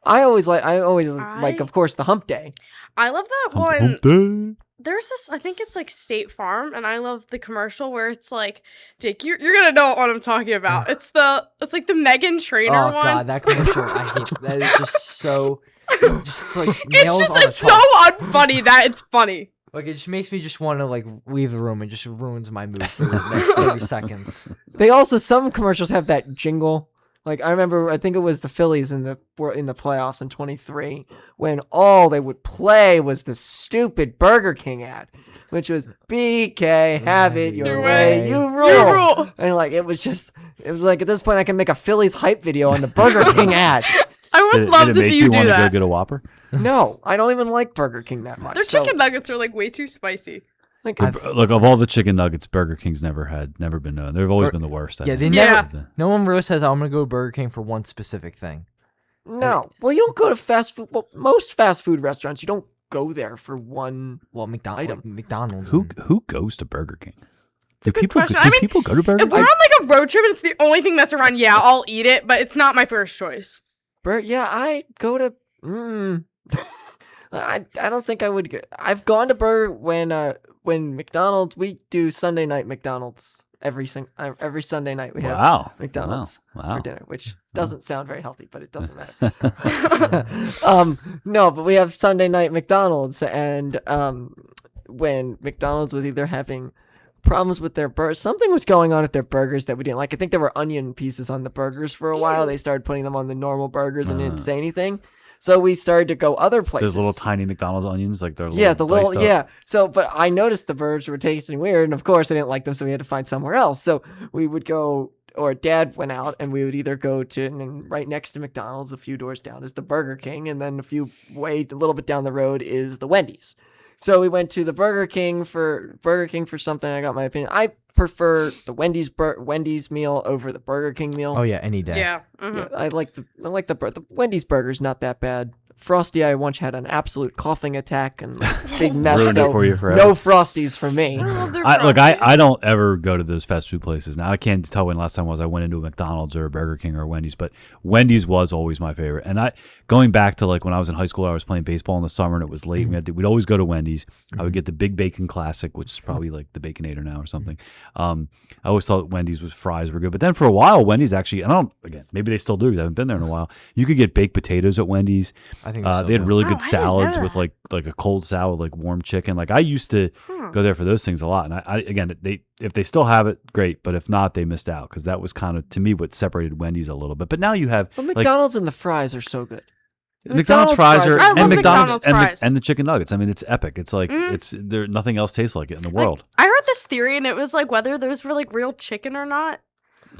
Speaker 2: I always like, of course, the Hump Day.
Speaker 4: I love that
Speaker 3: Hump-
Speaker 4: one.
Speaker 3: hump day.
Speaker 4: There's this, I think it's like State Farm, and I love the commercial where it's like, Jake, you're gonna know what I'm talking about. It's like the Megan Trainor
Speaker 5: Oh
Speaker 4: one.
Speaker 5: god, that commercial! I hate that. Is just so, just like
Speaker 4: It's
Speaker 5: nails
Speaker 4: just
Speaker 5: on the
Speaker 4: it's so
Speaker 5: top.
Speaker 4: unfunny that it's funny.
Speaker 5: Like it just makes me just want to like leave the room and just ruins my mood for the next 30 seconds.
Speaker 2: They also some commercials have that jingle. Like I remember, I think it was the Phillies in the playoffs in '23 when all they would play was the stupid Burger King ad, which was BK, have it your
Speaker 4: Your
Speaker 2: way,
Speaker 5: way.
Speaker 2: you rule.
Speaker 4: You rule.
Speaker 2: And like it was like at this point I can make a Phillies hype video on the Burger King ad.
Speaker 4: I would
Speaker 3: Did
Speaker 4: love
Speaker 3: it
Speaker 4: to
Speaker 3: make
Speaker 4: see
Speaker 3: you
Speaker 4: you do
Speaker 3: want to go
Speaker 4: that.
Speaker 3: get a Whopper?
Speaker 2: No, I don't even like Burger King that much.
Speaker 4: Their
Speaker 2: so,
Speaker 4: chicken nuggets are like way too spicy.
Speaker 2: like,
Speaker 3: Look, of all the chicken nuggets, Burger King's never been known. They've always been the worst. I
Speaker 5: Yeah, they
Speaker 3: think.
Speaker 5: never. No one really says, "I'm gonna go to Burger King for one specific thing."
Speaker 2: no. Well, you don't go to fast food. Well, most fast food restaurants, you don't go there for one.
Speaker 5: Well,
Speaker 2: Item.
Speaker 5: McDonald's.
Speaker 3: Who goes to Burger King? Do
Speaker 4: good
Speaker 3: people
Speaker 4: question.
Speaker 3: do
Speaker 4: I mean,
Speaker 3: people go to Burger
Speaker 4: If we're
Speaker 3: King?
Speaker 4: on like a road trip and it's the only thing that's around, yeah, I'll eat it, but it's not my first choice.
Speaker 2: Yeah, I go to. I don't think I would. I've gone to Burger when McDonald's. We do Sunday night McDonald's every Sunday night we have
Speaker 3: Wow.
Speaker 2: McDonald's
Speaker 3: Wow.
Speaker 2: for dinner, which doesn't sound very healthy, but it doesn't matter. No, but we have Sunday night McDonald's, and when McDonald's was either having problems with their burgers, something was going on with their burgers that we didn't like. I think there were onion pieces on the burgers for a while. They started putting them on the normal burgers and didn't say anything. So we started to go other places.
Speaker 3: Those little tiny McDonald's onions, like they're
Speaker 2: So, but I noticed the burgers were tasting weird, and of course I didn't like them, so we had to find somewhere else. So we would go, or Dad went out, and we would either go to, and right next to McDonald's, a few doors down, is the Burger King, and then a little bit down the road is the Wendy's. So we went to the Burger King for something. I got my opinion. I prefer the Wendy's meal over the Burger King meal.
Speaker 5: Oh yeah, any day.
Speaker 4: Yeah.
Speaker 2: Yeah, I like the Wendy's burger's not that bad. Frosty, I once had an absolute coughing attack and big mess.
Speaker 3: Ruined it
Speaker 2: So
Speaker 3: for you forever.
Speaker 2: no Frosties for me.
Speaker 4: I love their
Speaker 3: I
Speaker 4: Frosties.
Speaker 3: don't ever go to those fast food places. Now I can't tell when last time was I went into a McDonald's or a Burger King or a Wendy's, but Wendy's was always my favorite. And going back to like when I was in high school, I was playing baseball in the summer and it was late. We'd always go to Wendy's. I would get the Big Bacon Classic, which is probably like the Baconator now or something. I always thought Wendy's fries were good, but then for a while Wendy's actually, maybe they still do because I haven't been there in a while. You could get baked potatoes at Wendy's.
Speaker 5: I think
Speaker 3: They had really
Speaker 4: Oh,
Speaker 3: good
Speaker 4: I didn't
Speaker 3: salads
Speaker 4: know
Speaker 3: with
Speaker 4: that.
Speaker 3: like a cold salad, like warm chicken. Like I used to go there for those things a lot. And if they still have it, great. But if not, they missed out because that was kind of to me what separated Wendy's a little bit. But now you have
Speaker 2: But
Speaker 3: like
Speaker 2: McDonald's and the fries are so good.
Speaker 3: McDonald's fries are
Speaker 4: I love
Speaker 3: and
Speaker 4: McDonald's fries.
Speaker 3: and the chicken nuggets. I mean, it's epic. It's like nothing else tastes like it in the world.
Speaker 4: I heard this theory, and it was like whether those were like real chicken or not.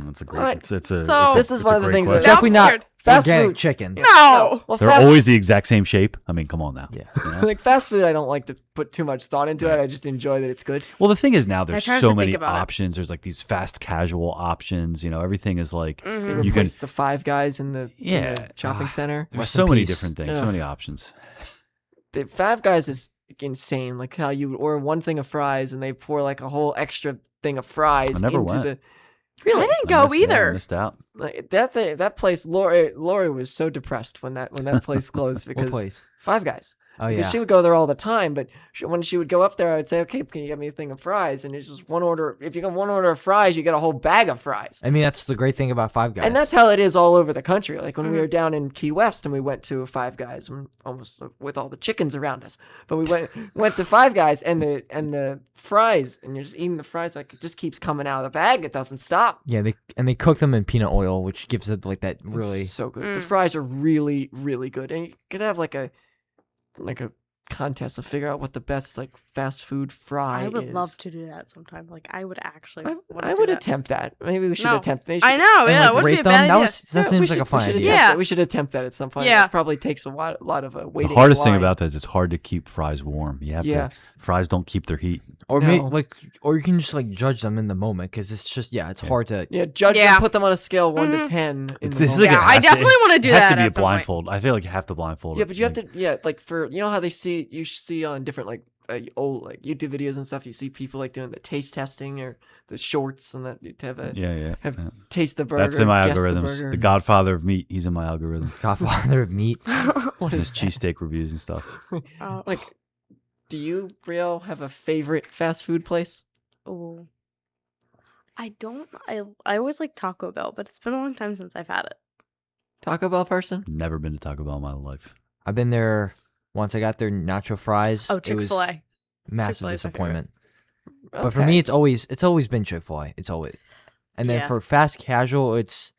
Speaker 3: It's a great.
Speaker 2: What?
Speaker 3: It's a.
Speaker 4: So-
Speaker 3: it's a-
Speaker 2: This is
Speaker 3: it's
Speaker 2: one
Speaker 3: a
Speaker 2: of the
Speaker 3: great
Speaker 2: things that-
Speaker 3: question.
Speaker 5: Definitely
Speaker 4: I'm
Speaker 5: not
Speaker 4: scared.
Speaker 2: Fast
Speaker 5: organic
Speaker 2: food.
Speaker 5: chicken.
Speaker 4: No.
Speaker 2: Well,
Speaker 3: They're
Speaker 2: fast
Speaker 3: always the exact same shape. I mean, come on now.
Speaker 5: Yeah.
Speaker 3: You know?
Speaker 2: like fast food. I don't like to put too much thought into it. I just enjoy that it's good.
Speaker 3: Well, the thing is now there's
Speaker 4: tried
Speaker 3: so
Speaker 4: to
Speaker 3: many
Speaker 4: think about it.
Speaker 3: options. There's like these fast casual options. You know, everything is like
Speaker 2: They
Speaker 3: you can.
Speaker 2: replaced the Five Guys in the
Speaker 3: Yeah.
Speaker 2: shopping center.
Speaker 3: There's
Speaker 5: Rest
Speaker 3: so
Speaker 5: in
Speaker 3: many
Speaker 5: peace.
Speaker 3: different things. So
Speaker 2: Ugh.
Speaker 3: many options.
Speaker 2: The Five Guys is insane. Like how you order one thing of fries and they pour like a whole extra thing of fries
Speaker 3: I never
Speaker 2: into
Speaker 3: went.
Speaker 2: the.
Speaker 4: I
Speaker 2: Really?
Speaker 4: didn't
Speaker 3: I
Speaker 4: go
Speaker 3: missed- yeah, I
Speaker 4: either.
Speaker 3: missed out.
Speaker 2: Like that place. Lori was so depressed when that place closed because
Speaker 5: What place?
Speaker 2: Five Guys.
Speaker 5: Oh
Speaker 2: Because
Speaker 5: yeah.
Speaker 2: she would go there all the time, but when she would go up there, I would say, "Okay, can you get me a thing of fries?" And it's just one order. If you get one order of fries, you get a whole bag of fries.
Speaker 5: I mean, that's the great thing about Five Guys.
Speaker 2: And that's how it is all over the country. Like when we
Speaker 4: Mhm.
Speaker 2: were down in Key West and we went to Five Guys, almost with all the chickens around us. But we went to Five Guys and the fries, and you're just eating the fries like it just keeps coming out of the bag. It doesn't stop.
Speaker 5: yeah, they cook them in peanut oil, which gives it like that really.
Speaker 2: It's so good. The
Speaker 4: Mm.
Speaker 2: fries are really, really good, and you could have like a contest to figure out what the best like fast food fry
Speaker 4: I would
Speaker 2: is.
Speaker 4: love to do that sometime. Like I would actually.
Speaker 2: I
Speaker 4: wanna
Speaker 2: would
Speaker 4: do that.
Speaker 2: attempt that. Maybe we should
Speaker 4: No.
Speaker 2: attempt. Maybe
Speaker 4: I know.
Speaker 5: and,
Speaker 4: Yeah,
Speaker 5: like,
Speaker 4: it would be
Speaker 5: rate
Speaker 4: a
Speaker 5: them.
Speaker 4: bad idea.
Speaker 5: That seems like a fun idea.
Speaker 4: Yeah.
Speaker 2: We should attempt that at some point.
Speaker 4: Yeah.
Speaker 2: It probably takes a lot of
Speaker 3: The
Speaker 2: waiting. in
Speaker 3: hardest thing
Speaker 2: line.
Speaker 3: about that is it's hard to keep fries warm. You have
Speaker 2: Yeah.
Speaker 3: to. Fries don't keep their heat.
Speaker 5: Or
Speaker 2: No.
Speaker 5: or you can just like judge them in the moment because it's just it's hard to.
Speaker 2: judge
Speaker 4: Yeah.
Speaker 2: them, put them on a scale 1 to
Speaker 4: Mhm.
Speaker 2: 10. In
Speaker 3: It's
Speaker 2: the
Speaker 3: like
Speaker 2: moment.
Speaker 4: Yeah,
Speaker 3: it
Speaker 4: I
Speaker 3: has to-
Speaker 4: definitely
Speaker 3: it's-
Speaker 4: wanna do
Speaker 3: It has
Speaker 4: that
Speaker 3: to be a
Speaker 4: at some point.
Speaker 3: blindfold. I feel like you have to blindfold.
Speaker 2: Yeah,
Speaker 3: it.
Speaker 2: but you have to, like for how they see you see on different like old like YouTube videos and stuff. You see people like doing the taste testing or the shorts and that to have a
Speaker 3: Yeah.
Speaker 2: taste the burger.
Speaker 3: That's in my
Speaker 2: guess the
Speaker 3: algorithms.
Speaker 2: burger.
Speaker 3: The Godfather of meat. He's in my algorithm.
Speaker 5: Godfather of meat.
Speaker 2: What
Speaker 3: His
Speaker 2: is that?
Speaker 3: cheesesteak reviews and stuff.
Speaker 4: Oh.
Speaker 2: Like, do you, Brielle, have a favorite fast food place?
Speaker 4: Oh. I don't. I always like Taco Bell, but it's been a long time since I've had it.
Speaker 2: Taco Bell person?
Speaker 3: Never been to Taco Bell in my life.
Speaker 5: I've been there once. I got their nacho fries.
Speaker 4: Oh,
Speaker 5: It
Speaker 4: Chick-fil-A.
Speaker 5: was massive
Speaker 4: Chick-fil-A is my favorite.
Speaker 5: disappointment. But for me, it's always been Chick-fil-A. It's always. And then
Speaker 4: Yeah.
Speaker 5: for fast casual, it's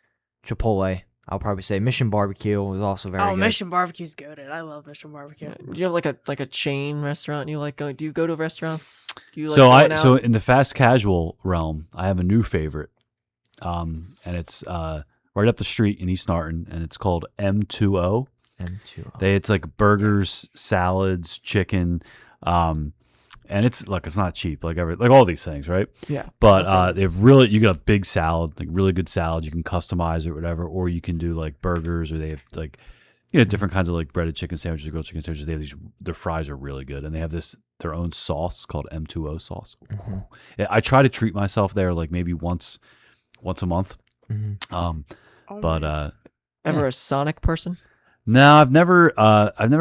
Speaker 5: Chipotle. I'll probably say Mission Barbecue was also very good.
Speaker 4: Mission Barbecue's goated. I love Mission Barbecue.
Speaker 2: Do you have like a chain restaurant you like going? Do you go to restaurants? Do you like
Speaker 3: So
Speaker 2: going out?
Speaker 3: so in the fast casual realm, I have a new favorite, and it's right up the street in East Norton, and it's called M2O.
Speaker 5: M2.
Speaker 3: It's like burgers, salads, chicken, and it's not cheap like all these things, right?
Speaker 2: Yeah.
Speaker 3: But they have really, you get a big salad, like really good salad. You can customize it, whatever, or you can do like burgers, or they have like different kinds of like breaded chicken sandwiches, grilled chicken sandwiches. They have their fries are really good, and they have their own sauce called M2O sauce. Yeah, I try to treat myself there like maybe once a month.
Speaker 5: Mhm.
Speaker 4: Oh
Speaker 3: But
Speaker 4: my-
Speaker 2: Ever a Sonic person?
Speaker 3: No, I've never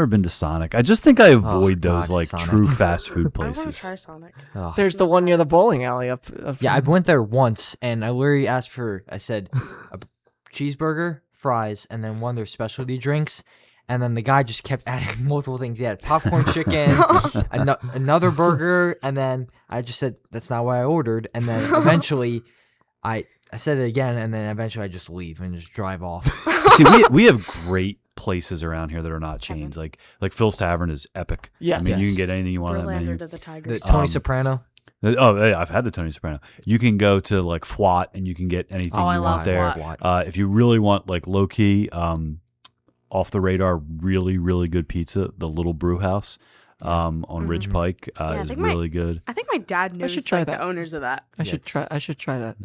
Speaker 3: been to Sonic. I just think I avoid those
Speaker 5: God,
Speaker 3: like
Speaker 5: Sonic.
Speaker 3: true fast food
Speaker 4: I want to
Speaker 3: places.
Speaker 4: try Sonic.
Speaker 5: Oh.
Speaker 2: There's the one near the bowling alley up.
Speaker 5: Yeah, I went there once, and I literally asked for, I said, a cheeseburger, fries, and then one of their specialty drinks. And then the guy just kept adding multiple things. He had popcorn chicken, another burger, and then I just said, that's not what I ordered. And then eventually, I said it again, and then eventually I just leave and just drive off.
Speaker 3: See, we have great places around here that are not chains. Like Phil's Tavern is epic.
Speaker 2: Yes.
Speaker 3: I mean, you
Speaker 5: Yes.
Speaker 3: can get anything you want on that menu.
Speaker 4: Verlander to the
Speaker 5: The
Speaker 4: Tigers.
Speaker 5: Tony Soprano.
Speaker 3: Oh, yeah, I've had the Tony Soprano. You can go to like FWAT and you can get anything
Speaker 4: Oh, I
Speaker 3: you
Speaker 4: love
Speaker 3: want there.
Speaker 5: FWAT.
Speaker 3: If you really want like low key, off the radar, really really good pizza, the Little Brew House on Ridge Pike
Speaker 4: I
Speaker 3: is
Speaker 4: think
Speaker 3: really good.
Speaker 4: I think my dad knows
Speaker 2: should try
Speaker 4: like,
Speaker 2: that.
Speaker 4: the owners of that.
Speaker 2: I should try that.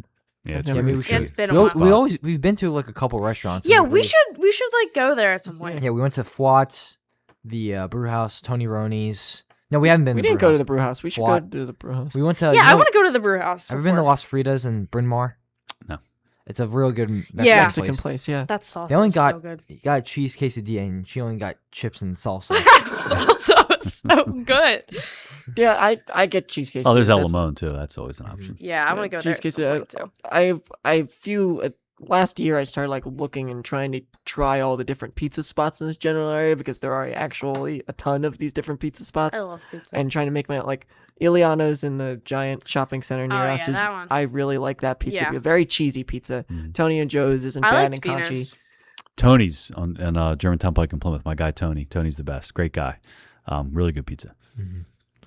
Speaker 3: Yeah, it's
Speaker 2: Yeah,
Speaker 5: Yeah,
Speaker 3: really
Speaker 5: maybe we
Speaker 3: good.
Speaker 5: should.
Speaker 4: It's been a
Speaker 5: we
Speaker 4: while.
Speaker 5: we've been to like a couple restaurants.
Speaker 4: Yeah,
Speaker 5: and
Speaker 4: we should like go there at some point.
Speaker 5: Yeah, we went to Fwats, the Brew House, Tony Roni's. No, we haven't been.
Speaker 2: We
Speaker 5: to
Speaker 2: didn't
Speaker 5: Brew
Speaker 2: go to
Speaker 5: House.
Speaker 2: the brew house. We should
Speaker 5: What?
Speaker 2: go to the brew house.
Speaker 5: We went to.
Speaker 4: Yeah,
Speaker 5: you
Speaker 4: I
Speaker 5: know-
Speaker 4: want to go to the brew house.
Speaker 5: Have you been to
Speaker 4: before.
Speaker 5: Las Fritas in Bryn Mawr?
Speaker 3: No.
Speaker 5: It's a real good Mexican
Speaker 4: Yeah.
Speaker 2: Mexican place, yeah.
Speaker 4: That sauce
Speaker 5: They only
Speaker 4: is
Speaker 5: got
Speaker 4: so good.
Speaker 5: he got cheese quesadilla and she only got chips and salsa.
Speaker 4: That's also so good.
Speaker 2: Yeah, I get cheese quesadillas.
Speaker 3: Oh, there's El
Speaker 2: That's-
Speaker 3: Limon too. That's always an option.
Speaker 4: Yeah, I want to go there.
Speaker 2: cheese
Speaker 4: At some point,
Speaker 2: quesadilla.
Speaker 4: too.
Speaker 2: I've few last year I started like looking and trying to try all the different pizza spots in this general area because there are actually a ton of these different pizza spots.
Speaker 4: I love pizza.
Speaker 2: And trying to make my like Iliano's in the giant shopping center near
Speaker 4: Oh,
Speaker 2: us
Speaker 4: yeah,
Speaker 2: is
Speaker 4: that one.
Speaker 2: I really like that pizza.
Speaker 4: Yeah.
Speaker 2: A very cheesy pizza.
Speaker 3: Mm.
Speaker 2: Tony and Joe's isn't
Speaker 4: I
Speaker 2: bad
Speaker 4: liked
Speaker 2: in Conchi.
Speaker 4: Vino's.
Speaker 3: Tony's on Germantown Pike in Plymouth. My guy Tony. Tony's the best. Great guy. Really good pizza.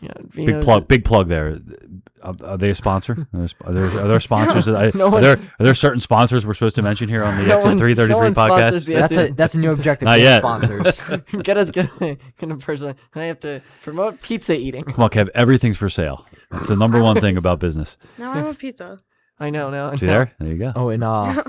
Speaker 2: Yeah,
Speaker 3: Big
Speaker 2: Vino's-
Speaker 3: Big plug there. Are they a sponsor? Are there sponsors?
Speaker 2: No
Speaker 3: are
Speaker 2: one-
Speaker 3: there certain sponsors we're supposed to mention here on the
Speaker 2: No
Speaker 3: Exit
Speaker 2: one-
Speaker 3: 333
Speaker 2: no one sponsors
Speaker 3: podcast?
Speaker 2: the-
Speaker 5: That's a new objective.
Speaker 3: Not
Speaker 5: for
Speaker 3: yet.
Speaker 5: Sponsors.
Speaker 2: get a person. I have to promote pizza eating.
Speaker 3: Come on, Kev. Everything's for sale. That's the number one thing about business.
Speaker 4: Now I want pizza.
Speaker 2: I know now.
Speaker 3: See there? There you go.
Speaker 5: Oh, and I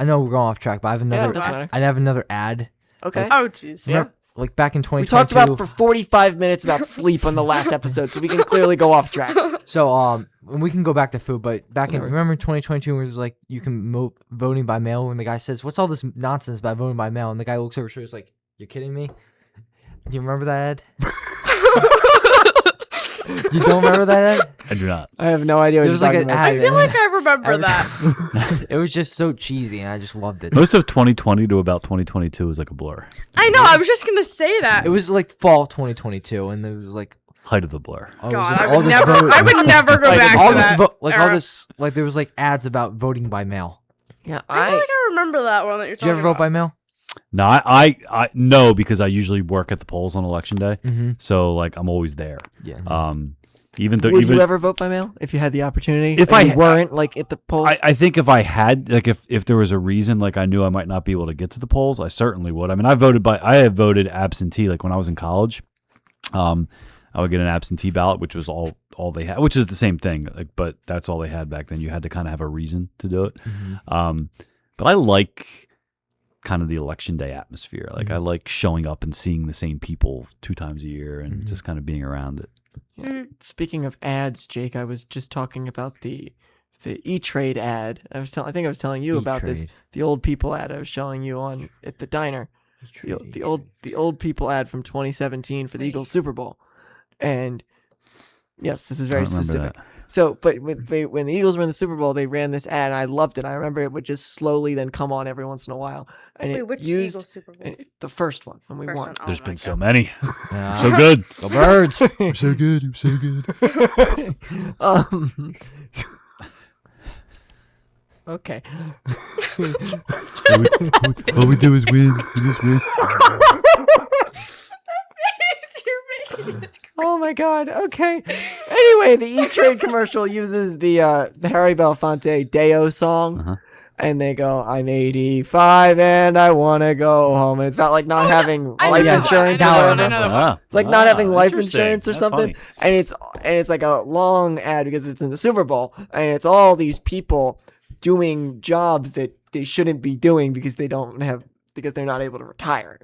Speaker 5: know we're going off track, but I have
Speaker 2: Yeah,
Speaker 5: another.
Speaker 2: it doesn't matter.
Speaker 5: I have another ad.
Speaker 2: Okay.
Speaker 4: Oh, jeez.
Speaker 2: Yeah.
Speaker 5: Like back in
Speaker 2: We talked
Speaker 5: 2022.
Speaker 2: about for 45 minutes about sleep on the last episode, so we can clearly go off track.
Speaker 5: So and we can go back to food, but back in
Speaker 2: Whatever.
Speaker 5: remember in 2022 where it was like you can voting by mail, and the guy says, "What's all this nonsense about voting by mail?" And the guy looks over his shoulder, like, "You're kidding me." Do you remember that ad? You don't remember that ad?
Speaker 3: I do not.
Speaker 2: I have no idea what
Speaker 5: There
Speaker 2: you're
Speaker 5: was like
Speaker 2: talking
Speaker 5: an
Speaker 2: about.
Speaker 5: ad.
Speaker 4: I feel like I remember
Speaker 5: I was-
Speaker 4: that.
Speaker 5: It was just so cheesy, and I just loved it.
Speaker 3: Most of 2020 to about 2022 was like a blur.
Speaker 4: I know. I was just gonna say that.
Speaker 5: It was like fall 2022, and it was like,
Speaker 3: Height of the blur.
Speaker 5: oh, it was
Speaker 4: God,
Speaker 5: like
Speaker 4: I
Speaker 5: all
Speaker 4: would
Speaker 5: this
Speaker 4: never.
Speaker 5: vote-
Speaker 4: I would never go
Speaker 5: like,
Speaker 4: back
Speaker 5: all
Speaker 4: to
Speaker 5: this
Speaker 4: that.
Speaker 5: all
Speaker 4: era.
Speaker 5: this, like there was like ads about voting by mail.
Speaker 2: Yeah,
Speaker 4: I feel like I remember that one that you're
Speaker 5: Did you
Speaker 4: talking
Speaker 5: ever vote
Speaker 4: about.
Speaker 5: by mail?
Speaker 3: No, I no, because I usually work at the polls on election day,
Speaker 5: Mm-hmm.
Speaker 3: so like I'm always there.
Speaker 5: Yeah.
Speaker 3: Even though
Speaker 2: Would
Speaker 3: even
Speaker 2: you ever vote by mail if you had the opportunity?
Speaker 3: If
Speaker 2: and
Speaker 3: I-
Speaker 2: you weren't like at the polls.
Speaker 3: I think if I had like if there was a reason like I knew I might not be able to get to the polls, I certainly would. I mean, I have voted absentee like when I was in college. I would get an absentee ballot, which was all they had, which is the same thing. Like, but that's all they had back then. You had to kind of have a reason to do it. But I like kind of the election day atmosphere. Like I like showing up and seeing the same people 2 times a year and just kind of being around it.
Speaker 2: Yeah. Speaking of ads, Jake, I was just talking about the E-Trade ad. I think I was telling you about this.
Speaker 5: E-Trade.
Speaker 2: The old people ad I was showing you on at the diner. The old people ad from 2017 for the Eagles Super Bowl. And yes, this is very
Speaker 3: I don't remember
Speaker 2: specific.
Speaker 3: that.
Speaker 2: So, but when the Eagles were in the Super Bowl, they ran this ad, and I loved it. I remember it would just slowly then come on every once in a while, and
Speaker 4: Wait,
Speaker 2: it
Speaker 4: which
Speaker 2: used
Speaker 4: Eagles Super Bowl?
Speaker 2: the first one when we
Speaker 4: First
Speaker 2: won.
Speaker 4: one. Oh
Speaker 3: There's
Speaker 4: my
Speaker 3: been so
Speaker 4: God.
Speaker 3: many.
Speaker 5: Yeah.
Speaker 3: So good.
Speaker 5: The birds.
Speaker 3: You're so good. You're so good.
Speaker 2: Okay.
Speaker 3: All we do is win. We just win.
Speaker 4: You're making this
Speaker 2: Oh my God. Okay. Anyway, the E-Trade commercial uses the Harry Belafonte Deo song.
Speaker 3: Uh-huh.
Speaker 2: And they go, I'm 85 and I want to go home. And it's about like not having
Speaker 4: I know
Speaker 2: life
Speaker 4: that one,
Speaker 2: insurance
Speaker 4: I
Speaker 2: or
Speaker 4: know that one,
Speaker 2: whatever.
Speaker 4: I know that one.
Speaker 2: It's like not having life
Speaker 3: interesting.
Speaker 2: insurance or
Speaker 3: That's
Speaker 2: something.
Speaker 3: funny.
Speaker 2: And it's like a long ad because it's in the Super Bowl. And it's all these people doing jobs that they shouldn't be doing because they're not able to retire.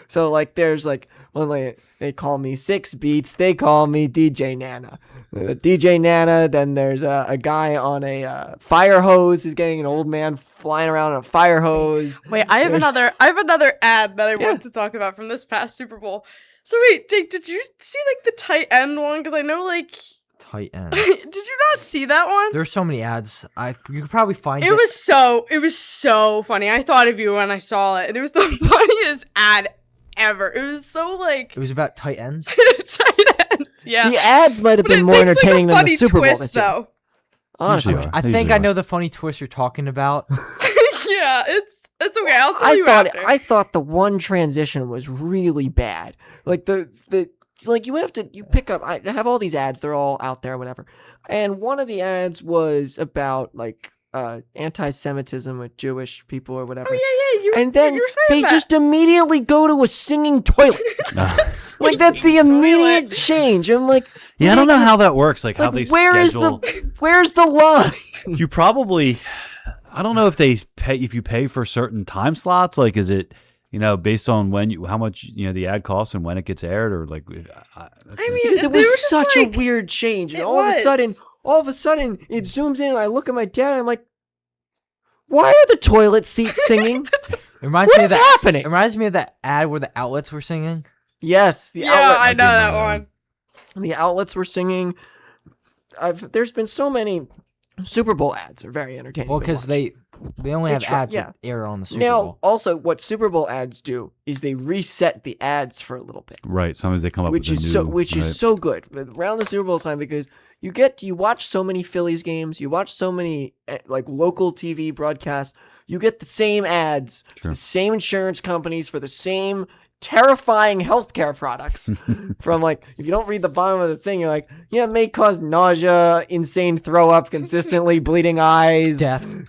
Speaker 2: So like there's like when they call me 6 Beats, they call me DJ Nana. DJ Nana, then there's a guy on a fire hose. He's getting an old man flying around on a fire hose.
Speaker 4: Wait, I have another ad that I want to talk about from this past Super Bowl. So wait, Jake, did you see like the tight end one? Because I know like
Speaker 5: Tight end.
Speaker 4: did you not see that one?
Speaker 5: There's so many ads. You could probably find it.
Speaker 4: It was so funny. I thought of you when I saw it, and it was the funniest ad ever. It was so like
Speaker 5: It was about tight ends.
Speaker 4: tight end. Yeah.
Speaker 2: The ads might have
Speaker 4: But it
Speaker 2: been more
Speaker 4: takes, like, a
Speaker 2: entertaining than the
Speaker 4: funny
Speaker 2: Super Bowl
Speaker 4: twist,
Speaker 2: this year.
Speaker 4: though.
Speaker 2: Honestly,
Speaker 3: Usually
Speaker 5: I
Speaker 3: They
Speaker 5: think
Speaker 3: usually
Speaker 5: I
Speaker 3: are.
Speaker 5: know the funny twist you're talking about.
Speaker 4: Yeah, it's okay. I'll tell you after.
Speaker 2: I thought the one transition was really bad. Like the like you pick up. I have all these ads. They're all out there, whatever. And one of the ads was about like anti-Semitism with Jewish people or whatever.
Speaker 4: Oh yeah, you were,
Speaker 2: And then
Speaker 4: you were
Speaker 2: they
Speaker 4: saying that.
Speaker 2: just immediately go to a singing toilet. Like that's the immediate change. I'm like,
Speaker 3: Yeah, I don't know how that works. Like how they
Speaker 2: where's
Speaker 3: schedule.
Speaker 2: where's the line?
Speaker 3: You probably. I don't know if they pay if you pay for certain time slots. Like, is it based on how much the ad costs and when it gets aired, or like?
Speaker 4: I mean,
Speaker 2: Because
Speaker 4: they
Speaker 2: it
Speaker 4: were
Speaker 2: was
Speaker 4: just
Speaker 2: such
Speaker 4: like-
Speaker 2: a weird change, and
Speaker 4: it
Speaker 2: all of a sudden it zooms in, and I look at my dad, and I'm like, why are the toilet seats singing?
Speaker 5: It reminds
Speaker 2: What
Speaker 5: me
Speaker 2: is
Speaker 5: of that.
Speaker 2: happening?
Speaker 5: It reminds me of that ad where the outlets were singing.
Speaker 2: Yes, the
Speaker 4: Yeah, I
Speaker 2: outlets.
Speaker 4: know that one.
Speaker 2: The outlets were singing. There's been so many Super Bowl ads are very entertaining.
Speaker 5: Well,
Speaker 2: to
Speaker 5: because
Speaker 2: watch.
Speaker 5: they only have
Speaker 2: They try-
Speaker 5: ads
Speaker 2: yeah.
Speaker 5: that air on the Super
Speaker 2: Now,
Speaker 5: Bowl.
Speaker 2: also, what Super Bowl ads do is they reset the ads for a little bit,
Speaker 3: Right. Sometimes they come up
Speaker 2: which
Speaker 3: with
Speaker 2: is
Speaker 3: a new,
Speaker 2: which is so good around the Super Bowl time because you watch so many Phillies games, you watch so many like local TV broadcasts, you get the same ads, for
Speaker 3: Sure.
Speaker 2: the same insurance companies for the same terrifying healthcare products. From like, if you don't read the bottom of the thing, you're like, yeah, it may cause nausea, insane throw up, consistently bleeding eyes,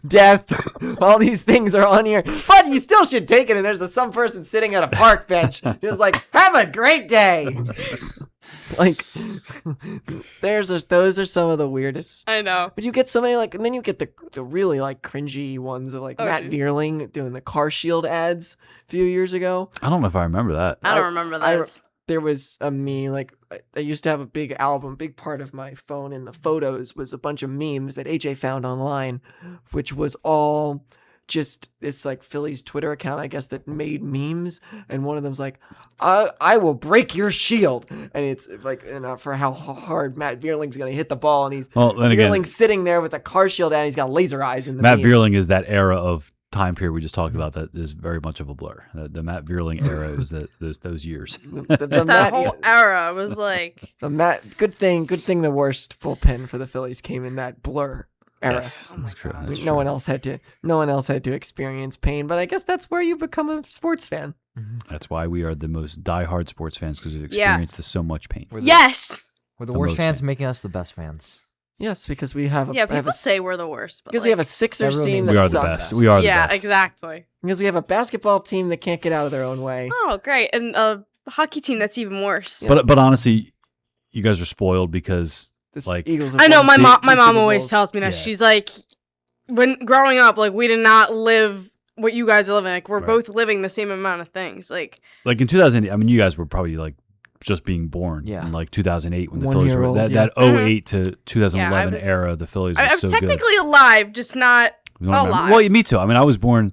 Speaker 2: death. All these things are on here, but you still should take it. And there's some person sitting at a park bench just like, have a great day. Like, those are some of the weirdest.
Speaker 4: I know.
Speaker 2: But you get so many and then you get the really like cringy ones of like
Speaker 4: Oh,
Speaker 2: Matt
Speaker 4: geez.
Speaker 2: Vierling doing the car shield ads a few years ago.
Speaker 3: I don't know if I remember that.
Speaker 4: I don't remember
Speaker 2: I-
Speaker 4: those.
Speaker 2: There was a meme, like I used to have a big album, big part of my phone in the photos was a bunch of memes that AJ found online, which was all just this like Phillies Twitter account, I guess, that made memes. And one of them's like, I will break your shield. And it's like, for how hard Matt Vierling's going to hit the ball. And he's
Speaker 3: Then again,
Speaker 2: Vierling's sitting there with a car shield and he's got laser eyes in the
Speaker 3: Matt
Speaker 2: meme.
Speaker 3: Vierling is that era of time period we just talked about that is very much of a blur. The Matt Vierling era is those years.
Speaker 2: The
Speaker 4: That
Speaker 2: Matt,
Speaker 4: whole era was like,
Speaker 2: the Matt, good thing the worst bullpen for the Phillies came in that blur era.
Speaker 3: Yes, that's true. That's
Speaker 2: No
Speaker 3: true.
Speaker 2: one else had to experience pain, but I guess that's where you become a sports fan.
Speaker 3: That's why we are the most diehard sports fans because we've
Speaker 4: Yeah.
Speaker 3: experienced so much pain.
Speaker 4: yes.
Speaker 5: We're the
Speaker 3: The
Speaker 5: worst
Speaker 3: most
Speaker 5: fans
Speaker 3: pain.
Speaker 5: making us the best fans.
Speaker 2: Yes, because we have
Speaker 4: Yeah, people say we're the worst. But
Speaker 2: because
Speaker 4: like,
Speaker 2: we have a Sixers
Speaker 5: Everyone
Speaker 2: team
Speaker 5: thinks
Speaker 2: that
Speaker 3: We are the
Speaker 2: sucks.
Speaker 3: best. We are the
Speaker 4: yeah,
Speaker 3: best.
Speaker 4: exactly.
Speaker 2: Because we have a basketball team that can't get out of their own way.
Speaker 4: Oh, great. And a hockey team that's even worse.
Speaker 2: Yeah.
Speaker 3: But honestly, you guys are spoiled because
Speaker 2: The
Speaker 3: like-
Speaker 2: Eagles. have
Speaker 4: I know
Speaker 2: won
Speaker 4: my
Speaker 2: two
Speaker 4: mom. My
Speaker 2: Super
Speaker 4: mom always
Speaker 2: Bowls.
Speaker 4: tells me that.
Speaker 3: Yeah.
Speaker 4: She's like, when growing up, like we did not live what you guys are living. Like we're
Speaker 3: Right.
Speaker 4: both living the same amount of things. Like
Speaker 3: in 2008. I mean, you guys were probably like just being born
Speaker 5: Yeah.
Speaker 3: in like 2008 when the
Speaker 2: 1
Speaker 3: Phillies
Speaker 2: year
Speaker 3: were
Speaker 2: old,
Speaker 3: that
Speaker 2: yeah.
Speaker 3: 08 to 2011
Speaker 4: Yeah, I was-
Speaker 3: era. The Phillies were
Speaker 4: I was
Speaker 3: so good.
Speaker 4: technically alive, just not.
Speaker 3: You don't remember?
Speaker 4: alive.
Speaker 3: Well, me too. I mean, I was born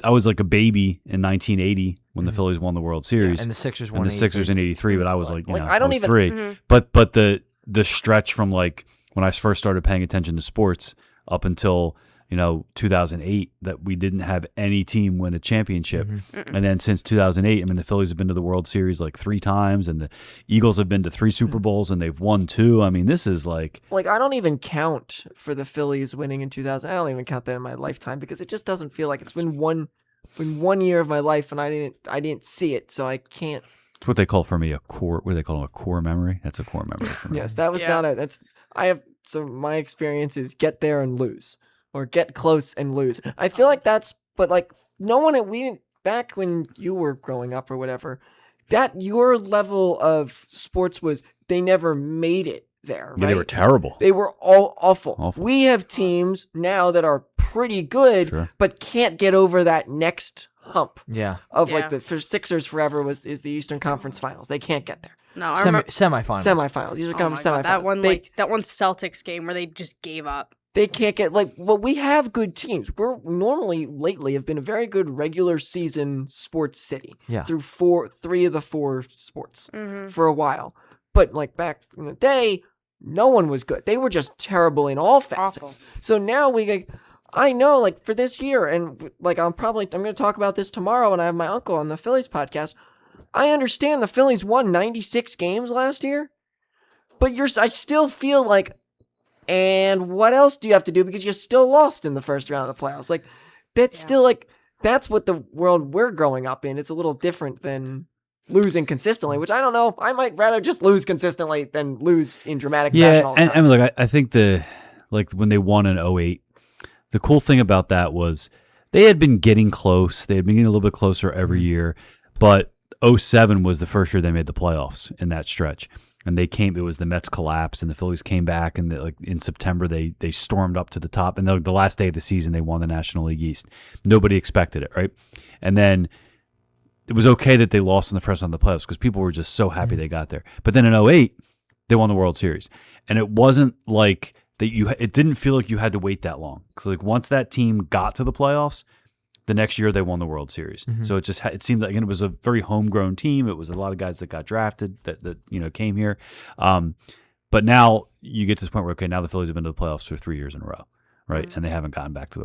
Speaker 3: I was like a baby in 1980 when the Phillies won the World Series,
Speaker 5: And the Sixers won.
Speaker 3: and the Sixers in 83. But I was
Speaker 2: Like,
Speaker 3: like,
Speaker 2: I don't
Speaker 3: was
Speaker 2: even-
Speaker 3: 3.
Speaker 4: Mhm.
Speaker 3: But the stretch from like when I first started paying attention to sports up until 2008 that we didn't have any team win a championship. And then since 2008, I mean, the Phillies have been to the World Series like 3 times and the Eagles have been to 3 Super Bowls and they've won 2. I mean, this is like,
Speaker 2: I don't even count for the Phillies winning in 2000. I don't even count that in my lifetime because it just doesn't feel like it's been one year of my life and I didn't see it, so I can't.
Speaker 3: it's what they call for me a core, what do they call it, a core memory? That's a core memory for me.
Speaker 2: Yes, that was
Speaker 4: Yeah.
Speaker 2: not it. So my experience is get there and lose, or get close and lose. I feel like but like no one back when you were growing up or whatever, that your level of sports was they never made it there.
Speaker 3: Yeah, they were
Speaker 2: right?
Speaker 3: terrible.
Speaker 2: They were all awful.
Speaker 3: Awful.
Speaker 2: We have teams now that are pretty good,
Speaker 3: Sure.
Speaker 2: but can't get over that next hump
Speaker 5: Yeah.
Speaker 2: of
Speaker 4: Yeah.
Speaker 2: like for Sixers forever is the Eastern Conference Finals. They can't get there.
Speaker 4: No, I remember.
Speaker 5: Semifinals.
Speaker 2: Semifinals. Eastern
Speaker 4: Oh
Speaker 2: Conference
Speaker 4: my God,
Speaker 2: semifinals.
Speaker 4: that one Celtics game where they just gave up.
Speaker 2: They can't get we have good teams. We're normally lately have been a very good regular season sports city.
Speaker 5: Yeah.
Speaker 2: Through three of the four sports
Speaker 4: Mm-hmm.
Speaker 2: for a while. But like back in the day, no one was good. They were just terrible in all facets.
Speaker 4: Awful.
Speaker 2: So now I know like for this year, and like I'm going to talk about this tomorrow when I have my uncle on the Phillies podcast. I understand the Phillies won 96 games last year, but I still feel like, and what else do you have to do because you still lost in the first round of the playoffs? Like that's still like that's what the world we're growing up in. It's a little different than losing consistently, which I don't know. I might rather just lose consistently than lose in dramatic fashion all the time.
Speaker 3: And look, I think when they won in 08, the cool thing about that was they had been getting close. They had been getting a little bit closer every year, but 07 was the first year they made the playoffs in that stretch. And it was the Mets collapse, and the Phillies came back, and in September they stormed up to the top. And the last day of the season, they won the National League East. Nobody expected it, right? And then it was okay that they lost in the first round of the playoffs because people were just so happy they got there. But then in 08, they won the World Series, and it wasn't like that. It didn't feel like you had to wait that long because like once that team got to the playoffs, the next year they won the World Series. So it seemed like, and it was a very homegrown team. It was a lot of guys that got drafted that came here. But now you get to this point where, okay, now the Phillies have been to the playoffs for 3 years in a row, right? And they haven't gotten back to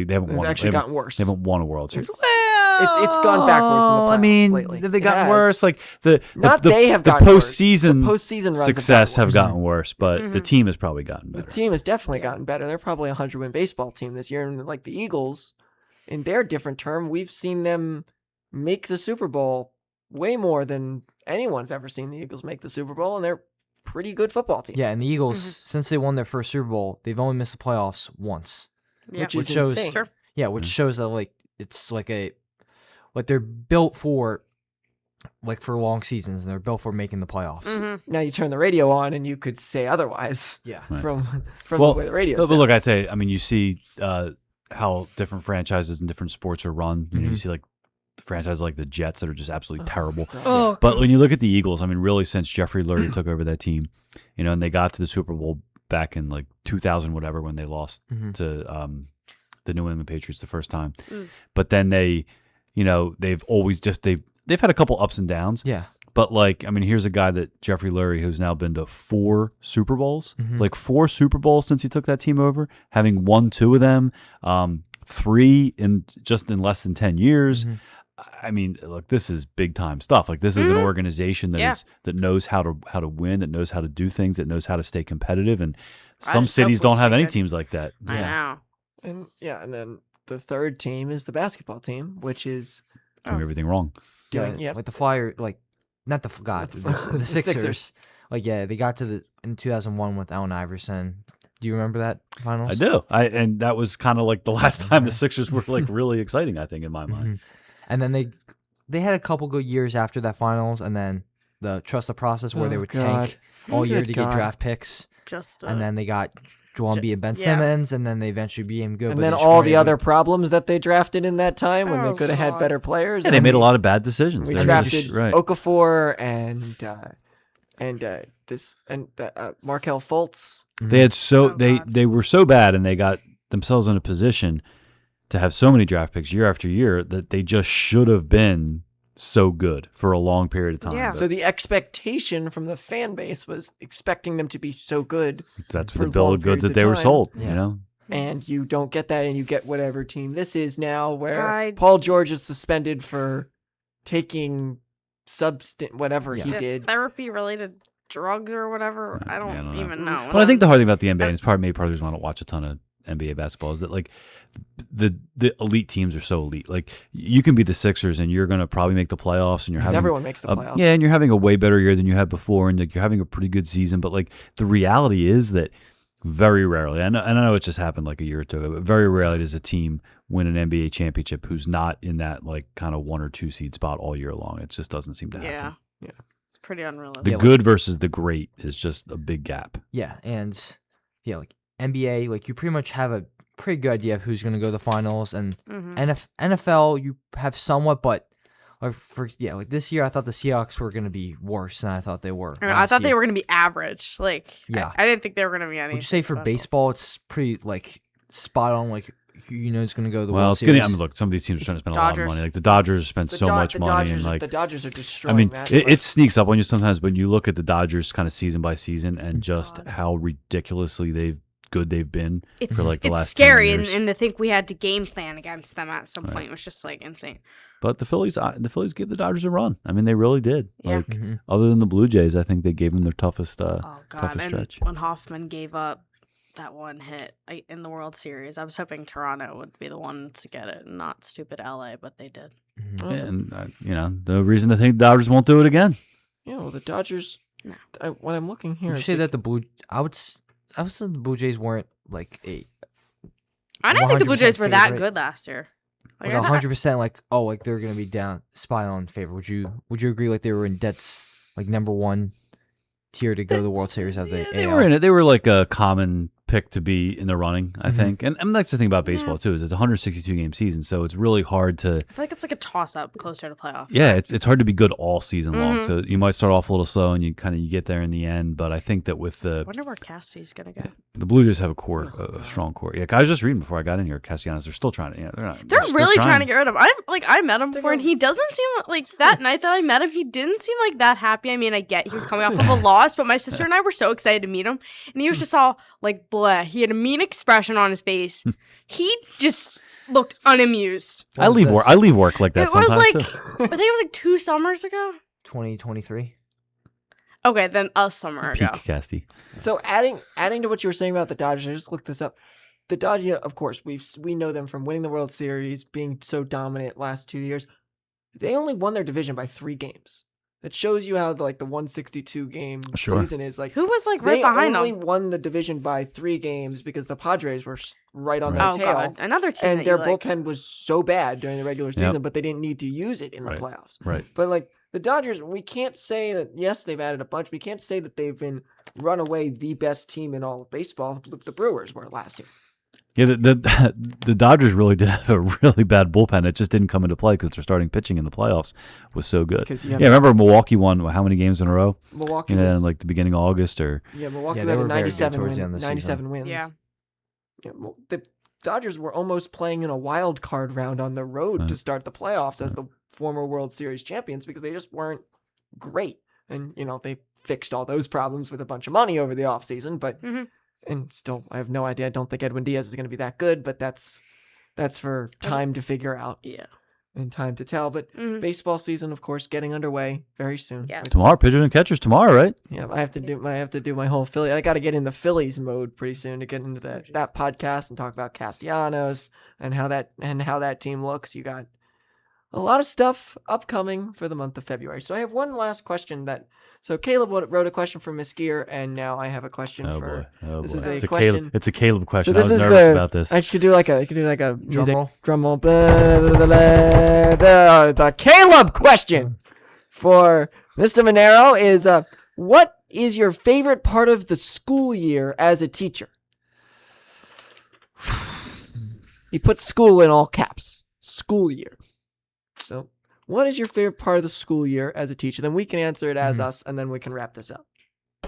Speaker 3: they haven't won.
Speaker 2: Actually gotten worse.
Speaker 3: They haven't won a World Series.
Speaker 2: It's gone backwards in the playoffs lately.
Speaker 3: Have they gotten
Speaker 2: It has.
Speaker 3: worse? Like
Speaker 2: they have
Speaker 3: the
Speaker 2: gotten worse.
Speaker 3: postseason
Speaker 2: The postseason runs
Speaker 3: success have
Speaker 2: gotten
Speaker 3: gotten worse, but the team has probably gotten
Speaker 2: The
Speaker 3: better.
Speaker 2: team has definitely gotten better. They're probably a 100-win baseball team this year, and like the Eagles, in their different term, we've seen them make the Super Bowl way more than anyone's ever seen the Eagles make the Super Bowl, and they're a pretty good football team.
Speaker 5: Yeah, and the Eagles, since they won their first Super Bowl, they've only missed the playoffs once.
Speaker 4: Yeah.
Speaker 2: Which is
Speaker 5: Which shows-
Speaker 2: insane.
Speaker 4: Sure.
Speaker 5: Yeah, which shows that like it's like they're built for long seasons, and they're built for making the playoffs.
Speaker 4: Mm-hmm.
Speaker 2: Now you turn the radio on, and you could say otherwise
Speaker 5: Yeah.
Speaker 3: Right.
Speaker 2: from
Speaker 3: Well,
Speaker 2: the way the radio
Speaker 3: but look, I
Speaker 2: sounds.
Speaker 3: tell you, I mean, you see how different franchises and different sports are run. You know, you see like franchises like the Jets that are just absolutely terrible.
Speaker 4: Oh,
Speaker 3: But when you look at the Eagles, I mean, really, since Jeffrey Lurie took over that team, and they got to the Super Bowl back in like 2000, whatever, when they lost to the New England Patriots the first time. But then they've always they've had a couple ups and downs.
Speaker 5: Yeah.
Speaker 3: But like, I mean, here's a guy that Jeffrey Lurie, who's now been to 4 Super Bowls, like 4 Super Bowls since he took that team over, having won 2 of them, 3 in less than 10 years. I mean, look, this is big time stuff. Like this is an organization that knows how to win, that knows how to do things, that knows how to stay competitive. And some
Speaker 4: just hope
Speaker 3: cities
Speaker 4: we'll
Speaker 3: don't have
Speaker 4: stay
Speaker 3: any
Speaker 4: good.
Speaker 3: teams like that.
Speaker 4: I know.
Speaker 2: And then the third team is the basketball team, which is
Speaker 3: Doing everything wrong.
Speaker 2: doing
Speaker 5: Like the Flyer, not the the Sixers. Like they got to in 2001 with Allen Iverson. Do you remember that finals?
Speaker 3: I do. And that was kind of like the last time the Sixers were like really exciting, I think, in my mind.
Speaker 5: And then they had a couple good years after that finals, and then the trust the process where they would tank all year
Speaker 2: Good
Speaker 5: to
Speaker 2: God.
Speaker 5: get draft picks,
Speaker 4: Just
Speaker 5: and then they got Joel Embiid and Ben
Speaker 4: yeah.
Speaker 5: Simmons, and then they eventually became good.
Speaker 2: and
Speaker 5: but
Speaker 2: then
Speaker 5: they
Speaker 2: all the
Speaker 5: struggled.
Speaker 2: other problems that they drafted in that time when they
Speaker 4: Oh,
Speaker 2: could have had
Speaker 4: God.
Speaker 2: better players.
Speaker 3: Yeah, they made a lot of bad decisions.
Speaker 2: We
Speaker 3: They
Speaker 2: drafted
Speaker 3: just- right.
Speaker 2: Okafor and Markel Fultz.
Speaker 3: They had
Speaker 4: Oh,
Speaker 3: they
Speaker 4: God.
Speaker 3: they were so bad, and they got themselves in a position to have so many draft picks year after year that they just should have been so good for a long period of time.
Speaker 4: Yeah.
Speaker 3: But
Speaker 2: So the expectation from the fan base was expecting them to be so good,
Speaker 3: that's
Speaker 2: for
Speaker 3: the bill
Speaker 2: long
Speaker 3: of goods
Speaker 2: periods
Speaker 3: that
Speaker 2: of
Speaker 3: they were
Speaker 2: time.
Speaker 3: sold.
Speaker 5: Yeah.
Speaker 2: and you don't get that, and you get whatever team this is now, where
Speaker 4: I-
Speaker 2: Paul George is suspended for taking whatever he
Speaker 5: Yeah.
Speaker 2: did.
Speaker 4: Therapy related drugs or whatever. I don't,
Speaker 3: I don't know.
Speaker 4: even know.
Speaker 3: But I think the hard thing about the NBA, and it's part of the reason why I don't watch a ton of NBA basketball, is that like the elite teams are so elite. Like you can be the Sixers and you're going to probably make the playoffs, and you're
Speaker 2: Because
Speaker 3: having
Speaker 2: everyone makes the playoffs.
Speaker 3: yeah, and you're having a way better year than you had before, and like you're having a pretty good season. But like the reality is that very rarely, and I know it just happened like a year or two ago, but very rarely does a team win an NBA championship who's not in that like kind of 1 or 2 seed spot all year long. It just doesn't seem to happen.
Speaker 4: Yeah.
Speaker 2: Yeah.
Speaker 4: It's pretty unrealistic.
Speaker 3: The good versus the great is just a big gap.
Speaker 5: Yeah, and like NBA, like you pretty much have a pretty good idea of who's going to go to the finals. And
Speaker 4: Mhm.
Speaker 5: NFL, you have somewhat, but like this year, I thought the Seahawks were going to be worse than I thought they were.
Speaker 4: I thought they were going to be average.
Speaker 5: Yeah.
Speaker 4: I didn't think they were going to be anything.
Speaker 5: Would you say for
Speaker 4: special.
Speaker 5: baseball, it's pretty spot on? Who's going to go to the
Speaker 3: Well,
Speaker 5: World
Speaker 3: it's
Speaker 5: Series?
Speaker 3: getting. I mean, look, some of these teams are trying to spend a lot of
Speaker 4: Dodgers.
Speaker 3: money. Like the Dodgers spent so much money, and
Speaker 2: the Dodgers are
Speaker 3: I
Speaker 2: destroying
Speaker 3: mean,
Speaker 2: that.
Speaker 3: it sneaks up on you sometimes. But you look at the Dodgers kind of season by season, and just
Speaker 4: God.
Speaker 3: how ridiculously they've been
Speaker 4: It's,
Speaker 3: for like the
Speaker 4: it's
Speaker 3: last 10
Speaker 4: scary,
Speaker 3: years.
Speaker 4: and to think we had to game plan against them at some
Speaker 3: Right.
Speaker 4: point was just insane.
Speaker 3: But the Phillies gave the Dodgers a run. I mean, they really did.
Speaker 4: Yeah.
Speaker 3: Like
Speaker 5: Mhm.
Speaker 3: other than the Blue Jays, I think they gave them their toughest.
Speaker 4: Oh God!
Speaker 3: toughest
Speaker 4: And
Speaker 3: stretch.
Speaker 4: when Hoffman gave up that one hit in the World Series, I was hoping Toronto would be the one to get it, and not stupid LA, but they did.
Speaker 5: Mhm.
Speaker 3: And the reason to think the Dodgers won't do it again.
Speaker 2: Yeah, well, the Dodgers.
Speaker 4: No.
Speaker 2: What I'm looking here.
Speaker 5: Would you
Speaker 2: is
Speaker 5: say
Speaker 2: the-
Speaker 5: that the Blue? I would say the Blue Jays weren't
Speaker 4: I didn't think the Blue Jays
Speaker 5: 100%
Speaker 4: were that
Speaker 5: favorite.
Speaker 4: good last year. I thought-
Speaker 5: 100% they're gonna be down spot on favorite. Would you agree they were in debts number one tier to go to the World Series as
Speaker 3: They were in it. They were like a common pick to be in the running, I
Speaker 5: Mhm.
Speaker 3: think. And that's the thing about baseball too, is it's a 162 game season, so it's really hard to.
Speaker 4: I feel like it's like a toss up closer to playoff.
Speaker 3: Yeah, it's hard to be good all season long.
Speaker 4: Mhm.
Speaker 3: So you might start off a little slow and you get there in the end. But I think that with
Speaker 4: I wonder where Cassidy's gonna go.
Speaker 3: the Blue Jays have a strong core. Yeah, I was just reading before I got in here. Castellanos, they're still trying to. Yeah,
Speaker 4: They're really trying to get rid of him. I met him before, and
Speaker 2: gonna-
Speaker 4: he doesn't seem like that night that I met him. He didn't seem that happy. I mean, I get he was coming off of a loss, but my sister and I were so excited to meet him, and he was just all blah. He had a mean expression on his face. He just looked unamused.
Speaker 3: I leave work like that
Speaker 4: It was
Speaker 3: sometimes.
Speaker 4: like
Speaker 3: too.
Speaker 4: I think it was 2 summers ago.
Speaker 5: 2023.
Speaker 4: Okay, then a summer
Speaker 3: Peak
Speaker 4: ago.
Speaker 3: Casty.
Speaker 2: So adding to what you were saying about the Dodgers, I just looked this up. The Dodgers, of course, we know them from winning the World Series, being so dominant last 2 years. They only won their division by 3 games. That shows you how the 162 game
Speaker 3: Sure.
Speaker 2: season is.
Speaker 4: Who was right
Speaker 2: They
Speaker 4: behind
Speaker 2: only
Speaker 4: him?
Speaker 2: won the division by 3 games because the Padres were right on
Speaker 3: Right.
Speaker 2: their
Speaker 4: Oh
Speaker 2: tail.
Speaker 4: God, another team.
Speaker 2: And
Speaker 4: that
Speaker 2: their
Speaker 4: you like.
Speaker 2: bullpen was so bad during the regular season, but they didn't need to use it in the
Speaker 3: Right.
Speaker 2: playoffs.
Speaker 3: Right.
Speaker 2: But the Dodgers, we can't say that. Yes, they've added a bunch. We can't say that they've been run away the best team in all of baseball. The Brewers were last year.
Speaker 3: Yeah, the Dodgers really did have a really bad bullpen. It just didn't come into play because their starting pitching in the playoffs was so good.
Speaker 2: Because
Speaker 3: Yeah, remember Milwaukee won how many games in a row?
Speaker 2: Milwaukee
Speaker 3: In
Speaker 2: was,
Speaker 3: the beginning of August or
Speaker 2: Milwaukee
Speaker 5: Yeah, they
Speaker 2: had a
Speaker 5: were very good
Speaker 2: 97
Speaker 5: towards the end of the
Speaker 2: 97 wins.
Speaker 4: Yeah.
Speaker 2: The Dodgers were almost playing in a wild card round on the road to
Speaker 3: Right.
Speaker 2: start the playoffs as the former World Series champions because they just weren't great. And they fixed all those problems with a bunch of money over the offseason, but
Speaker 4: Mhm.
Speaker 2: and still I have no idea. I don't think Edwin Diaz is going to be that good, but that's for time to figure out
Speaker 4: Yeah.
Speaker 2: and time to tell. But
Speaker 4: Mhm.
Speaker 2: baseball season, of course, getting underway very soon.
Speaker 4: Yes.
Speaker 2: With-
Speaker 3: tomorrow, pitchers and catchers tomorrow, right?
Speaker 2: Yeah, I have to do my whole Philly. I got to get in the Phillies mode pretty soon to get into that podcast and talk about Castellanos and how that team looks. You got a lot of stuff upcoming for the month of February. So I have one last question so Caleb wrote a question for Miss Gear, and now I have a question
Speaker 3: Oh
Speaker 2: for.
Speaker 3: boy. Oh
Speaker 2: this
Speaker 3: boy.
Speaker 2: is a
Speaker 3: it's
Speaker 2: question-
Speaker 3: It's a Caleb question.
Speaker 2: So
Speaker 3: I
Speaker 2: this
Speaker 3: was
Speaker 2: is
Speaker 3: nervous
Speaker 2: the-
Speaker 3: about this.
Speaker 2: I could do like a
Speaker 5: Drum
Speaker 2: music
Speaker 5: roll.
Speaker 2: drum roll. Blah, blah, blah, blah. The Caleb question for Mr. Manero is what is your favorite part of the school year as a teacher? He put school in all caps. School year. So, what is your favorite part of the school year as a teacher? Then we can answer it as us, and then we can wrap this up.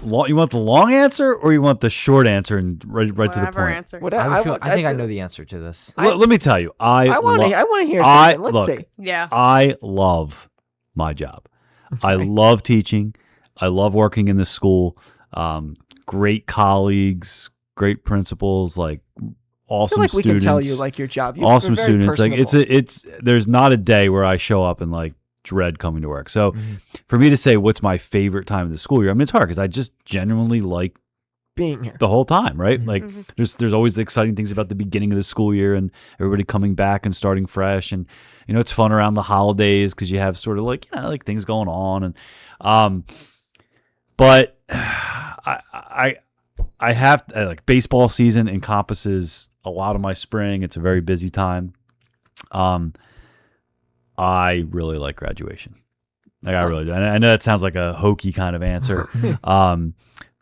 Speaker 3: You want the long answer or you want the short answer and right to the
Speaker 4: Whatever
Speaker 3: point?
Speaker 4: answer.
Speaker 5: I think I know the answer to this.
Speaker 3: Let me tell you,
Speaker 2: I want to hear something. Let's see.
Speaker 4: Yeah.
Speaker 3: I love my job. I love teaching. I love working in the school. Great colleagues, great principals,
Speaker 2: I
Speaker 3: awesome
Speaker 2: feel like we
Speaker 3: students.
Speaker 2: can tell you your job. You're
Speaker 3: Awesome
Speaker 2: very
Speaker 3: students.
Speaker 2: personable.
Speaker 3: It's there's not a day where I show up and dread coming to work. So for me to say what's my favorite time of the school year, I mean it's hard because I just genuinely like
Speaker 2: being here.
Speaker 3: the whole time, right?
Speaker 5: Mhm.
Speaker 3: There's always the exciting things about the beginning of the school year and everybody coming back and starting fresh, and it's fun around the holidays because you have sort of things going on, and but I have baseball season encompasses a lot of my spring. It's a very busy time. I really like graduation. I really do. And I know that sounds like a hokey kind of answer.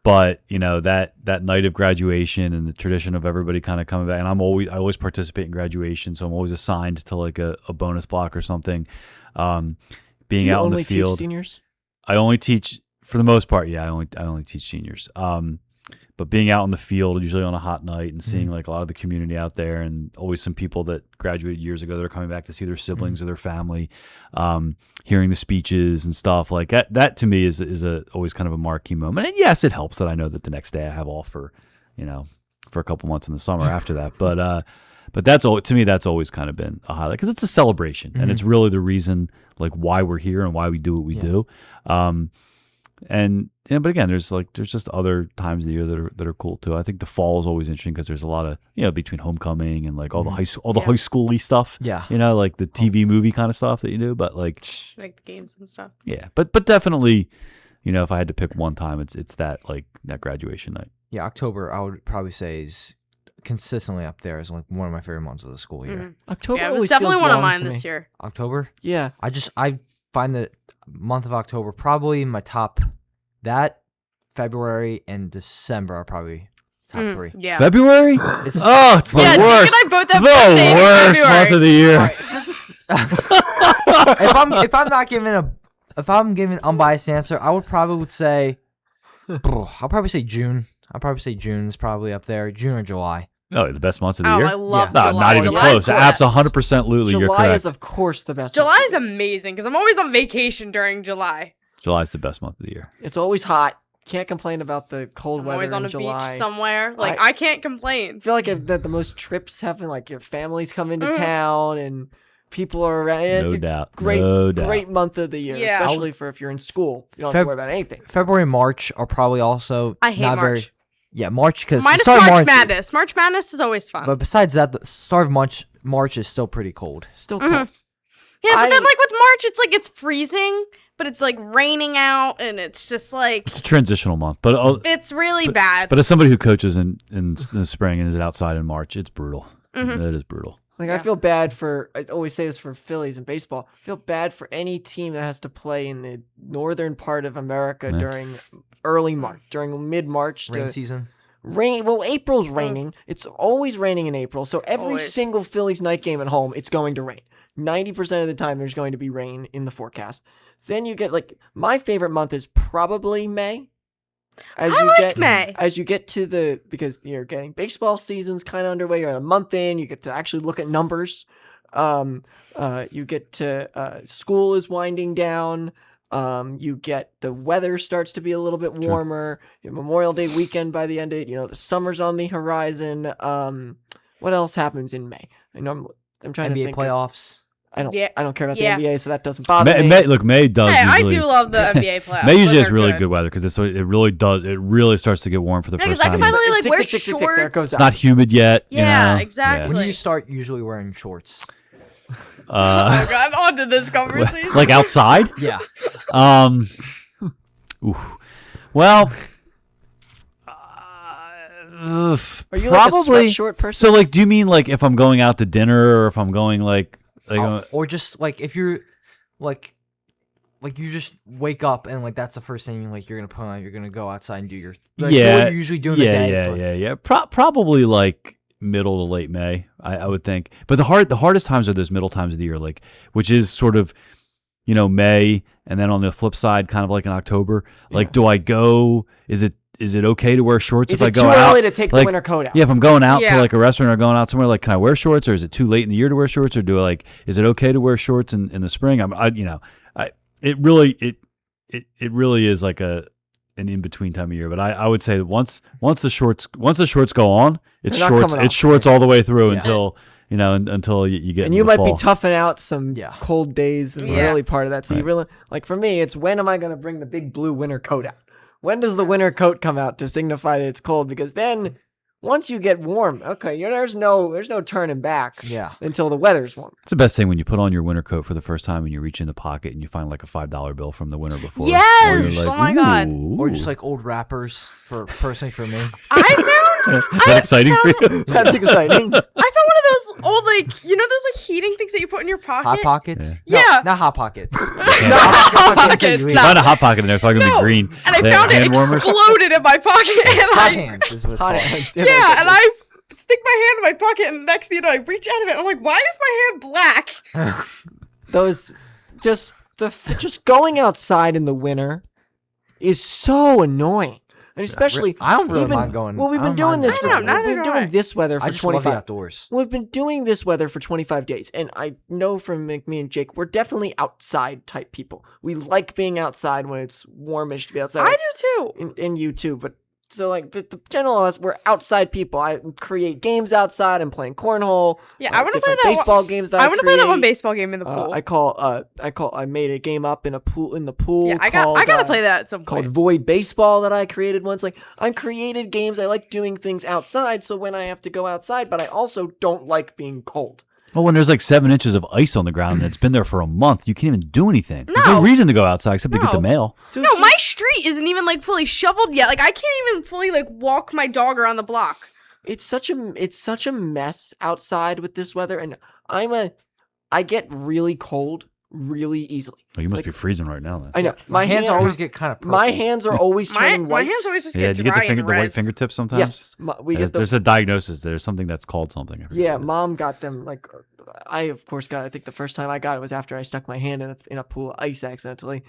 Speaker 3: But that night of graduation and the tradition of everybody kind of coming back, and I always participate in graduation, so I'm always assigned to like a bonus block or something. Being out in the field.
Speaker 2: Do you only teach seniors?
Speaker 3: I only teach for the most part. Yeah, I only teach seniors. But being out in the field, usually on a hot night, and seeing like a lot of the community out there, and always some people that graduated years ago that are coming back to see their siblings or their family, hearing the speeches and stuff like that to me is always kind of a marquee moment. And yes, it helps that I know that the next day I have off for a couple months in the summer after that. But that's all to me. That's always kind of been a highlight because it's a celebration, and it's really the reason like why we're here and why we do what we do. But again, there's just other times of the year that are cool too. I think the fall is always interesting because there's a lot of between homecoming and like all the high schooly stuff.
Speaker 5: Yeah,
Speaker 3: like the TV movie kind of stuff that you do. But like
Speaker 4: the games and stuff.
Speaker 3: Yeah, but definitely, if I had to pick one time, it's that graduation night.
Speaker 5: Yeah, October I would probably say is consistently up there as like one of my favorite months of the school year.
Speaker 4: Mm-hmm.
Speaker 2: October
Speaker 4: it was
Speaker 2: always
Speaker 4: definitely
Speaker 2: feels
Speaker 4: one of
Speaker 2: long
Speaker 4: mine
Speaker 2: to
Speaker 4: this
Speaker 2: me.
Speaker 4: year.
Speaker 5: October?
Speaker 2: Yeah.
Speaker 5: I find the month of October probably my top. That February and December are probably top 3.
Speaker 4: Yeah.
Speaker 3: February? It's the worst.
Speaker 4: Jake and I both have
Speaker 3: the
Speaker 4: birthdays in
Speaker 3: worst
Speaker 4: February.
Speaker 3: month of the year.
Speaker 5: If I'm giving an unbiased answer, I would say I'll probably say June. June is probably up there. June or July.
Speaker 3: Oh, the best months of the year?
Speaker 4: I love
Speaker 3: No,
Speaker 4: July.
Speaker 3: not even
Speaker 4: July's
Speaker 3: close.
Speaker 4: the
Speaker 3: Abs
Speaker 4: best.
Speaker 3: 100% Lutely, you're
Speaker 2: July
Speaker 3: correct.
Speaker 2: is, of course, the best.
Speaker 4: July
Speaker 2: month.
Speaker 4: is amazing because I'm always on vacation during July.
Speaker 3: July's the best month of the year.
Speaker 2: It's always hot. Can't complain about the cold
Speaker 4: I'm
Speaker 2: weather
Speaker 4: always on
Speaker 2: in
Speaker 4: a
Speaker 2: July.
Speaker 4: beach somewhere. I can't complain.
Speaker 2: I feel like that the most trips happen, like your families come into town and people are around. It's
Speaker 3: No
Speaker 2: a
Speaker 3: doubt.
Speaker 2: great month of the year,
Speaker 4: Yeah.
Speaker 2: especially for if you're in school. You don't have to worry about anything.
Speaker 5: February, March are probably also
Speaker 4: I hate
Speaker 5: not
Speaker 4: March.
Speaker 5: very. Yeah, March because
Speaker 4: Minus March Madness. March Madness is always fun.
Speaker 5: But besides that, the start of March is still pretty cold.
Speaker 2: Still cold.
Speaker 4: Yeah, but then like with March, it's like it's freezing, but it's like raining out, and it's just like
Speaker 3: It's a transitional month. But
Speaker 4: it's really bad.
Speaker 3: But as somebody who coaches in the spring and is outside in March, it's brutal. It is brutal.
Speaker 2: Like I feel bad for. I always say this for Phillies in baseball. I feel bad for any team that has to play in the northern part of America during early March, during mid-March.
Speaker 5: Rain season.
Speaker 2: Rain. Well, April's raining. It's always raining in April. So every
Speaker 4: Always.
Speaker 2: single Phillies night game at home, it's going to rain. 90% of the time, there's going to be rain in the forecast. Then you get my favorite month is probably May.
Speaker 4: May.
Speaker 2: As you get to because you're getting baseball season's kind of underway. You're a month in. You get to actually look at numbers. You get to school is winding down. You get the weather starts to be a little bit warmer. Memorial Day weekend by the end of it. The summer's on the horizon. What else happens in May? I know I'm trying to
Speaker 5: NBA
Speaker 2: think.
Speaker 5: playoffs.
Speaker 2: I don't care about
Speaker 4: Yeah.
Speaker 2: the NBA, so that doesn't bother me.
Speaker 3: May does.
Speaker 4: Hey, I
Speaker 3: usually,
Speaker 4: do love the NBA playoffs.
Speaker 3: May usually has
Speaker 4: They're
Speaker 3: really good weather because it really does. It really starts to get warm for the
Speaker 4: Yeah,
Speaker 3: first
Speaker 4: because I
Speaker 3: time.
Speaker 4: can finally
Speaker 2: Tick,
Speaker 4: wear
Speaker 2: tick, tick, tick, tick, there it
Speaker 4: shorts.
Speaker 2: goes
Speaker 3: It's not humid yet.
Speaker 4: Yeah,
Speaker 3: you know?
Speaker 4: exactly.
Speaker 5: When do
Speaker 4: Like-
Speaker 5: you start usually wearing shorts?
Speaker 4: Oh God, on to this conversation.
Speaker 3: Like outside.
Speaker 5: Yeah.
Speaker 3: Oof. Well.
Speaker 2: Are you
Speaker 3: probably
Speaker 2: like a sweatshirt person?
Speaker 3: So do you mean if I'm going out to dinner or if I'm going
Speaker 5: Or just if you're you just wake up and that's the first thing you're gonna put on. You're gonna go outside and do your what you usually do in the day.
Speaker 3: Yeah. Probably middle to late May, I would think. But the hardest times are those middle times of the year, which is sort of May, and then on the flip side, kind of in October. Do I go? Is it okay to wear shorts if I go out?
Speaker 2: Is it too early to take the winter coat out?
Speaker 3: Yeah, if I'm going out
Speaker 4: Yeah.
Speaker 3: to a restaurant or going out somewhere, can I wear shorts, or is it too late in the year to wear shorts, or do I is it okay to wear shorts in the spring? It really is an in between time of year. But I would say that once the shorts go on, it's
Speaker 2: They're not
Speaker 3: shorts.
Speaker 2: coming
Speaker 3: It's
Speaker 2: off.
Speaker 3: shorts all the way through until until you get.
Speaker 2: And
Speaker 3: into
Speaker 2: you
Speaker 3: the
Speaker 2: might
Speaker 3: fall.
Speaker 2: be toughing out some
Speaker 5: Yeah.
Speaker 2: cold days in the
Speaker 4: Yeah.
Speaker 2: early part of that. So you really for me, it's when am I going to bring the big blue winter coat out? When does the winter coat come out to signify that it's cold? Because then, once you get warm, okay, there's no turning back.
Speaker 5: Yeah.
Speaker 2: Until the weather's warm.
Speaker 3: It's the best thing when you put on your winter coat for the first time and you reach in the pocket and you find a $5 bill from the winter before.
Speaker 4: Yes!
Speaker 3: Or you're
Speaker 4: Oh my God.
Speaker 3: "Ooh."
Speaker 5: Or just old wrappers personally for me.
Speaker 4: I found
Speaker 3: Is that exciting for you?
Speaker 2: That's exciting.
Speaker 4: I found one of those old, like, you know those like heating things that you put in your pocket?
Speaker 5: Hot Pockets?
Speaker 4: Yeah.
Speaker 5: No, not Hot Pockets.
Speaker 4: Hot Pockets,
Speaker 5: you
Speaker 4: no.
Speaker 3: Find a hot pocket in there. It's probably gonna be green.
Speaker 4: And I
Speaker 3: They
Speaker 4: found
Speaker 3: have
Speaker 4: it
Speaker 3: hand warmers.
Speaker 4: exploded in my pocket. And
Speaker 5: Hot Hands is what's
Speaker 2: Hot
Speaker 5: called.
Speaker 2: hands.
Speaker 4: yeah, and I stick my hand in my pocket, and next thing you know, I reach out of it. And I'm like, why is my hand black?
Speaker 2: Those just going outside in the winter is so annoying. And especially
Speaker 5: I don't really
Speaker 2: even-
Speaker 5: mind going.
Speaker 2: Well, we've
Speaker 5: I
Speaker 2: been
Speaker 5: don't
Speaker 2: doing
Speaker 5: mind
Speaker 2: this
Speaker 5: going
Speaker 2: for
Speaker 4: I know, neither
Speaker 2: we've been
Speaker 4: do I.
Speaker 2: doing this weather
Speaker 5: I
Speaker 2: for
Speaker 5: just love the
Speaker 2: 25.
Speaker 5: outdoors.
Speaker 2: Well, we've been doing this weather for 25 days, and I know from me and Jake, we're definitely outside type people. We like being outside when it's warmish to be outside.
Speaker 4: I do too.
Speaker 2: And you too, but so like the general of us, we're outside people. I create games outside. I'm playing cornhole.
Speaker 4: Yeah, I want to play
Speaker 2: different
Speaker 4: that
Speaker 2: baseball games that
Speaker 4: I want to play that one
Speaker 2: create.
Speaker 4: baseball game in the pool.
Speaker 2: I made a game up in the pool.
Speaker 4: yeah, I
Speaker 2: called,
Speaker 4: gotta play that at some
Speaker 2: called
Speaker 4: point.
Speaker 2: Void Baseball that I created once. Like I created games. I like doing things outside. So when I have to go outside, but I also don't like being cold.
Speaker 3: Well, when there's like 7 inches of ice on the ground and it's been there for a month, you can't even do anything. There's no
Speaker 4: No.
Speaker 3: reason to go outside except to get the
Speaker 4: No.
Speaker 3: mail.
Speaker 2: So
Speaker 4: No, my street isn't even like fully shoveled yet. Like I can't even fully like walk my dog around the block.
Speaker 2: it's such a mess outside with this weather, and I get really cold really easily.
Speaker 3: Oh, you must
Speaker 2: Like-
Speaker 3: be freezing right now then.
Speaker 2: I know
Speaker 5: My hands always get kind of purple.
Speaker 2: my hands are always
Speaker 4: My
Speaker 2: turning white.
Speaker 4: hands always just
Speaker 3: Yeah,
Speaker 4: get
Speaker 3: did you
Speaker 4: dry
Speaker 3: get the
Speaker 4: and
Speaker 3: white
Speaker 4: red.
Speaker 3: fingertips sometimes?
Speaker 2: Yes, we get the
Speaker 3: There's a diagnosis. There's something that's called something. I forget
Speaker 2: yeah.
Speaker 3: what it is.
Speaker 2: Mom got them like I of course got. I think the first time I got it was after I stuck my hand in a pool of ice accidentally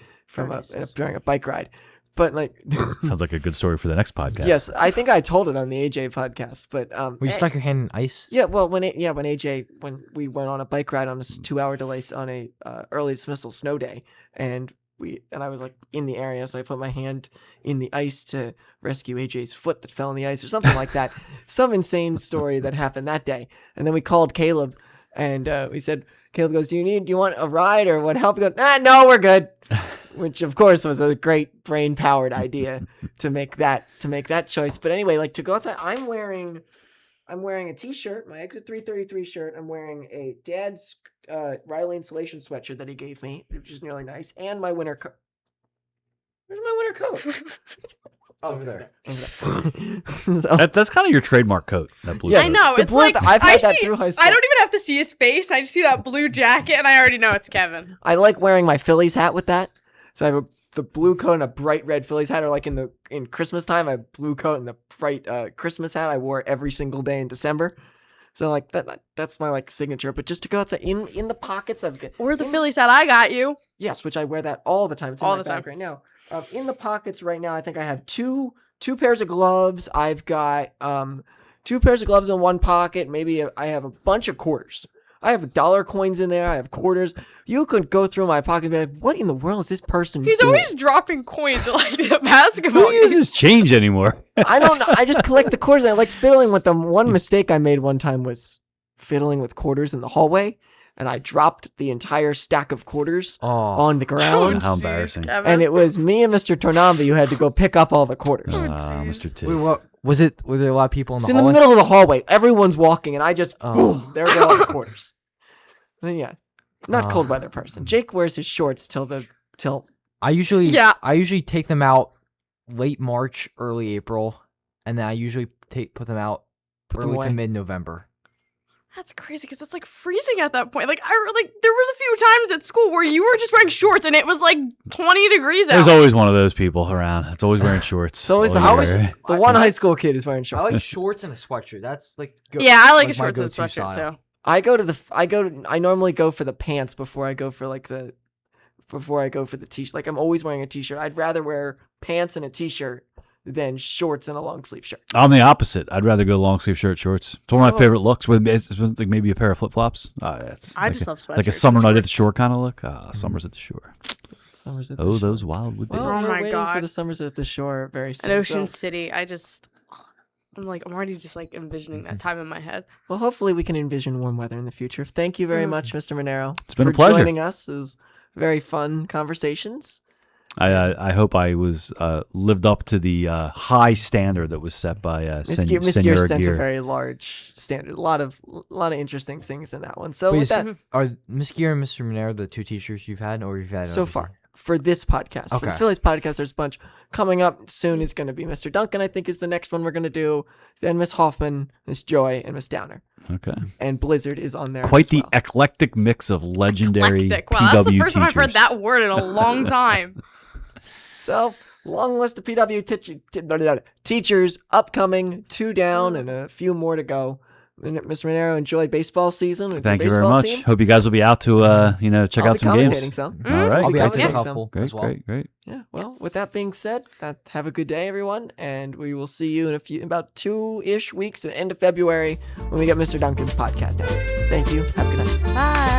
Speaker 2: during a bike ride. But like,
Speaker 3: Sounds like a good story for the next podcast.
Speaker 2: yes, I think I told it on the AJ podcast. But
Speaker 5: Where you stuck your hand in ice?
Speaker 2: yeah, well, when we went on a bike ride on a 2-hour delay on a early dismissal snow day, and I was like in the area, so I put my hand in the ice to rescue AJ's foot that fell in the ice or something like that. Some insane story that happened that day, and then we called Caleb, and we said, Caleb goes, do you want a ride or what help? He goes, no, we're good. Which of course was a great brain powered idea to make that choice. But anyway, like to go outside, I'm wearing a t-shirt, my Exit 333 shirt. I'm wearing a dad's Riley insulation sweatshirt that he gave me, which is really nice, and my winter coat. Where's my winter coat? Oh, it's over there. So,
Speaker 3: That's kind of your trademark coat. That blue.
Speaker 2: Yes.
Speaker 4: I know.
Speaker 2: The
Speaker 4: It's
Speaker 2: blue-
Speaker 4: like
Speaker 2: I've had
Speaker 4: I
Speaker 2: that
Speaker 4: see.
Speaker 2: through high school.
Speaker 4: I don't even have to see his face. I just see that blue jacket, and I already know it's Kevin.
Speaker 2: I like wearing my Phillies hat with that. So I have the blue coat and a bright red Phillies hat, or like in Christmas time, I have blue coat and the bright Christmas hat I wore every single day in December. So like that's my like signature. But just to go outside in the pockets, I've got
Speaker 4: Or the Phillies hat I got you.
Speaker 2: yes, which I wear that all the time. It's in
Speaker 4: All
Speaker 2: my
Speaker 4: the time.
Speaker 2: bag right now. In the pockets right now, I think I have two pairs of gloves. I've got 2 pairs of gloves in one pocket. Maybe I have a bunch of quarters. I have dollar coins in there. I have quarters. You could go through my pocket and be like, what in the world is this person
Speaker 4: He's
Speaker 2: doing?
Speaker 4: always dropping coins at, like the basketball
Speaker 3: Who uses change anymore?
Speaker 2: I don't know. I just collect the quarters. I like fiddling with them. One mistake I made one time was fiddling with quarters in the hallway, and I dropped the entire stack of quarters
Speaker 5: Oh,
Speaker 2: on the ground.
Speaker 3: How embarrassing.
Speaker 2: And it was me and Mr. Tornambi who had to go pick up all the quarters.
Speaker 3: Mr. T.
Speaker 5: wait, what was it? Were there a lot of people in
Speaker 2: It's
Speaker 5: the
Speaker 2: in the
Speaker 5: hallway?
Speaker 2: middle of the hallway. Everyone's walking, and I just,
Speaker 5: Oh.
Speaker 2: boom, there go all the quarters. And yeah, not cold
Speaker 5: Oh.
Speaker 2: weather person. Jake wears his shorts till
Speaker 5: I usually
Speaker 4: Yeah.
Speaker 5: take them out late March, early April, and then I usually put them out
Speaker 2: them
Speaker 5: early
Speaker 2: away.
Speaker 5: to mid November.
Speaker 4: That's crazy because it's like freezing at that point. Like there was a few times at school where you were just wearing shorts and it was like 20 degrees out.
Speaker 3: There's always one of those people around. It's always wearing shorts.
Speaker 2: It's always the one high school kid is wearing
Speaker 5: I
Speaker 2: shorts.
Speaker 5: like shorts and a sweatshirt. That's like
Speaker 4: Yeah, I like a
Speaker 5: my
Speaker 4: shorts and
Speaker 5: go-to
Speaker 4: sweatshirt
Speaker 5: style.
Speaker 4: too.
Speaker 2: I normally go for the pants before I go for the t-shirt. Like I'm always wearing a t-shirt. I'd rather wear pants and a t-shirt than shorts and a long sleeve shirt.
Speaker 3: I'm the opposite. I'd rather go long sleeve shirt, shorts. It's one of my
Speaker 2: Oh.
Speaker 3: favorite looks. It's like maybe a pair of flip flops.
Speaker 4: I just love sweatshirts.
Speaker 3: like a summer
Speaker 4: and
Speaker 3: night at the
Speaker 4: shorts.
Speaker 3: shore kind of look. Summers at the shore.
Speaker 2: Summers at the
Speaker 3: Oh,
Speaker 2: shore.
Speaker 3: those wildwood days.
Speaker 2: Well,
Speaker 4: Oh
Speaker 2: we're
Speaker 4: my
Speaker 2: waiting for
Speaker 4: God.
Speaker 2: the summers at the shore very soon.
Speaker 4: At Ocean
Speaker 2: so-
Speaker 4: City, I'm already just like envisioning that time in my head.
Speaker 2: Well, hopefully we can envision warm weather in the future. Thank you very much, Mr. Manero.
Speaker 3: It's been a
Speaker 2: for
Speaker 3: pleasure.
Speaker 2: joining us. It was very fun conversations.
Speaker 3: I hope I was lived up to the high standard that was set by
Speaker 2: Miss Gear
Speaker 3: Senor
Speaker 2: sets a
Speaker 3: Gear.
Speaker 2: very large standard. A lot of interesting things in that one. So
Speaker 5: Wait,
Speaker 2: with that,
Speaker 5: are Miss Gear and Mr. Monero the 2 teachers you've had, or you've had
Speaker 2: so
Speaker 5: other
Speaker 2: far,
Speaker 5: teachers?
Speaker 2: for this podcast. For the
Speaker 5: Okay.
Speaker 2: Phillies podcast, there's a bunch coming up soon. Is going to be Mr. Duncan, I think, is the next one we're going to do. Then Miss Hoffman, Miss Joy, and Miss Downer.
Speaker 3: Okay.
Speaker 2: And Blizzard is on there.
Speaker 3: Quite
Speaker 2: as
Speaker 3: the
Speaker 2: well.
Speaker 3: eclectic mix of legendary
Speaker 4: Eclectic. Wow,
Speaker 3: PW
Speaker 4: that's the first time I've
Speaker 3: teachers.
Speaker 4: heard that word in a long time.
Speaker 2: So, long list of teachers upcoming, 2 down and a few more to go. Mr. Manero, enjoy baseball season with
Speaker 3: Thank
Speaker 2: your
Speaker 3: you very
Speaker 2: baseball
Speaker 3: much.
Speaker 2: team.
Speaker 3: Hope you guys will be out to check
Speaker 2: I'll
Speaker 3: out
Speaker 2: be
Speaker 3: some games.
Speaker 2: commentating some.
Speaker 3: All right.
Speaker 5: I'll be out to a
Speaker 2: Yeah.
Speaker 5: couple
Speaker 3: Great,
Speaker 5: as well.
Speaker 3: great.
Speaker 2: Yeah, well, with that being said, have a good day, everyone, and we will see you in about 2-ish weeks at the end of February when we get Mr. Duncan's podcast out. Thank you. Have a good night.
Speaker 4: Bye.